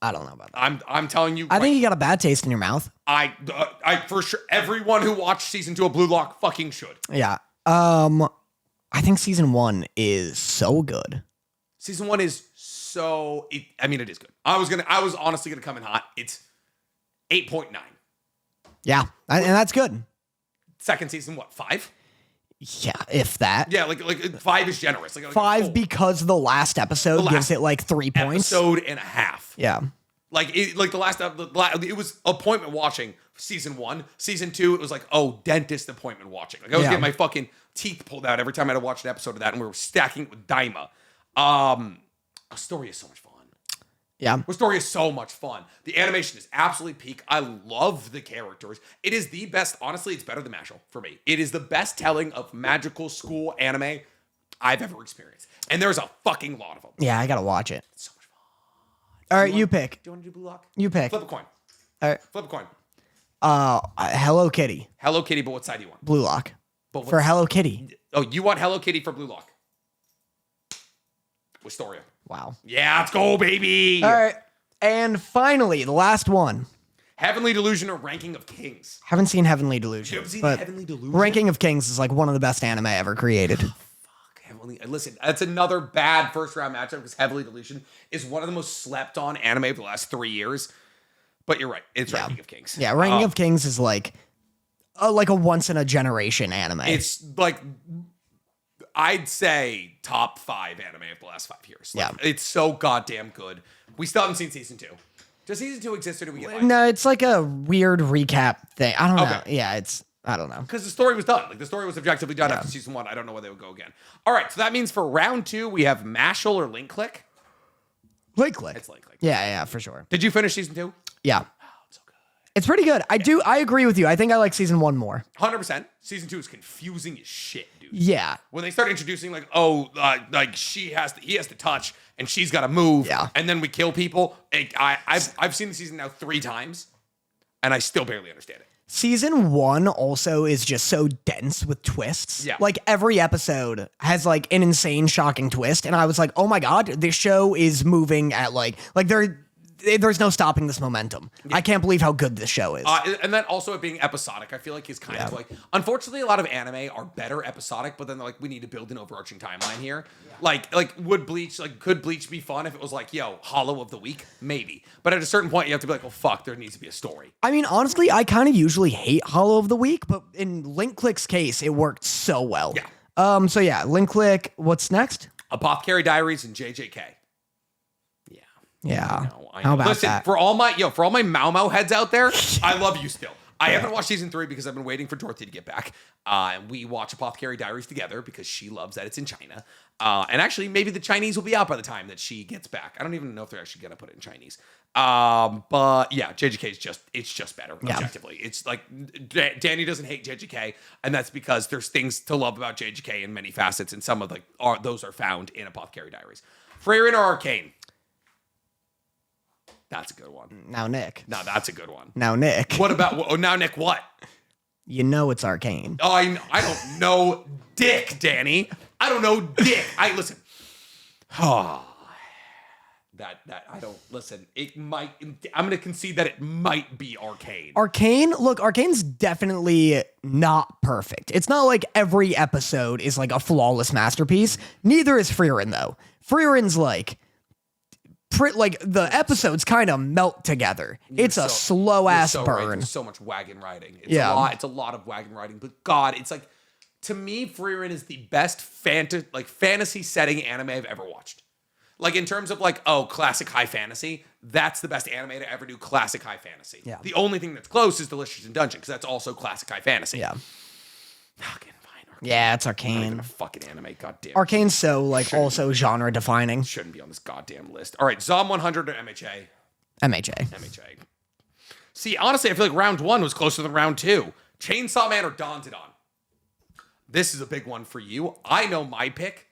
S2: I don't know about that.
S1: I'm telling you.
S2: I think you got a bad taste in your mouth.
S1: I for sure. Everyone who watched season 2 of Blue Lock fucking should.
S2: Yeah. I think season 1 is so good.
S1: Season 1 is so. It is good. I was honestly gonna come in hot. It's 8.9.
S2: Yeah, and that's good.
S1: Second season, what, 5?
S2: Yeah, if that.
S1: Yeah, like 5 is generous. Like
S2: 5 because the last episode gives it like 3 points.
S1: Episode and a half.
S2: Yeah.
S1: It was appointment watching season 1. Season 2, it was like, oh, dentist appointment watching. Like I was getting my fucking teeth pulled out every time I had to watch an episode of that, and we were stacking it with Daima. Story is so much fun.
S2: Yeah.
S1: The story is so much fun. The animation is absolutely peak. I love the characters. It is the best. Honestly, it's better than Mashal for me. It is the best telling of magical school anime I've ever experienced. And there's a fucking lot of them.
S2: Yeah, I gotta watch it.
S1: It's so much fun.
S2: All right, you pick.
S1: Do you want to do Blue Lock?
S2: You pick.
S1: Flip a coin.
S2: All right.
S1: Flip a coin.
S2: Hello Kitty.
S1: Hello Kitty, but what side do you want?
S2: Blue Lock.
S1: But
S2: For Hello Kitty.
S1: Oh, you want Hello Kitty for Blue Lock. Wisteria.
S2: Wow.
S1: Yeah, let's go, baby.
S2: All right. And finally, the last one.
S1: Heavenly Delusion or Ranking of Kings?
S2: Haven't seen Heavenly Delusion.
S1: You haven't seen
S2: but
S1: Heavenly Delusion?
S2: Ranking of Kings is like one of the best anime ever created.
S1: Listen, that's another bad first round matchup because Heavenly Delusion is one of the most slept on anime of the last 3 years. But you're right. It's Ranking of Kings.
S2: Yeah, Ranking of Kings is like a once in a generation anime.
S1: It's like, I'd say top 5 anime of the last 5 years. Like, it's so goddamn good. We still haven't seen season 2. Does season 2 exist or do we get
S2: No, it's like a weird recap thing. I don't know.
S1: Okay.
S2: Yeah, I don't know.
S1: Because the story was done. Like the story was objectively done after season 1. I don't know where they would go again. All right, so that means for round 2, we have Mashal or Link Click.
S2: Link Click.
S1: It's Link Click.
S2: Yeah, for sure.
S1: Did you finish season 2?
S2: Yeah.
S1: Oh, it's so good.
S2: It's pretty good. I agree with you. I think I like season 1 more.
S1: 100%. Season 2 is confusing as shit, dude.
S2: Yeah.
S1: When they start introducing like, like he has to touch and she's got to move, and then we kill people. I've seen the season now 3 times, and I still barely understand it.
S2: Season 1 also is just so dense with twists.
S1: Yeah.
S2: Like every episode has like an insane, shocking twist, and I was like, oh my god, this show is moving at there's no stopping this momentum. Yeah. I can't believe how good this show is.
S1: And then also it being episodic, I feel like is kind of like, unfortunately, a lot of anime are better episodic, but then they're like, we need to build an overarching timeline here. Yeah. Could Bleach be fun if it was like, yo, Hollow of the Week? Maybe. But at a certain point, you have to be like, well, fuck, there needs to be a story.
S2: I mean, honestly, I kind of usually hate Hollow of the Week, but in Link Click's case, it worked so well.
S1: Yeah.
S2: So yeah, Link Click, what's next?
S1: Apothecary Diaries and JJK.
S2: Yeah.
S1: I know.
S2: How about
S1: Listen,
S2: that?
S1: for all my Mau Mau heads out there, I love you still. I haven't watched season 3 because I've been waiting for Dorothy to get back. And we watch Apothecary Diaries together because she loves that it's in China. And actually, maybe the Chinese will be out by the time that she gets back. I don't even know if they're actually going to put it in Chinese. But yeah, JJK is just better, objectively. It's like Danny doesn't hate JJK, and that's because there's things to love about JJK in many facets, and some of those are found in Apothecary Diaries. Frieren or Arcane? That's a good one.
S2: Now, Nick.
S1: No, that's a good one.
S2: Now, Nick.
S1: What about, now, Nick, what?
S2: You know it's Arcane.
S1: Oh, I don't know dick, Danny. I don't know dick. Listen. I don't, listen, it might, I'm going to concede that it might be Arcane.
S2: Arcane's definitely not perfect. It's not like every episode is like a flawless masterpiece. Neither is Frieren, though. Frieren's like the episodes kind of melt together. It's a slow ass burn.
S1: Right. There's so much wagon riding. It's a lot of wagon riding. But God, it's like, to me, Frieren is the best fantasy setting anime I've ever watched. Like in terms of classic high fantasy, that's the best anime to ever do classic high fantasy. Yeah. The only thing that's close is Delicious in Dungeon because that's also classic high fantasy.
S2: Yeah.
S1: Fucking fine.
S2: Yeah, it's Arcane.
S1: Not even a fucking anime, goddamn.
S2: Arcane's so also genre defining.
S1: Shouldn't be on this goddamn list. All right, Zom 100 or MHA?
S2: MHA.
S1: See, honestly, I feel like round 1 was closer than round 2. Chainsaw Man or Dandadan? This is a big one for you. I know my pick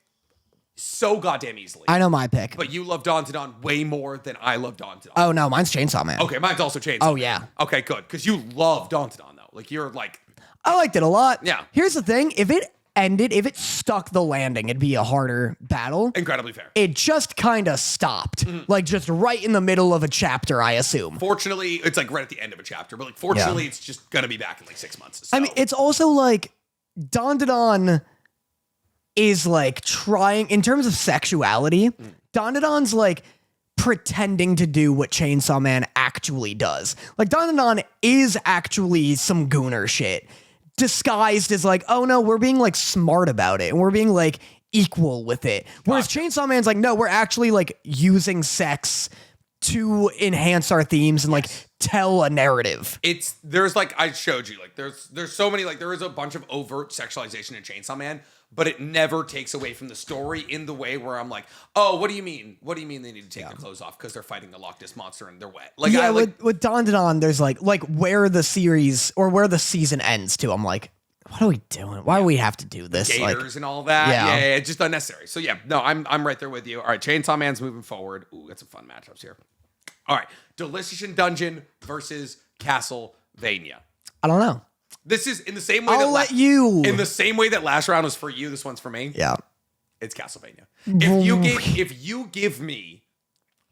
S1: so goddamn easily.
S2: I know my pick.
S1: But you love Dandadan way more than I love Dandadan.
S2: Oh, no, mine's Chainsaw Man.
S1: Okay, mine's also Chainsaw
S2: Man.
S1: Oh,
S2: yeah.
S1: Okay, good. Because you love Dandadan, though. Like, you're like...
S2: I liked it a lot.
S1: Yeah.
S2: Here's the thing. If it stuck the landing, it'd be a harder battle.
S1: Incredibly fair.
S2: It just kind of stopped. Like, just right in the middle of a chapter, I assume.
S1: Fortunately, it's like right at the end of a chapter. But, fortunately, it's just going to be back in 6 months. So.
S2: I mean, it's also like... Dandadan is trying, in terms of sexuality, Dandadan's pretending to do what Chainsaw Man actually does. Dandadan is actually some gooner shit disguised as oh no, we're being smart about it and we're being equal with it. Whereas Chainsaw Man's no, we're actually using sex to enhance our themes and tell a narrative.
S1: There's I showed you there's so many there is a bunch of overt sexualization in Chainsaw Man, but it never takes away from the story in the way where I'm oh, what do you mean? What do you mean they need to take their clothes off because they're fighting the Loch Ness monster and they're wet?
S2: With Dandadan, there's where the series or where the season ends to. I'm what are we doing? Why do we have to do this?
S1: Gators and all that. Yeah, it's just unnecessary. So yeah, no, I'm right there with you. All right, Chainsaw Man's moving forward. Ooh, got some fun matchups here. All right, Delicious in Dungeon versus Castlevania.
S2: I don't know.
S1: This is in the same way. In the same way that last round was for you, this one's for me.
S2: Yeah,
S1: it's Castlevania. If you give me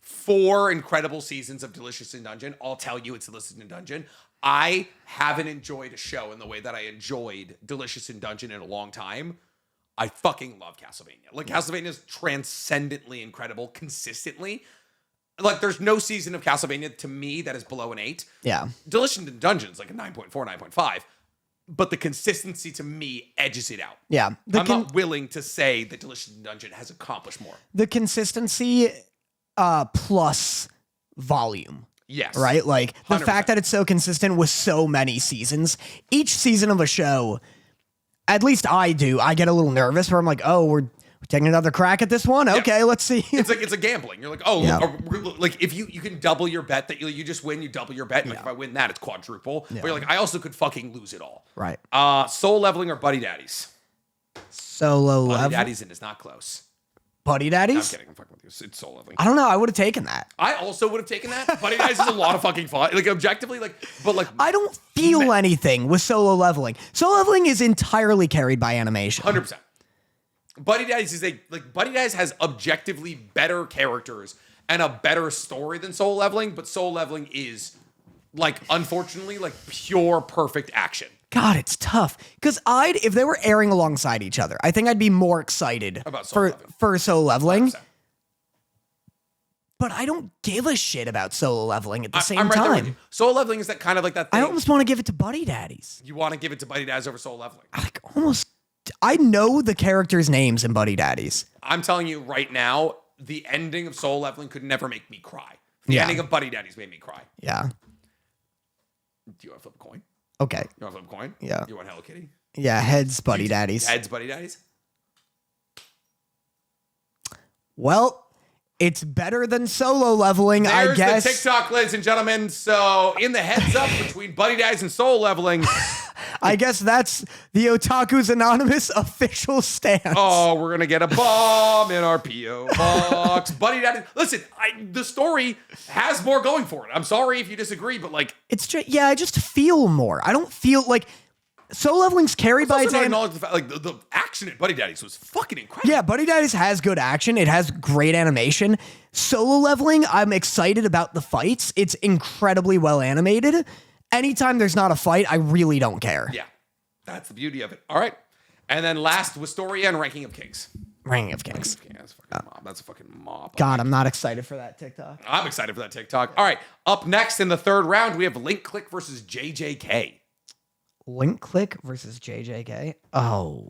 S1: 4 incredible seasons of Delicious in Dungeon, I'll tell you it's Delicious in Dungeon. I haven't enjoyed a show in the way that I enjoyed Delicious in Dungeon in a long time. I fucking love Castlevania. Castlevania is transcendently incredible consistently. There's no season of Castlevania to me that is below an 8.
S2: Yeah.
S1: Delicious in Dungeon is a 9.4, 9.5. But the consistency to me edges it out.
S2: Yeah.
S1: I'm not willing to say that Delicious in Dungeon has accomplished more.
S2: The consistency plus volume.
S1: Yes.
S2: Right? The
S1: 100%.
S2: fact that it's so consistent with so many seasons. Each season of a show, at least I do, I get a little nervous where I'm oh, we're taking another crack at this one. Okay, let's see.
S1: It's a gambling. You're like, oh,
S2: Yeah.
S1: like if you can double your bet that you just win, you double your bet. And like if I win that, it's quadruple. But you're like, I also could fucking lose it all.
S2: Right.
S1: Soul leveling or buddy daddies?
S2: Solo
S1: Buddy
S2: level.
S1: daddies and it's not close.
S2: Buddy
S1: No, I'm
S2: daddies?
S1: kidding. I'm fucking with you. It's soul leveling.
S2: I don't know. I would have taken that.
S1: I also would have taken that. Buddy daddies is a lot of fucking fun. Like objectively, but
S2: I don't feel anything with solo leveling. Solo leveling is entirely carried by animation.
S1: 100%. Buddy daddies Buddy daddies has objectively better characters and a better story than soul leveling, but soul leveling is unfortunately pure perfect action.
S2: God, it's tough. Because if they were airing alongside each other, I think I'd be more excited
S1: About soul leveling.
S2: for solo leveling.
S1: 100%.
S2: But I don't give a shit about solo leveling at the same
S1: I'm right there with
S2: time.
S1: you. Soul leveling is that kind of like that thing.
S2: I almost want to give it to Buddy Daddies.
S1: You want to give it to Buddy Daddies over soul leveling.
S2: I know the characters' names in Buddy Daddies.
S1: I'm telling you right now, the ending of soul leveling could never make me cry. The ending of Buddy Daddies made me cry.
S2: Yeah.
S1: Do you want to flip a coin?
S2: Okay.
S1: You want to flip a coin?
S2: Yeah.
S1: You want Hello Kitty?
S2: Yeah, heads Buddy Daddies.
S1: Heads Buddy Daddies?
S2: Well, it's better than solo leveling, I guess.
S1: There's the TikTok, ladies and gentlemen. So in the heads up between Buddy Daddies and soul leveling.
S2: I guess that's the Otakus Anonymous official stance.
S1: Oh, we're going to get a bomb in our P.O. box. Buddy Daddies. Listen, the story has more going for it. I'm sorry if you disagree, but
S2: it's just, I just feel more. I don't feel like solo leveling's carried by its
S1: acknowledge the fact, the action in Buddy Daddies was fucking incredible.
S2: Yeah, Buddy Daddies has good action. It has great animation. Solo leveling, I'm excited about the fights. It's incredibly well animated. Anytime there's not a fight, I really don't care.
S1: Yeah, that's the beauty of it. All right. And then last, Wistoria and Ranking of Kings.
S2: Ranking of Kings.
S1: That's a fucking mob. That's a fucking mob.
S2: God, I'm not excited for that TikTok.
S1: I'm excited for that TikTok. All right. Up next in the third round, we have Link Click versus JJK.
S2: Link Click versus JJK? Oh,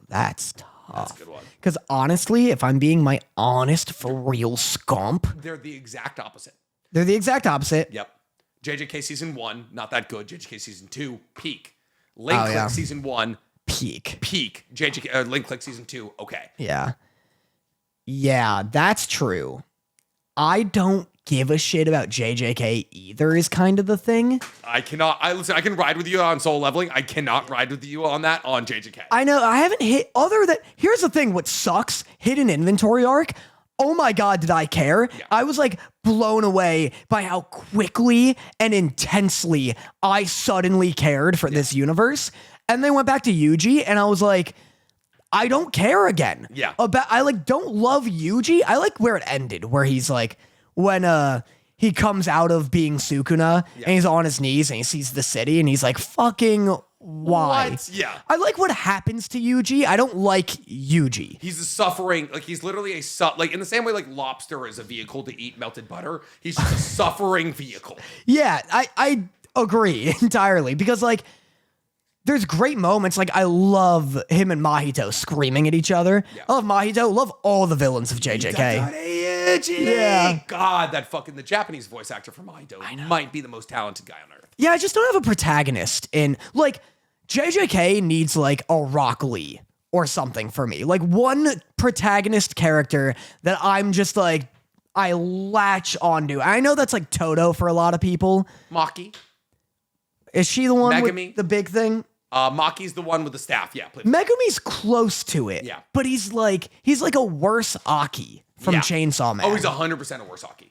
S2: that's tough.
S1: That's a good one.
S2: Because honestly, if I'm being my honest, for real scump,
S1: They're the exact opposite.
S2: they're the exact opposite.
S1: Yep. JJK season 1, not that good. JJK season 2, peak. Link Click season 1,
S2: Peak.
S1: JJK Link Click season 2, okay.
S2: Yeah. Yeah, that's true. I don't give a shit about JJK either is kind of the thing.
S1: I can ride with you on soul leveling. I cannot ride with you on that on JJK.
S2: I know, I haven't hit, here's the thing, what sucks, hidden inventory arc, oh my God, did I care?
S1: Yeah.
S2: I was blown away by how quickly and intensely I suddenly cared for this universe. And then went back to Yuji and I was like, I don't care again.
S1: Yeah.
S2: I don't love Yuji. I like where it ended, where he's when he comes out of being Sukuna and he's on his knees and he sees the city and he's like, fucking why?
S1: What? Yeah.
S2: I like what happens to Yuji. I don't like Yuji.
S1: He's a suffering, he's literally in the same way lobster is a vehicle to eat melted butter. He's just a suffering vehicle.
S2: Yeah, I agree entirely because there's great moments. I love him and Mahito screaming at each other. Yeah. I love Mahito. Love all the villains of JJK.
S1: Yeah. God, the Japanese voice actor for Mahito might be the most talented guy on earth.
S2: Yeah, I just don't have a protagonist in JJK needs a Rock Lee or something for me. One protagonist character that I'm just I latch onto. I know that's Toto for a lot of people.
S1: Maki.
S2: Is she the one
S1: Megumi.
S2: with the big thing?
S1: Maki's the one with the staff. Yeah, please.
S2: Megumi's close to it.
S1: Yeah.
S2: But he's a worse Aki from Chainsaw Man.
S1: Oh, he's 100% a worse Aki.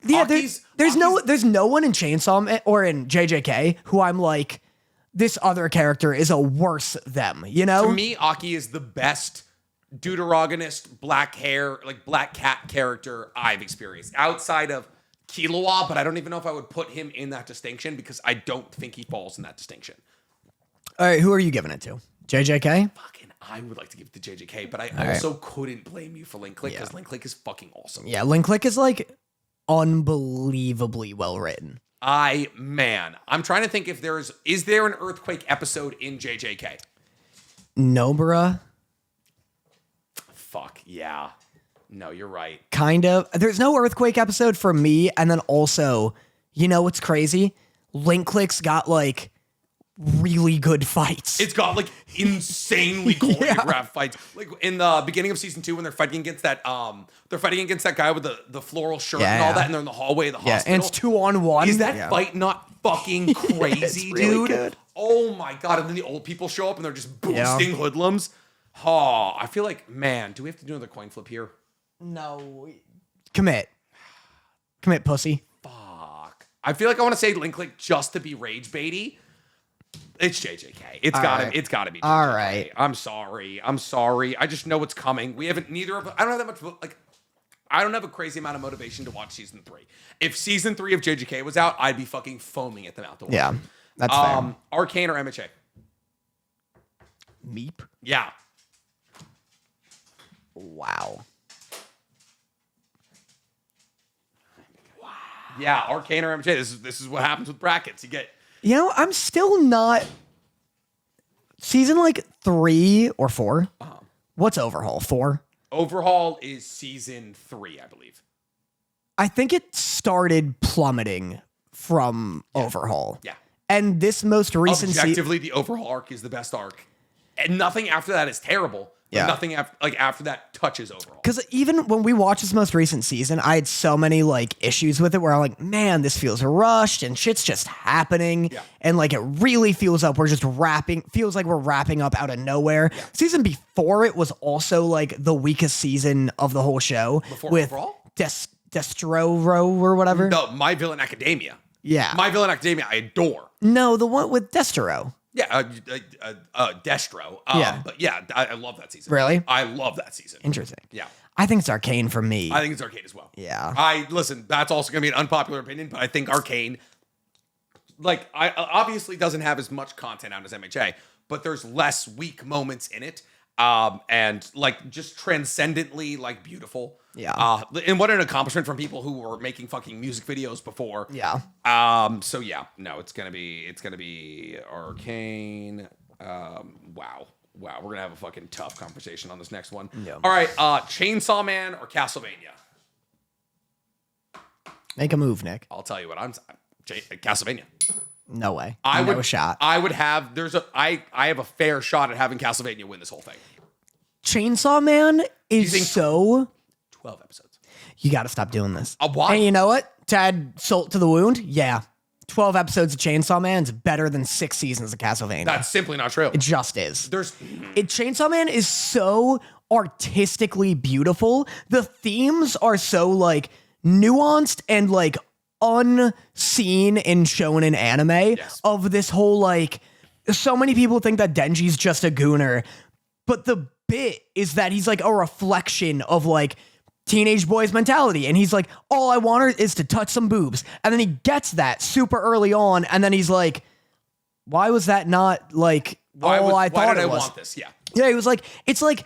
S2: Yeah, there's no one in Chainsaw Man or in JJK who I'm this other character is a worse them, you know?
S1: To me, Aki is the best deuteragonist, black hair, black cat character I've experienced. Outside of Killua, but I don't even know if I would put him in that distinction because I don't think he falls in that distinction.
S2: All right, who are you giving it to? JJK?
S1: Fucking, I would like to give it to JJK, but I also couldn't blame you for Link Click because Link Click is fucking awesome.
S2: Yeah, Link Click is unbelievably well written.
S1: I'm trying to think if is there an Earthquake episode in JJK?
S2: Nobara?
S1: Fuck, yeah. No, you're right.
S2: Kind of. There's no Earthquake episode for me, and then also, you know what's crazy? Link Click's got really good fights.
S1: It's got like insanely choreographed fights. Like in the beginning of season 2 when they're fighting against that guy with the floral shirt and all that, and they're in the hallway of the hospital.
S2: And it's 2-on-1.
S1: Is that fight not fucking crazy,
S2: really
S1: dude?
S2: good.
S1: Oh my god. And then the old people show up and they're just boosting hoodlums. Oh, I feel like, man, do we have to do another coin flip here?
S2: No. Commit, pussy.
S1: Fuck. I feel like I want to say Link Click just to be rage baity. It's JJK. It's gotta be JJK.
S2: All right.
S1: I'm sorry. I just know what's coming. I don't have that much, like, I don't have a crazy amount of motivation to watch season 3. If season 3 of JJK was out, I'd be fucking foaming at the mouth to watch.
S2: Yeah, that's fair.
S1: Arcane or MHA?
S2: Meep.
S1: Yeah.
S2: Wow.
S1: Yeah, Arcane or MHA. This is what happens with brackets. You get...
S2: You know, I'm still not... Season, like, 3 or 4? What's Overhaul? 4?
S1: Overhaul is season 3, I believe.
S2: I think it started plummeting from Overhaul.
S1: Yeah.
S2: And this most recent
S1: Objectively, the Overhaul arc is the best arc. And nothing after that is terrible.
S2: Yeah.
S1: Nothing after that touches Overhaul.
S2: Because even when we watched this most recent season, I had so many like issues with it where I'm like, man, this feels rushed and shit's just happening.
S1: Yeah.
S2: And like it really feels like we're wrapping up out of nowhere. Yeah. Season before it was also like the weakest season of the whole show.
S1: Before
S2: with
S1: Overhaul?
S2: Destro or whatever.
S1: No, My Villain Academia.
S2: Yeah.
S1: My Villain Academia, I adore.
S2: No, the one with Destro.
S1: Yeah, Destro. But yeah, I love that season.
S2: Really?
S1: I love that season.
S2: Interesting.
S1: Yeah.
S2: I think it's Arcane for me.
S1: I think it's Arcane as well.
S2: Yeah.
S1: Listen, that's also going to be an unpopular opinion, but I think Arcane, like, I obviously doesn't have as much content out as MHA, but there's less weak moments in it. And like just transcendently like beautiful.
S2: Yeah.
S1: And what an accomplishment from people who were making fucking music videos before.
S2: Yeah.
S1: So yeah, no, it's gonna be Arcane. Wow, we're gonna have a fucking tough conversation on this next one.
S2: Yeah.
S1: All right, Chainsaw Man or Castlevania?
S2: Make a move, Nick.
S1: I'll tell you what Castlevania.
S2: No way.
S1: I would
S2: have a shot.
S1: I would have. I have a fair shot at having Castlevania win this whole thing.
S2: Chainsaw Man is so
S1: 12 episodes.
S2: You got to stop doing this.
S1: Why?
S2: And you know what? To add salt to the wound, yeah. 12 episodes of Chainsaw Man is better than 6 seasons of Castlevania.
S1: That's simply not true.
S2: It just is. Chainsaw Man is so artistically beautiful. The themes are so like nuanced and like unseen in shonen anime of this whole like so many people think that Denji's just a gooner, but the bit is that he's like a reflection of like teenage boy's mentality, and he's like, all I want is to touch some boobs, and then he gets that super early on, and then he's like, why was that not like I thought it was? Why did I want
S1: this? Yeah,
S2: he was like, it's like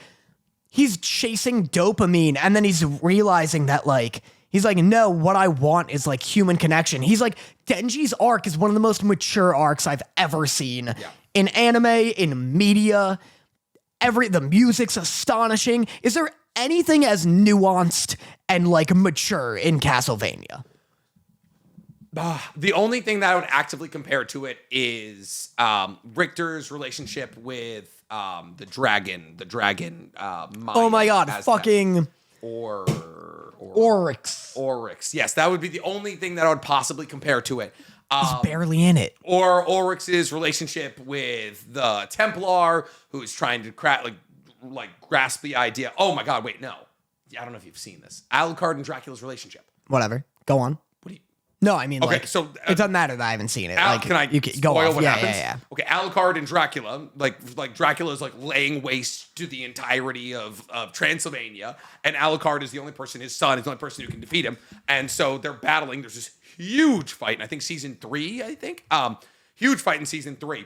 S2: he's chasing dopamine, and then he's realizing that like he's like, no, what I want is like human connection. He's like, Denji's arc is one of the most mature arcs I've ever seen in anime, in media. The music's astonishing. Is there anything as nuanced and like mature in Castlevania?
S1: The only thing that I would actively compare to it is Richter's relationship with the dragon. Maya,
S2: oh my god, fucking
S1: Oryx. Yes, that would be the only thing that I would possibly compare to it.
S2: He's barely in it.
S1: Or Oryx's relationship with the Templar, who's trying to grasp the idea. Oh my god, wait, no. I don't know if you've seen this. Alucard and Dracula's relationship.
S2: Whatever. Go on.
S1: What do you...
S2: No, I mean,
S1: okay,
S2: like,
S1: so
S2: it doesn't matter that I haven't seen it.
S1: Can I
S2: go
S1: spoil
S2: off.
S1: what
S2: Yeah,
S1: happens?
S2: yeah.
S1: Okay, Alucard and Dracula, like Dracula is like laying waste to the entirety of Transylvania, and Alucard is the only person, his son is the only person who can defeat him, and so they're battling. There's this huge fight, and I think season 3, huge fight in season 3.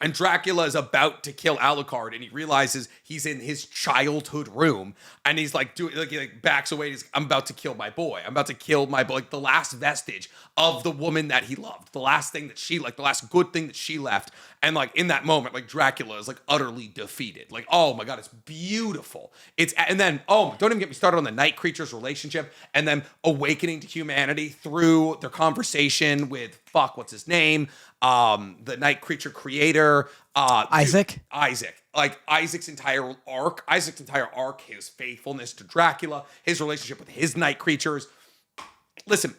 S1: And Dracula is about to kill Alucard, and he realizes he's in his childhood room, and he's like, he backs away. I'm about to kill my boy. I'm about to kill my boy, like the last vestige of the woman that he loved, the last thing that she liked, the last good thing that she left. And like in that moment, like Dracula is like utterly defeated. Like, oh my god, it's beautiful. And then don't even get me started on the night creatures relationship, and then awakening to humanity through their conversation with fuck, what's his name? The night creature creator,
S2: Isaac.
S1: Like Isaac's entire arc, his faithfulness to Dracula, his relationship with his night creatures. Listen,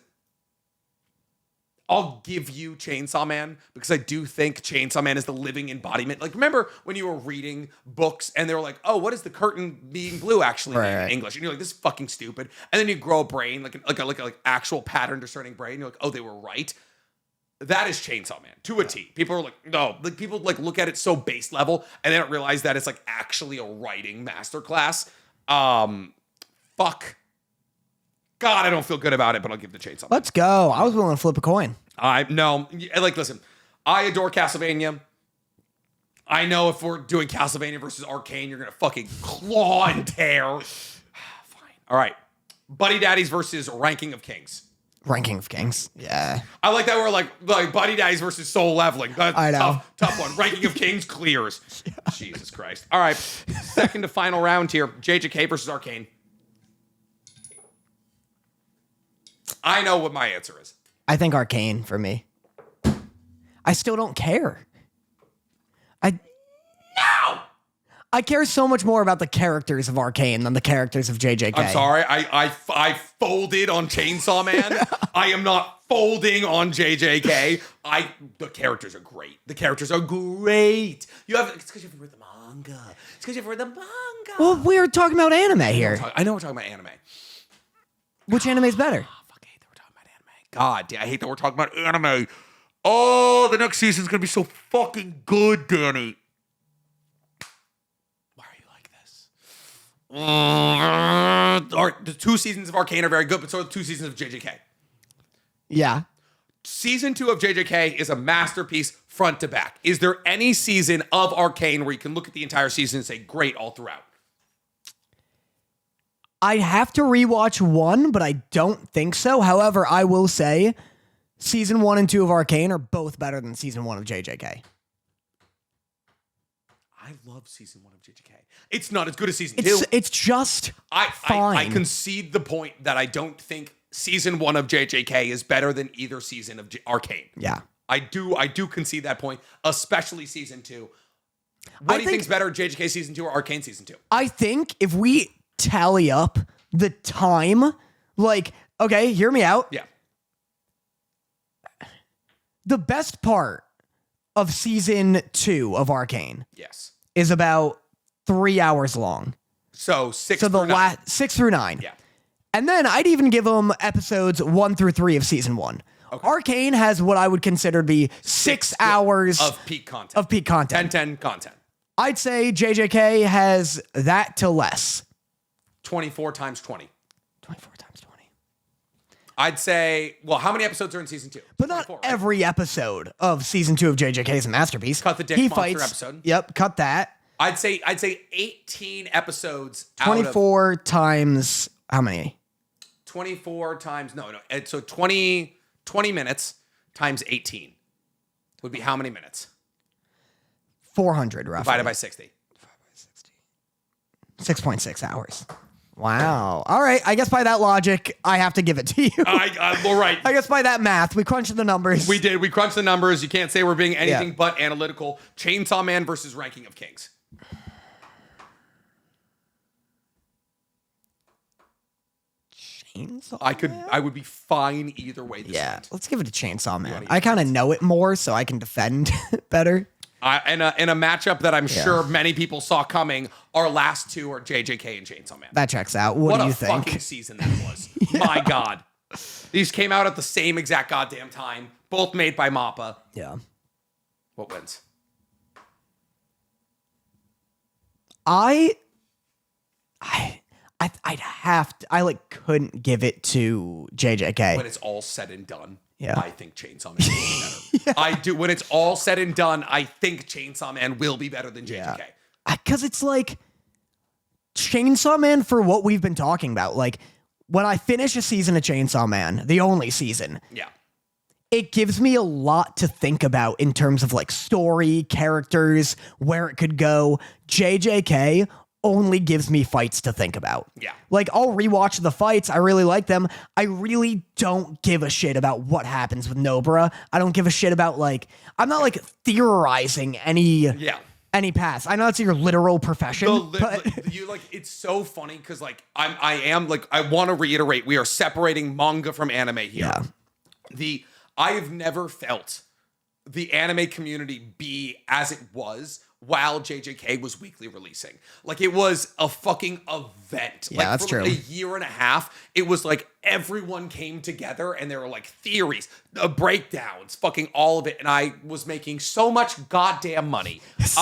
S1: I'll give you Chainsaw Man because I do think Chainsaw Man is the living embodiment. Like, remember when you were reading books and they were like, oh, what is the curtain being blue actually mean in English? And you're like, this is fucking stupid. And then you grow a brain, like an actual pattern discerning brain. You're like, oh, they were right. That is Chainsaw Man to a T. People are like, no, like people like look at it so base level and they don't realize that it's like actually a writing masterclass. Fuck. God, I don't feel good about it, but I'll give the Chainsaw Man.
S2: Let's go. I was willing to flip a coin.
S1: Listen, I adore Castlevania. I know if we're doing Castlevania versus Arcane, you're gonna fucking claw and tear. Fine. All right. Buddy Daddies versus Ranking of Kings.
S2: Ranking of Kings. Yeah.
S1: I like that we're like Buddy Daddies versus Soul Leveling. That's
S2: I know.
S1: Tough one. Ranking of Kings clears. Yeah. Jesus Christ. All right. Second to final round here. JJK versus Arcane. I know what my answer is.
S2: I think Arcane for me. I still don't care. I care so much more about the characters of Arcane than the characters of JJK.
S1: I'm sorry. I folded on Chainsaw Man. I am not folding on JJK. The characters are great. It's because you haven't read the manga.
S2: Well, we're talking about anime here.
S1: I know we're talking about anime.
S2: Which anime is better?
S1: I hate that we're talking about anime. God, I hate that we're talking about anime. Oh, the next season's gonna be so fucking good, Danny. Why are you like this? The 2 seasons of Arcane are very good, but so are the 2 seasons of JJK.
S2: Yeah.
S1: Season 2 of JJK is a masterpiece front to back. Is there any season of Arcane where you can look at the entire season and say, great, all throughout?
S2: I'd have to rewatch 1, but I don't think so. However, I will say season 1 and 2 of Arcane are both better than season 1 of JJK.
S1: I love season 1 of JJK. It's not as good as season 2.
S2: It's just fine.
S1: I concede the point that I don't think season 1 of JJK is better than either season of Arcane.
S2: Yeah.
S1: I do concede that point, especially season 2. What do you think is better, JJK season 2 or Arcane season 2?
S2: I think if we tally up the time, like, okay, hear me out.
S1: Yeah.
S2: The best part of season 2 of Arcane,
S1: yes,
S2: is about 3 hours long.
S1: So 6 through 9.
S2: 6 through 9.
S1: Yeah.
S2: And then I'd even give them episodes 1 through 3 of season 1. Okay. Arcane has what I would consider to be 6 hours
S1: of peak content. 10 content.
S2: I'd say JJK has that to less.
S1: 24 times 20.
S2: 24 times 20.
S1: I'd say, well, how many episodes are in season 2?
S2: But not every episode of season 2 of JJK is a masterpiece.
S1: Cut the Dick Monster episode.
S2: Yep, cut that.
S1: I'd say 18 episodes
S2: 24 times how many?
S1: 24 times, no. So 20 minutes times 18 would be how many minutes?
S2: 400 roughly.
S1: Divided by 60.
S2: 6.6 hours. Wow. All right. I guess by that logic, I have to give it to you.
S1: All right.
S2: I guess by that math, we crunched the numbers.
S1: We did. We crunched the numbers. You can't say we're being anything but analytical. Chainsaw Man versus Ranking of Kings.
S2: Chainsaw Man?
S1: I would be fine either way.
S2: Let's give it to Chainsaw Man. I kind of know it more, so I can defend better.
S1: In a matchup that I'm sure many people saw coming, our last 2 are JJK and Chainsaw Man.
S2: That checks out. What do you think?
S1: What a fucking season that was. My God. These came out at the same exact goddamn time, both made by Mappa.
S2: Yeah.
S1: What wins?
S2: I'd have to, I couldn't give it to JJK.
S1: When it's all said and done.
S2: Yeah.
S1: I think Chainsaw Man will be better. I do. When it's all said and done, I think Chainsaw Man will be better than JJK.
S2: Because it's like Chainsaw Man for what we've been talking about. Like when I finish a season of Chainsaw Man, the only season, it gives me a lot to think about in terms of like story, characters, where it could go. JJK, only gives me fights to think about.
S1: Yeah.
S2: Like, I'll rewatch the fights. I really like them. I really don't give a shit about what happens with Nobara. I don't give a shit about, like, I'm not, like, theorizing any paths. I know it's your literal profession, but
S1: you like it's so funny because like I want to reiterate we are separating manga from anime here.
S2: Yeah.
S1: I've never felt the anime community be as it was while JJK was weekly releasing. Like it was a fucking event.
S2: Yeah,
S1: like
S2: that's
S1: for
S2: true.
S1: a year and a half, it was like everyone came together and there were like theories, breakdowns, fucking all of it. And I was making so much goddamn money. That's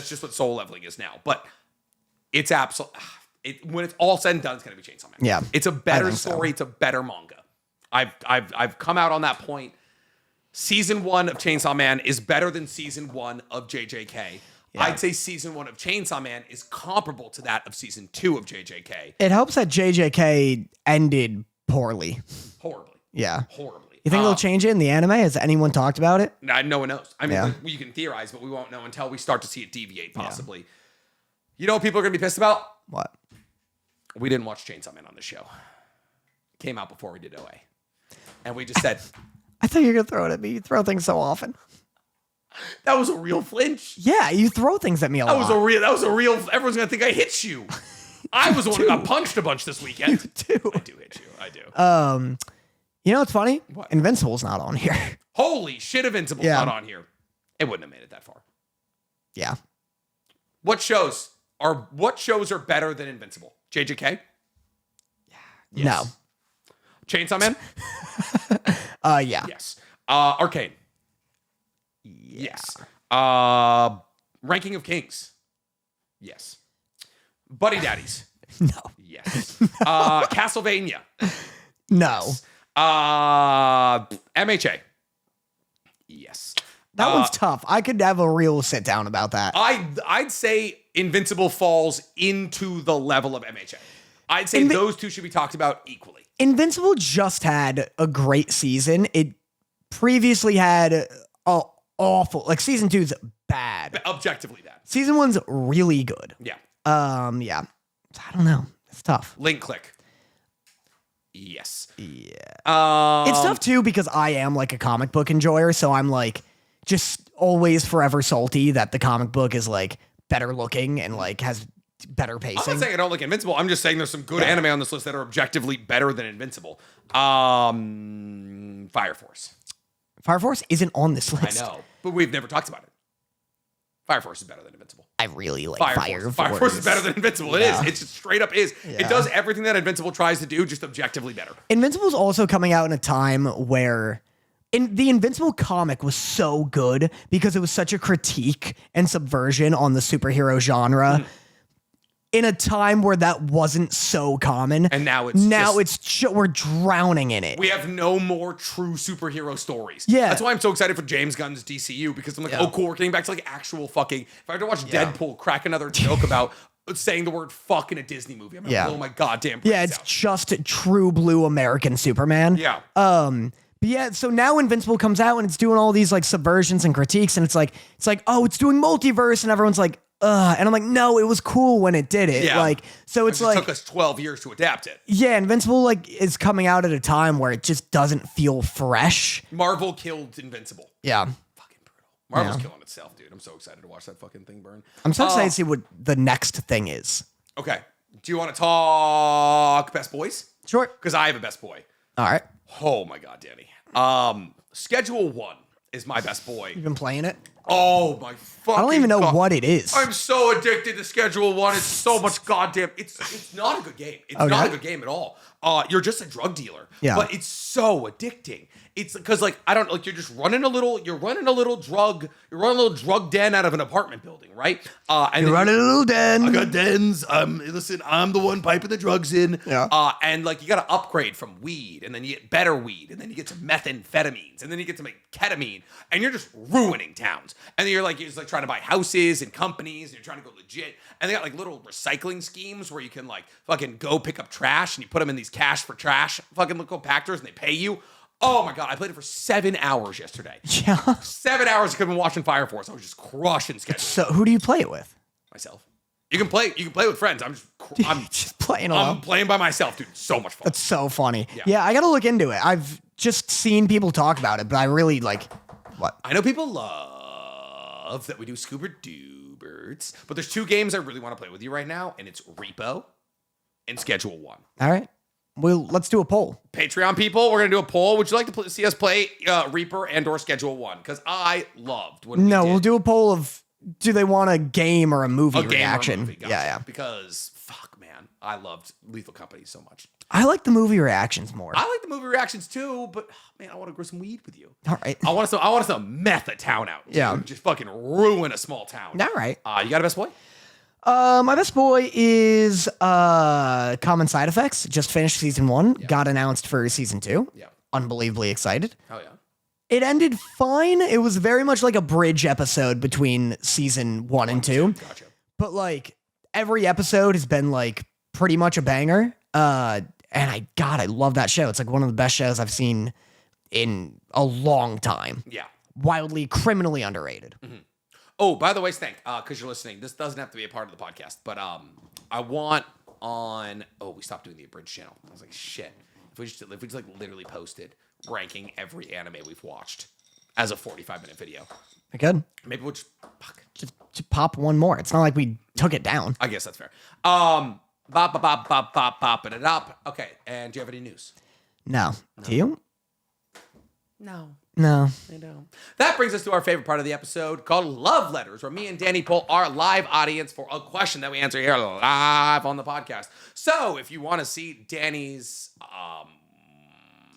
S1: just what soul leveling is now. But it's absolutely, when it's all said and done, it's gonna be Chainsaw Man.
S2: Yeah,
S1: it's a better story. So. It's a better manga. I've come out on that point. Season 1 of Chainsaw Man is better than season 1 of JJK. Yeah. I'd say season 1 of Chainsaw Man is comparable to that of season 2 of JJK.
S2: It helps that JJK ended poorly.
S1: Horribly.
S2: Yeah.
S1: Horribly.
S2: You think they'll change it in the anime? Has anyone talked about it?
S1: No one knows. I mean, you can theorize, but we won't know until we start to see it deviate, possibly. Yeah. You know what people are going to be pissed about?
S2: What?
S1: We didn't watch Chainsaw Man on the show. Came out before we did OA. And we just said...
S2: I thought you were going to throw it at me. You throw things so often.
S1: That was a real flinch.
S2: Yeah, you throw things at me a lot.
S1: That was a real, everyone's going to think I hit you. I was the one who got punched a bunch this weekend.
S2: You do.
S1: I do hit you. I do.
S2: You know what's funny?
S1: What?
S2: Invincible's not on here.
S1: Holy shit, Invincible's not on here. It wouldn't have made it that far.
S2: Yeah.
S1: What shows are better than Invincible? JJK?
S2: Yeah. Yes. No.
S1: Chainsaw Man?
S2: Yeah.
S1: Yes. Arcane?
S2: Yeah.
S1: Yes. Ranking of Kings? Yes. Buddy Daddies?
S2: No.
S1: Yes. Castlevania?
S2: No.
S1: Yes. MHA? Yes.
S2: That one's tough. I could have a real sit down about that.
S1: I'd say Invincible falls into the level of MHA. I'd say those two should be talked about equally.
S2: Invincible just had a great season. It previously had a awful, like season 2's bad.
S1: Objectively bad.
S2: Season 1's really good.
S1: Yeah.
S2: Yeah. I don't know. It's tough.
S1: Link Click. Yes.
S2: Yeah. It's tough too because I am like a comic book enjoyer, so I'm like just always forever salty that the comic book is like better looking and like has better pacing.
S1: I'm not saying I don't like Invincible. I'm just saying there's some good anime on this list that are objectively better than Invincible. Fire Force.
S2: Fire Force isn't on this list.
S1: I know, but we've never talked about it. Fire Force is better than Invincible.
S2: I really like Fire Force.
S1: Fire Force is better than Invincible. It is. It just straight up is. Yeah. It does everything that Invincible tries to do, just objectively better.
S2: Invincible's also coming out in a time where the Invincible comic was so good because it was such a critique and subversion on the superhero genre. In a time where that wasn't so common.
S1: And now
S2: we're drowning in it.
S1: We have no more true superhero stories.
S2: Yeah.
S1: That's why I'm so excited for James Gunn's DCU, because I'm like, oh, cool, we're getting back to like actual fucking, if I had to watch Deadpool crack another joke about saying the word fuck in a Disney movie, I'm like, blow my goddamn brains
S2: Yeah, it's
S1: out.
S2: just true blue American Superman.
S1: Yeah.
S2: But yeah, so now Invincible comes out and it's doing all these like subversions and critiques, and it's like, oh, it's doing multiverse, and everyone's like, and I'm like, no, it was cool when it did it.
S1: Yeah.
S2: Like, so it's like,
S1: it took us 12 years to adapt it.
S2: Yeah, Invincible like is coming out at a time where it just doesn't feel fresh.
S1: Marvel killed Invincible.
S2: Yeah.
S1: Fucking brutal. Marvel's killing itself, dude. I'm so excited to watch that fucking thing burn.
S2: I'm so excited to see what the next thing is.
S1: Okay. Do you want to talk best boys?
S2: Sure.
S1: Because I have a best boy.
S2: All right.
S1: Oh my God, Danny. Schedule 1 is my best boy.
S2: You've been playing it?
S1: Oh my fucking
S2: I don't even know what it is.
S1: I'm so addicted to Schedule 1. It's so much goddamn. It's not a good game. It's not a good game at all. You're just a drug dealer.
S2: Yeah.
S1: But it's so addicting. It's because like I don't like you're just running a little drug den out of an apartment building, right? And
S2: you're running a little den.
S1: I got dens. Listen, I'm the one piping the drugs in.
S2: Yeah.
S1: And like you got to upgrade from weed, and then you get better weed, and then you get to methamphetamines, and then you get to make ketamine, and you're just ruining towns. And then you're just like trying to buy houses and companies, and you're trying to go legit. And they got like little recycling schemes where you can like fucking go pick up trash, and you put them in these cash for trash fucking little compactors, and they pay you. Oh my God, I played it for 7 hours yesterday.
S2: Yeah.
S1: 7 hours. I could have been watching Fire Force. I was just crushing schedules.
S2: So who do you play it with?
S1: Myself. You can play with friends. I'm
S2: Just playing alone.
S1: I'm playing by myself, dude. So much fun.
S2: That's so funny.
S1: Yeah.
S2: Yeah, I gotta look into it. I've just seen people talk about it, but I really like what?
S1: I know people love that we do Scuba Doobers, but there's 2 games I really want to play with you right now, and it's Repo and Schedule 1.
S2: All right. Well, let's do a poll.
S1: Patreon people, we're gonna do a poll. Would you like to see us play Reaper and/or Schedule 1? Because I loved when
S2: No,
S1: we did
S2: we'll do a poll of do they want a game or a movie
S1: a game
S2: reaction?
S1: or a movie. Gotcha.
S2: Yeah.
S1: Because fuck, man, I loved Lethal Company so much.
S2: I like the movie reactions more.
S1: I like the movie reactions too, but man, I want to grow some weed with you.
S2: All right.
S1: I want to meth a town out. Dude.
S2: Yeah.
S1: Just fucking ruin a small town.
S2: All right.
S1: You got a best boy?
S2: My best boy is Common Side Effects. Just finished season 1.
S1: Yeah.
S2: Got announced for season 2.
S1: Yeah.
S2: Unbelievably excited.
S1: Oh yeah.
S2: It ended fine. It was very much like a bridge episode between season 1 and 2.
S1: Gotcha.
S2: But like every episode has been like pretty much a banger. And I love that show. It's like one of the best shows I've seen in a long time.
S1: Yeah.
S2: Wildly criminally underrated.
S1: Mm-hmm. Oh, by the way, Stank, because you're listening, this doesn't have to be a part of the podcast, but I want on. Oh, we stopped doing the abridged channel. I was like, shit. If we just like literally posted ranking every anime we've watched as a 45-minute video,
S2: Good.
S1: maybe we'll just fuck.
S2: Just pop one more. It's not like we took it down.
S1: I guess that's fair. Bop it up. Okay, and do you have any news?
S2: No. Do you?
S1: No.
S2: No.
S1: I don't. That brings us to our favorite part of the episode called Love Letters, where me and Danny poll our live audience for a question that we answer here live on the podcast. So if you want to see Danny's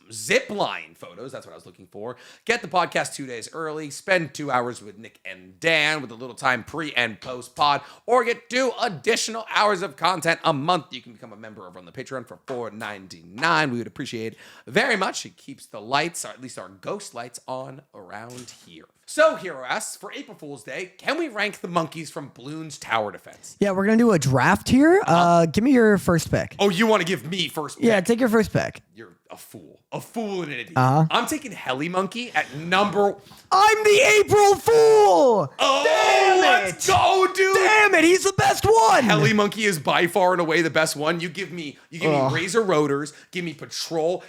S1: Zipline photos, that's what I was looking for, get the podcast 2 days early, spend 2 hours with Nick and Dan with a little time pre and post pod, or get 2 additional hours of content a month. You can become a member over on the Patreon for $4.99. We would appreciate it very much. It keeps the lights, or at least our ghost lights, on around here. So, Hero asks, for April Fool's Day, can we rank the monkeys from Bloons Tower Defense?
S2: Yeah, we're going to do a draft here. Give me your first pick.
S1: Oh, you want to give me first pick?
S2: Yeah, take your first pick.
S1: You're a fool. A fool and an idiot.
S2: Uh-huh.
S1: I'm taking Heli Monkey at number...
S2: I'm the April Fool!
S1: Oh,
S2: Damn
S1: let's
S2: it!
S1: go, dude!
S2: Damn it, he's the best one!
S1: Heli Monkey is by far and away the best one. You give me Razor Rotors, give me Patrol,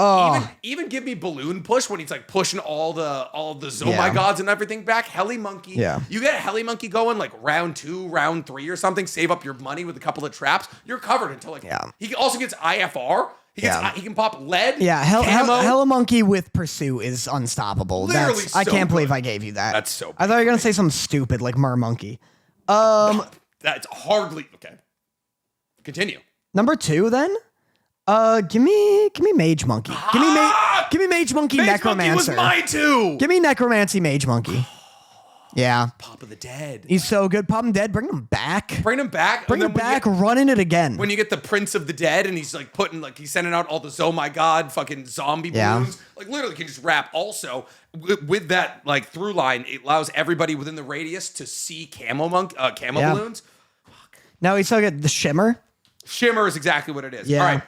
S1: even give me Balloon Push when he's like pushing all the Zomai gods and everything back. Heli Monkey.
S2: Yeah.
S1: You get a Heli Monkey going like round 2, round 3 or something, save up your money with a couple of traps, you're covered until like he also gets IFR. He can pop lead.
S2: Yeah, Hella Monkey with Pursue is unstoppable.
S1: Literally
S2: I
S1: so
S2: can't believe
S1: good.
S2: I gave you that.
S1: That's so
S2: I thought you were going to say something stupid like Mer Monkey.
S1: That's hardly okay. Continue.
S2: Number 2 then? Give me Mage Monkey. Give me Mage Monkey Necromancer.
S1: Monkey was mine too.
S2: Give me Necromancy Mage Monkey. Yeah.
S1: Pop of the Dead.
S2: He's so good. Pop him dead. Bring him back.
S1: Bring him back.
S2: Bring him back. Running it again.
S1: When you get the Prince of the Dead and he's like he's sending out all the Oh my God fucking zombie balloons. Like literally can just rap. Also with that like through line, it allows everybody within the radius to see camo balloons.
S2: Now we still get the Shimmer.
S1: Shimmer is exactly what it is.
S2: Yeah.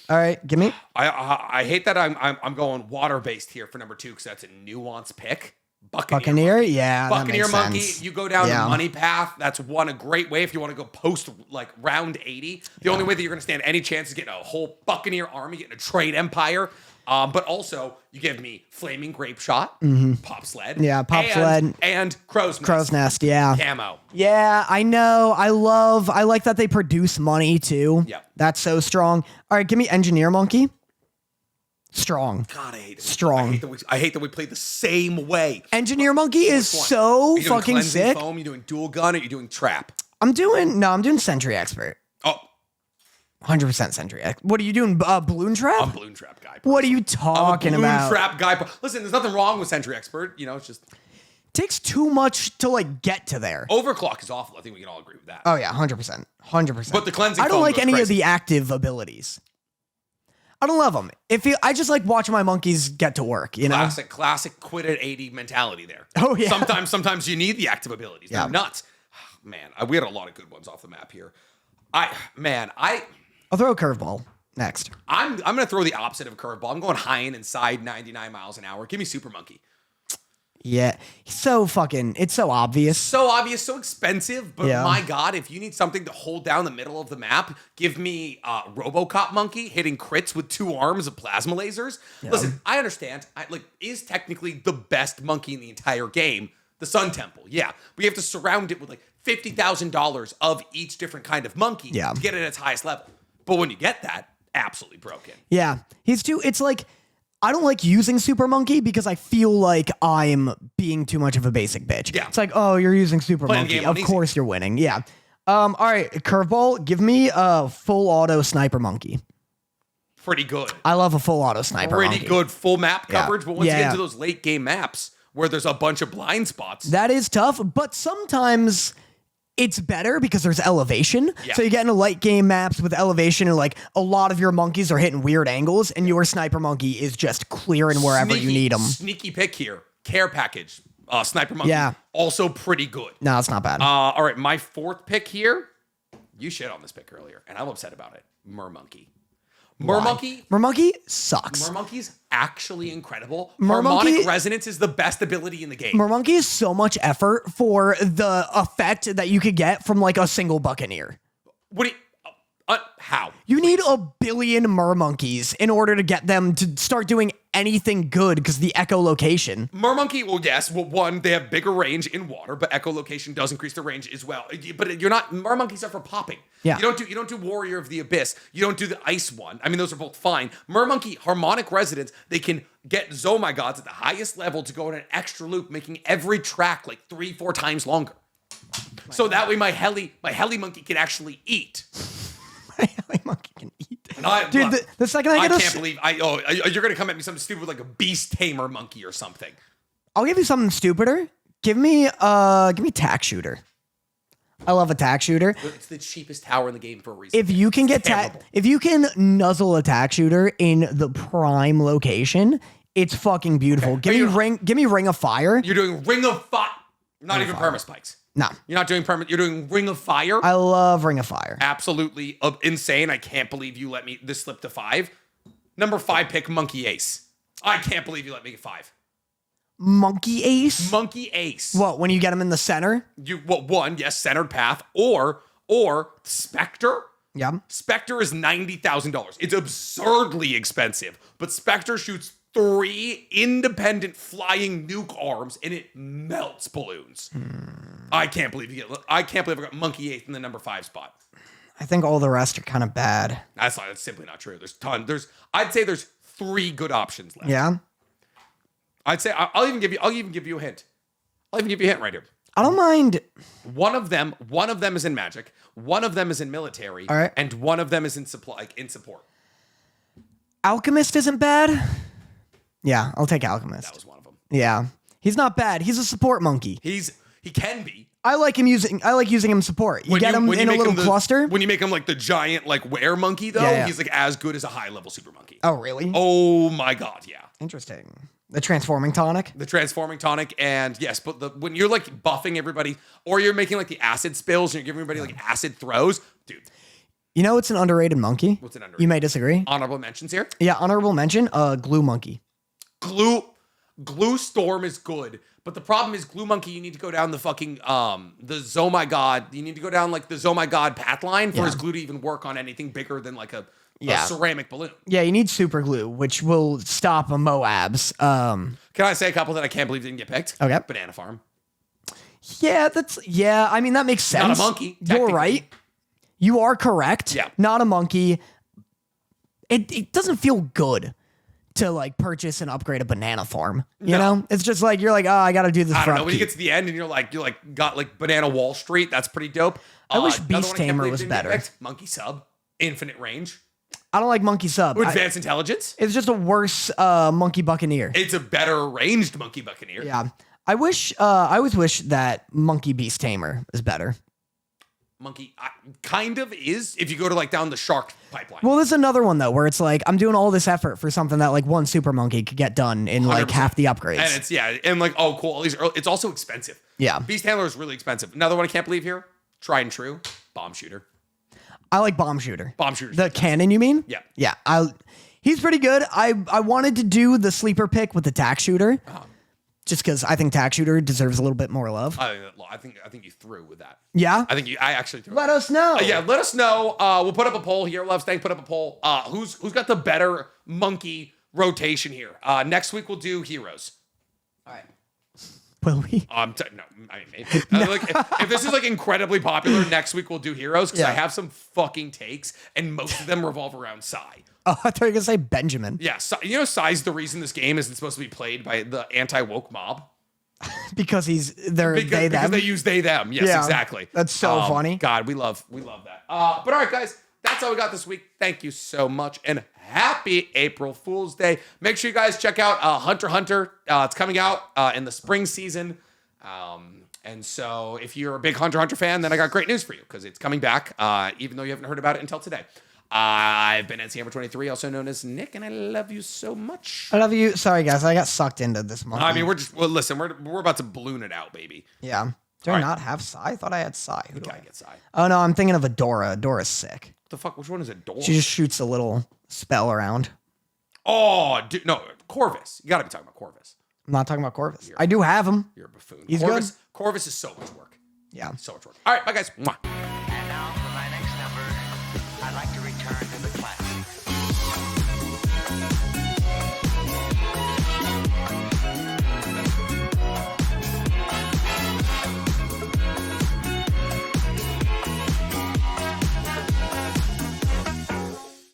S2: All right. Give me.
S1: I hate that I'm going water based here for number 2 because that's a nuanced pick.
S2: Buccaneer, yeah.
S1: Buccaneer Monkey,
S2: sense.
S1: you go down the money path. That's a great way if you want to go post like round 80. The only way that you're going to stand any chance is getting a whole Buccaneer army, getting a trade empire. But also, you give me Flaming Grape Shot, Pop Sled.
S2: Yeah, Pop Sled.
S1: And Crow's Nest.
S2: Crow's Nest, yeah.
S1: Camo.
S2: Yeah, I know. I like that they produce money too.
S1: Yeah.
S2: That's so strong. All right, give me Engineer Monkey. Strong.
S1: God, I hate it.
S2: Strong.
S1: I hate that we play the same way.
S2: Engineer Monkey is so fucking sick.
S1: Foam, you're doing dual gun, or you're doing trap.
S2: I'm doing Sentry Expert.
S1: Oh,
S2: 100% Sentry Expert. What are you doing? Balloon Trap?
S1: I'm a balloon trap guy.
S2: What are you talking
S1: I'm a balloon
S2: about?
S1: trap guy. Listen, there's nothing wrong with Sentry Expert. You know, it's just
S2: Takes too much to like get to there.
S1: overclock is awful. I think we can all agree with that.
S2: Oh yeah, 100%. 100%.
S1: But the cleansing
S2: I don't
S1: foam
S2: like
S1: goes
S2: any of
S1: crazy.
S2: the active abilities. I don't love them. I just like watching my monkeys get to work, you know?
S1: Classic quit at 80 mentality there.
S2: Oh, yeah.
S1: Sometimes you need the active abilities. They're nuts. Man, we had a lot of good ones off the map here. I'll
S2: throw a curveball. Next.
S1: I'm gonna throw the opposite of a curveball. I'm going high and inside 99 miles an hour. Give me Super Monkey.
S2: Yeah. It's so obvious.
S1: So obvious, so expensive, but
S2: Yeah.
S1: my God, if you need something to hold down the middle of the map, give me RoboCop Monkey hitting crits with 2 arms of plasma lasers.
S2: Yeah.
S1: Listen, I understand. Is technically the best monkey in the entire game the Sun Temple? Yeah, but you have to surround it with like $50,000 of each different kind of monkey to get it at its highest level. But when you get that, absolutely broken.
S2: Yeah. It's like, I don't like using Super Monkey because I feel like I'm being too much of a basic bitch.
S1: Yeah.
S2: It's like, oh, you're using Super
S1: Playing
S2: Monkey.
S1: the game
S2: Of
S1: on
S2: course
S1: easy.
S2: you're winning. Yeah. All right, curveball. Give me a full auto sniper monkey.
S1: Pretty good.
S2: I love a full auto sniper
S1: Pretty
S2: monkey.
S1: good full map coverage, but once you get
S2: Yeah.
S1: into those late game maps where there's a bunch of blind spots,
S2: That is tough, but sometimes it's better because there's elevation.
S1: Yeah.
S2: So you get into late game maps with elevation and like a lot of your monkeys are hitting weird angles and your sniper monkey is just clearing wherever you need them.
S1: Sneaky pick here. Care package. Sniper Monkey.
S2: Yeah.
S1: Also pretty good.
S2: No, it's not bad.
S1: All right, my 4th pick here. You shit on this pick earlier, and I'm upset about it. Mermonkey. Mermonkey.
S2: Mermonkey sucks.
S1: Mermonkey's actually incredible.
S2: Mermonkey-
S1: Harmonic resonance is the best ability in the game.
S2: Mermonkey is so much effort for the effect that you could get from like a single Buccaneer.
S1: What do you, how?
S2: You need a billion mermonkeys in order to get them to start doing anything good because the echolocation.
S1: Mermonkey, well, yes. Well, one, they have bigger range in water, but echolocation does increase the range as well. But you're not, mermonkeys are for popping.
S2: Yeah.
S1: You don't do Warrior of the Abyss. You don't do the ice one. I mean, those are both fine. Mermonkey, harmonic resonance, they can get Zomigods at the highest level to go in an extra loop, making every track like 3-4 times longer. So that way my heli monkey can actually eat.
S2: My monkey can eat.
S1: Dude,
S2: the second I
S1: I
S2: get
S1: can't believe you're gonna come at me something stupid like a beast tamer monkey or something.
S2: I'll give you something stupider. Give me tack shooter. I love a tack shooter.
S1: It's the cheapest tower in the game for a reason.
S2: If you can if you can nuzzle a tack shooter in the prime location, it's fucking beautiful.
S1: Okay.
S2: Give me Ring of Fire.
S1: You're doing Ring of Fire, not even perma spikes.
S2: No.
S1: You're not doing perma. You're doing Ring of Fire.
S2: I love Ring of Fire.
S1: Absolutely insane. I can't believe you let me this slip to 5. Number 5 pick Monkey Ace. I can't believe you let me get 5.
S2: Monkey Ace?
S1: Monkey Ace.
S2: What, when you get him in the center?
S1: One, yes, centered path, or Spectre.
S2: Yeah.
S1: Spectre is $90,000. It's absurdly expensive, but Spectre shoots 3 independent flying nuke arms and it melts balloons. I can't believe I got Monkey 8 in the number 5 spot.
S2: I think all the rest are kind of bad.
S1: That's simply not true. I'd say there's 3 good options left.
S2: Yeah.
S1: I'd say I'll even give you a hint. I'll even give you a hint right here.
S2: I don't mind.
S1: One of them is in magic, one of them is in military,
S2: All right.
S1: and one of them is in support.
S2: Alchemist isn't bad. Yeah, I'll take Alchemist.
S1: That was one of them.
S2: Yeah. He's not bad. He's a support monkey.
S1: He can be.
S2: I like using him support. You get him in a little cluster.
S1: When you make him like the giant like were monkey though,
S2: Yeah.
S1: he's like as good as a high level super monkey.
S2: Oh, really?
S1: Oh my god, yeah.
S2: Interesting. The transforming tonic.
S1: The transforming tonic, and yes, but when you're like buffing everybody, or you're making like the acid spills and you're giving everybody like acid throws, dude.
S2: You know it's an underrated monkey?
S1: What's an underrated?
S2: You may disagree.
S1: Honorable mentions here.
S2: Yeah, honorable mention, glue monkey.
S1: Glue Storm is good, but the problem is Glue Monkey, you need to go down the fucking the Zomigod. You need to go down like the Zomigod path line for his glue to even work on anything bigger than like a ceramic balloon.
S2: Yeah, you need super glue, which will stop a Moabs.
S1: Can I say a couple that I can't believe didn't get picked?
S2: Okay.
S1: Banana Farm.
S2: Yeah, I mean that makes sense.
S1: Not a monkey.
S2: You're right. You are correct.
S1: Yeah.
S2: Not a monkey. It doesn't feel good to like purchase and upgrade a banana farm. You know? It's just like you're like, oh, I gotta do this.
S1: I
S2: for
S1: don't know. When you
S2: upkeep.
S1: get to the end and you're like got like Banana Wall Street, that's pretty dope.
S2: I wish
S1: Another
S2: Beast
S1: one I can't
S2: Tamer
S1: believe
S2: was
S1: didn't get
S2: better.
S1: picked, Monkey Sub, Infinite Range.
S2: I don't like monkey sub.
S1: Advanced Intelligence.
S2: It's just a worse monkey buccaneer.
S1: It's a better ranged Monkey Buccaneer.
S2: Yeah. I always wish that monkey beast tamer is better.
S1: Monkey kind of is if you go to like down the shark pipeline.
S2: Well, there's another one though where it's like I'm doing all this effort for something that like one super monkey could get done in like
S1: 100%.
S2: half the upgrades.
S1: And it's and like oh cool. All these it's also expensive.
S2: Yeah.
S1: Beast Handler is really expensive. Another one I can't believe here. Tried and true. Bomb shooter.
S2: I like Bomb Shooter.
S1: Bomb Shooter.
S2: The canon, you mean?
S1: Yeah.
S2: Yeah. He's pretty good. I wanted to do the sleeper pick with the tack shooter. Just because I think tack shooter deserves a little bit more love.
S1: I think you threw with that.
S2: Yeah?
S1: I actually threw.
S2: Let us know.
S1: Yeah, let us know. We'll put up a poll here. Love Stank, put up a poll. Who's got the better monkey rotation here? Next week we'll do heroes.
S2: All right. Will we?
S1: No, I mean, maybe. Like, if this is like incredibly popular, next week we'll do heroes because I have some fucking takes, and most of them revolve around Psy.
S2: Oh, I thought you were gonna say Benjamin.
S1: Yeah, you know, Psy's the reason this game isn't supposed to be played by the anti-woke mob.
S2: Because because
S1: they use they them. Yes,
S2: Yeah,
S1: exactly.
S2: that's so funny.
S1: God, we love that. But all right, guys, that's all we got this week. Thank you so much, and happy April Fool's Day. Make sure you guys check out Hunter x Hunter. It's coming out in the spring season. And so if you're a big Hunter x Hunter fan, then I got great news for you because it's coming back, even though you haven't heard about it until today. I've been NCAmber23, also known as Nick, and I love you so much.
S2: I love you. Sorry, guys. I got sucked into this month.
S1: I mean, listen, we're about to balloon it out, baby.
S2: Yeah. Do I not have Psy? I thought I had Psy. Who do I
S1: get Psy?
S2: Oh, no. I'm thinking of Adora. Adora's sick.
S1: What the fuck? Which one is Adora?
S2: She just shoots a little spell around.
S1: Oh, dude, no. Corvus. You got to be talking about Corvus.
S2: I'm not talking about Corvus. I do have him.
S1: You're a buffoon.
S2: He's
S1: Corvus,
S2: good.
S1: Corvus is so much work.
S2: Yeah.
S1: So much work. All right, bye, guys. Mwah.
S3: And now for my next number, I'd like to return to the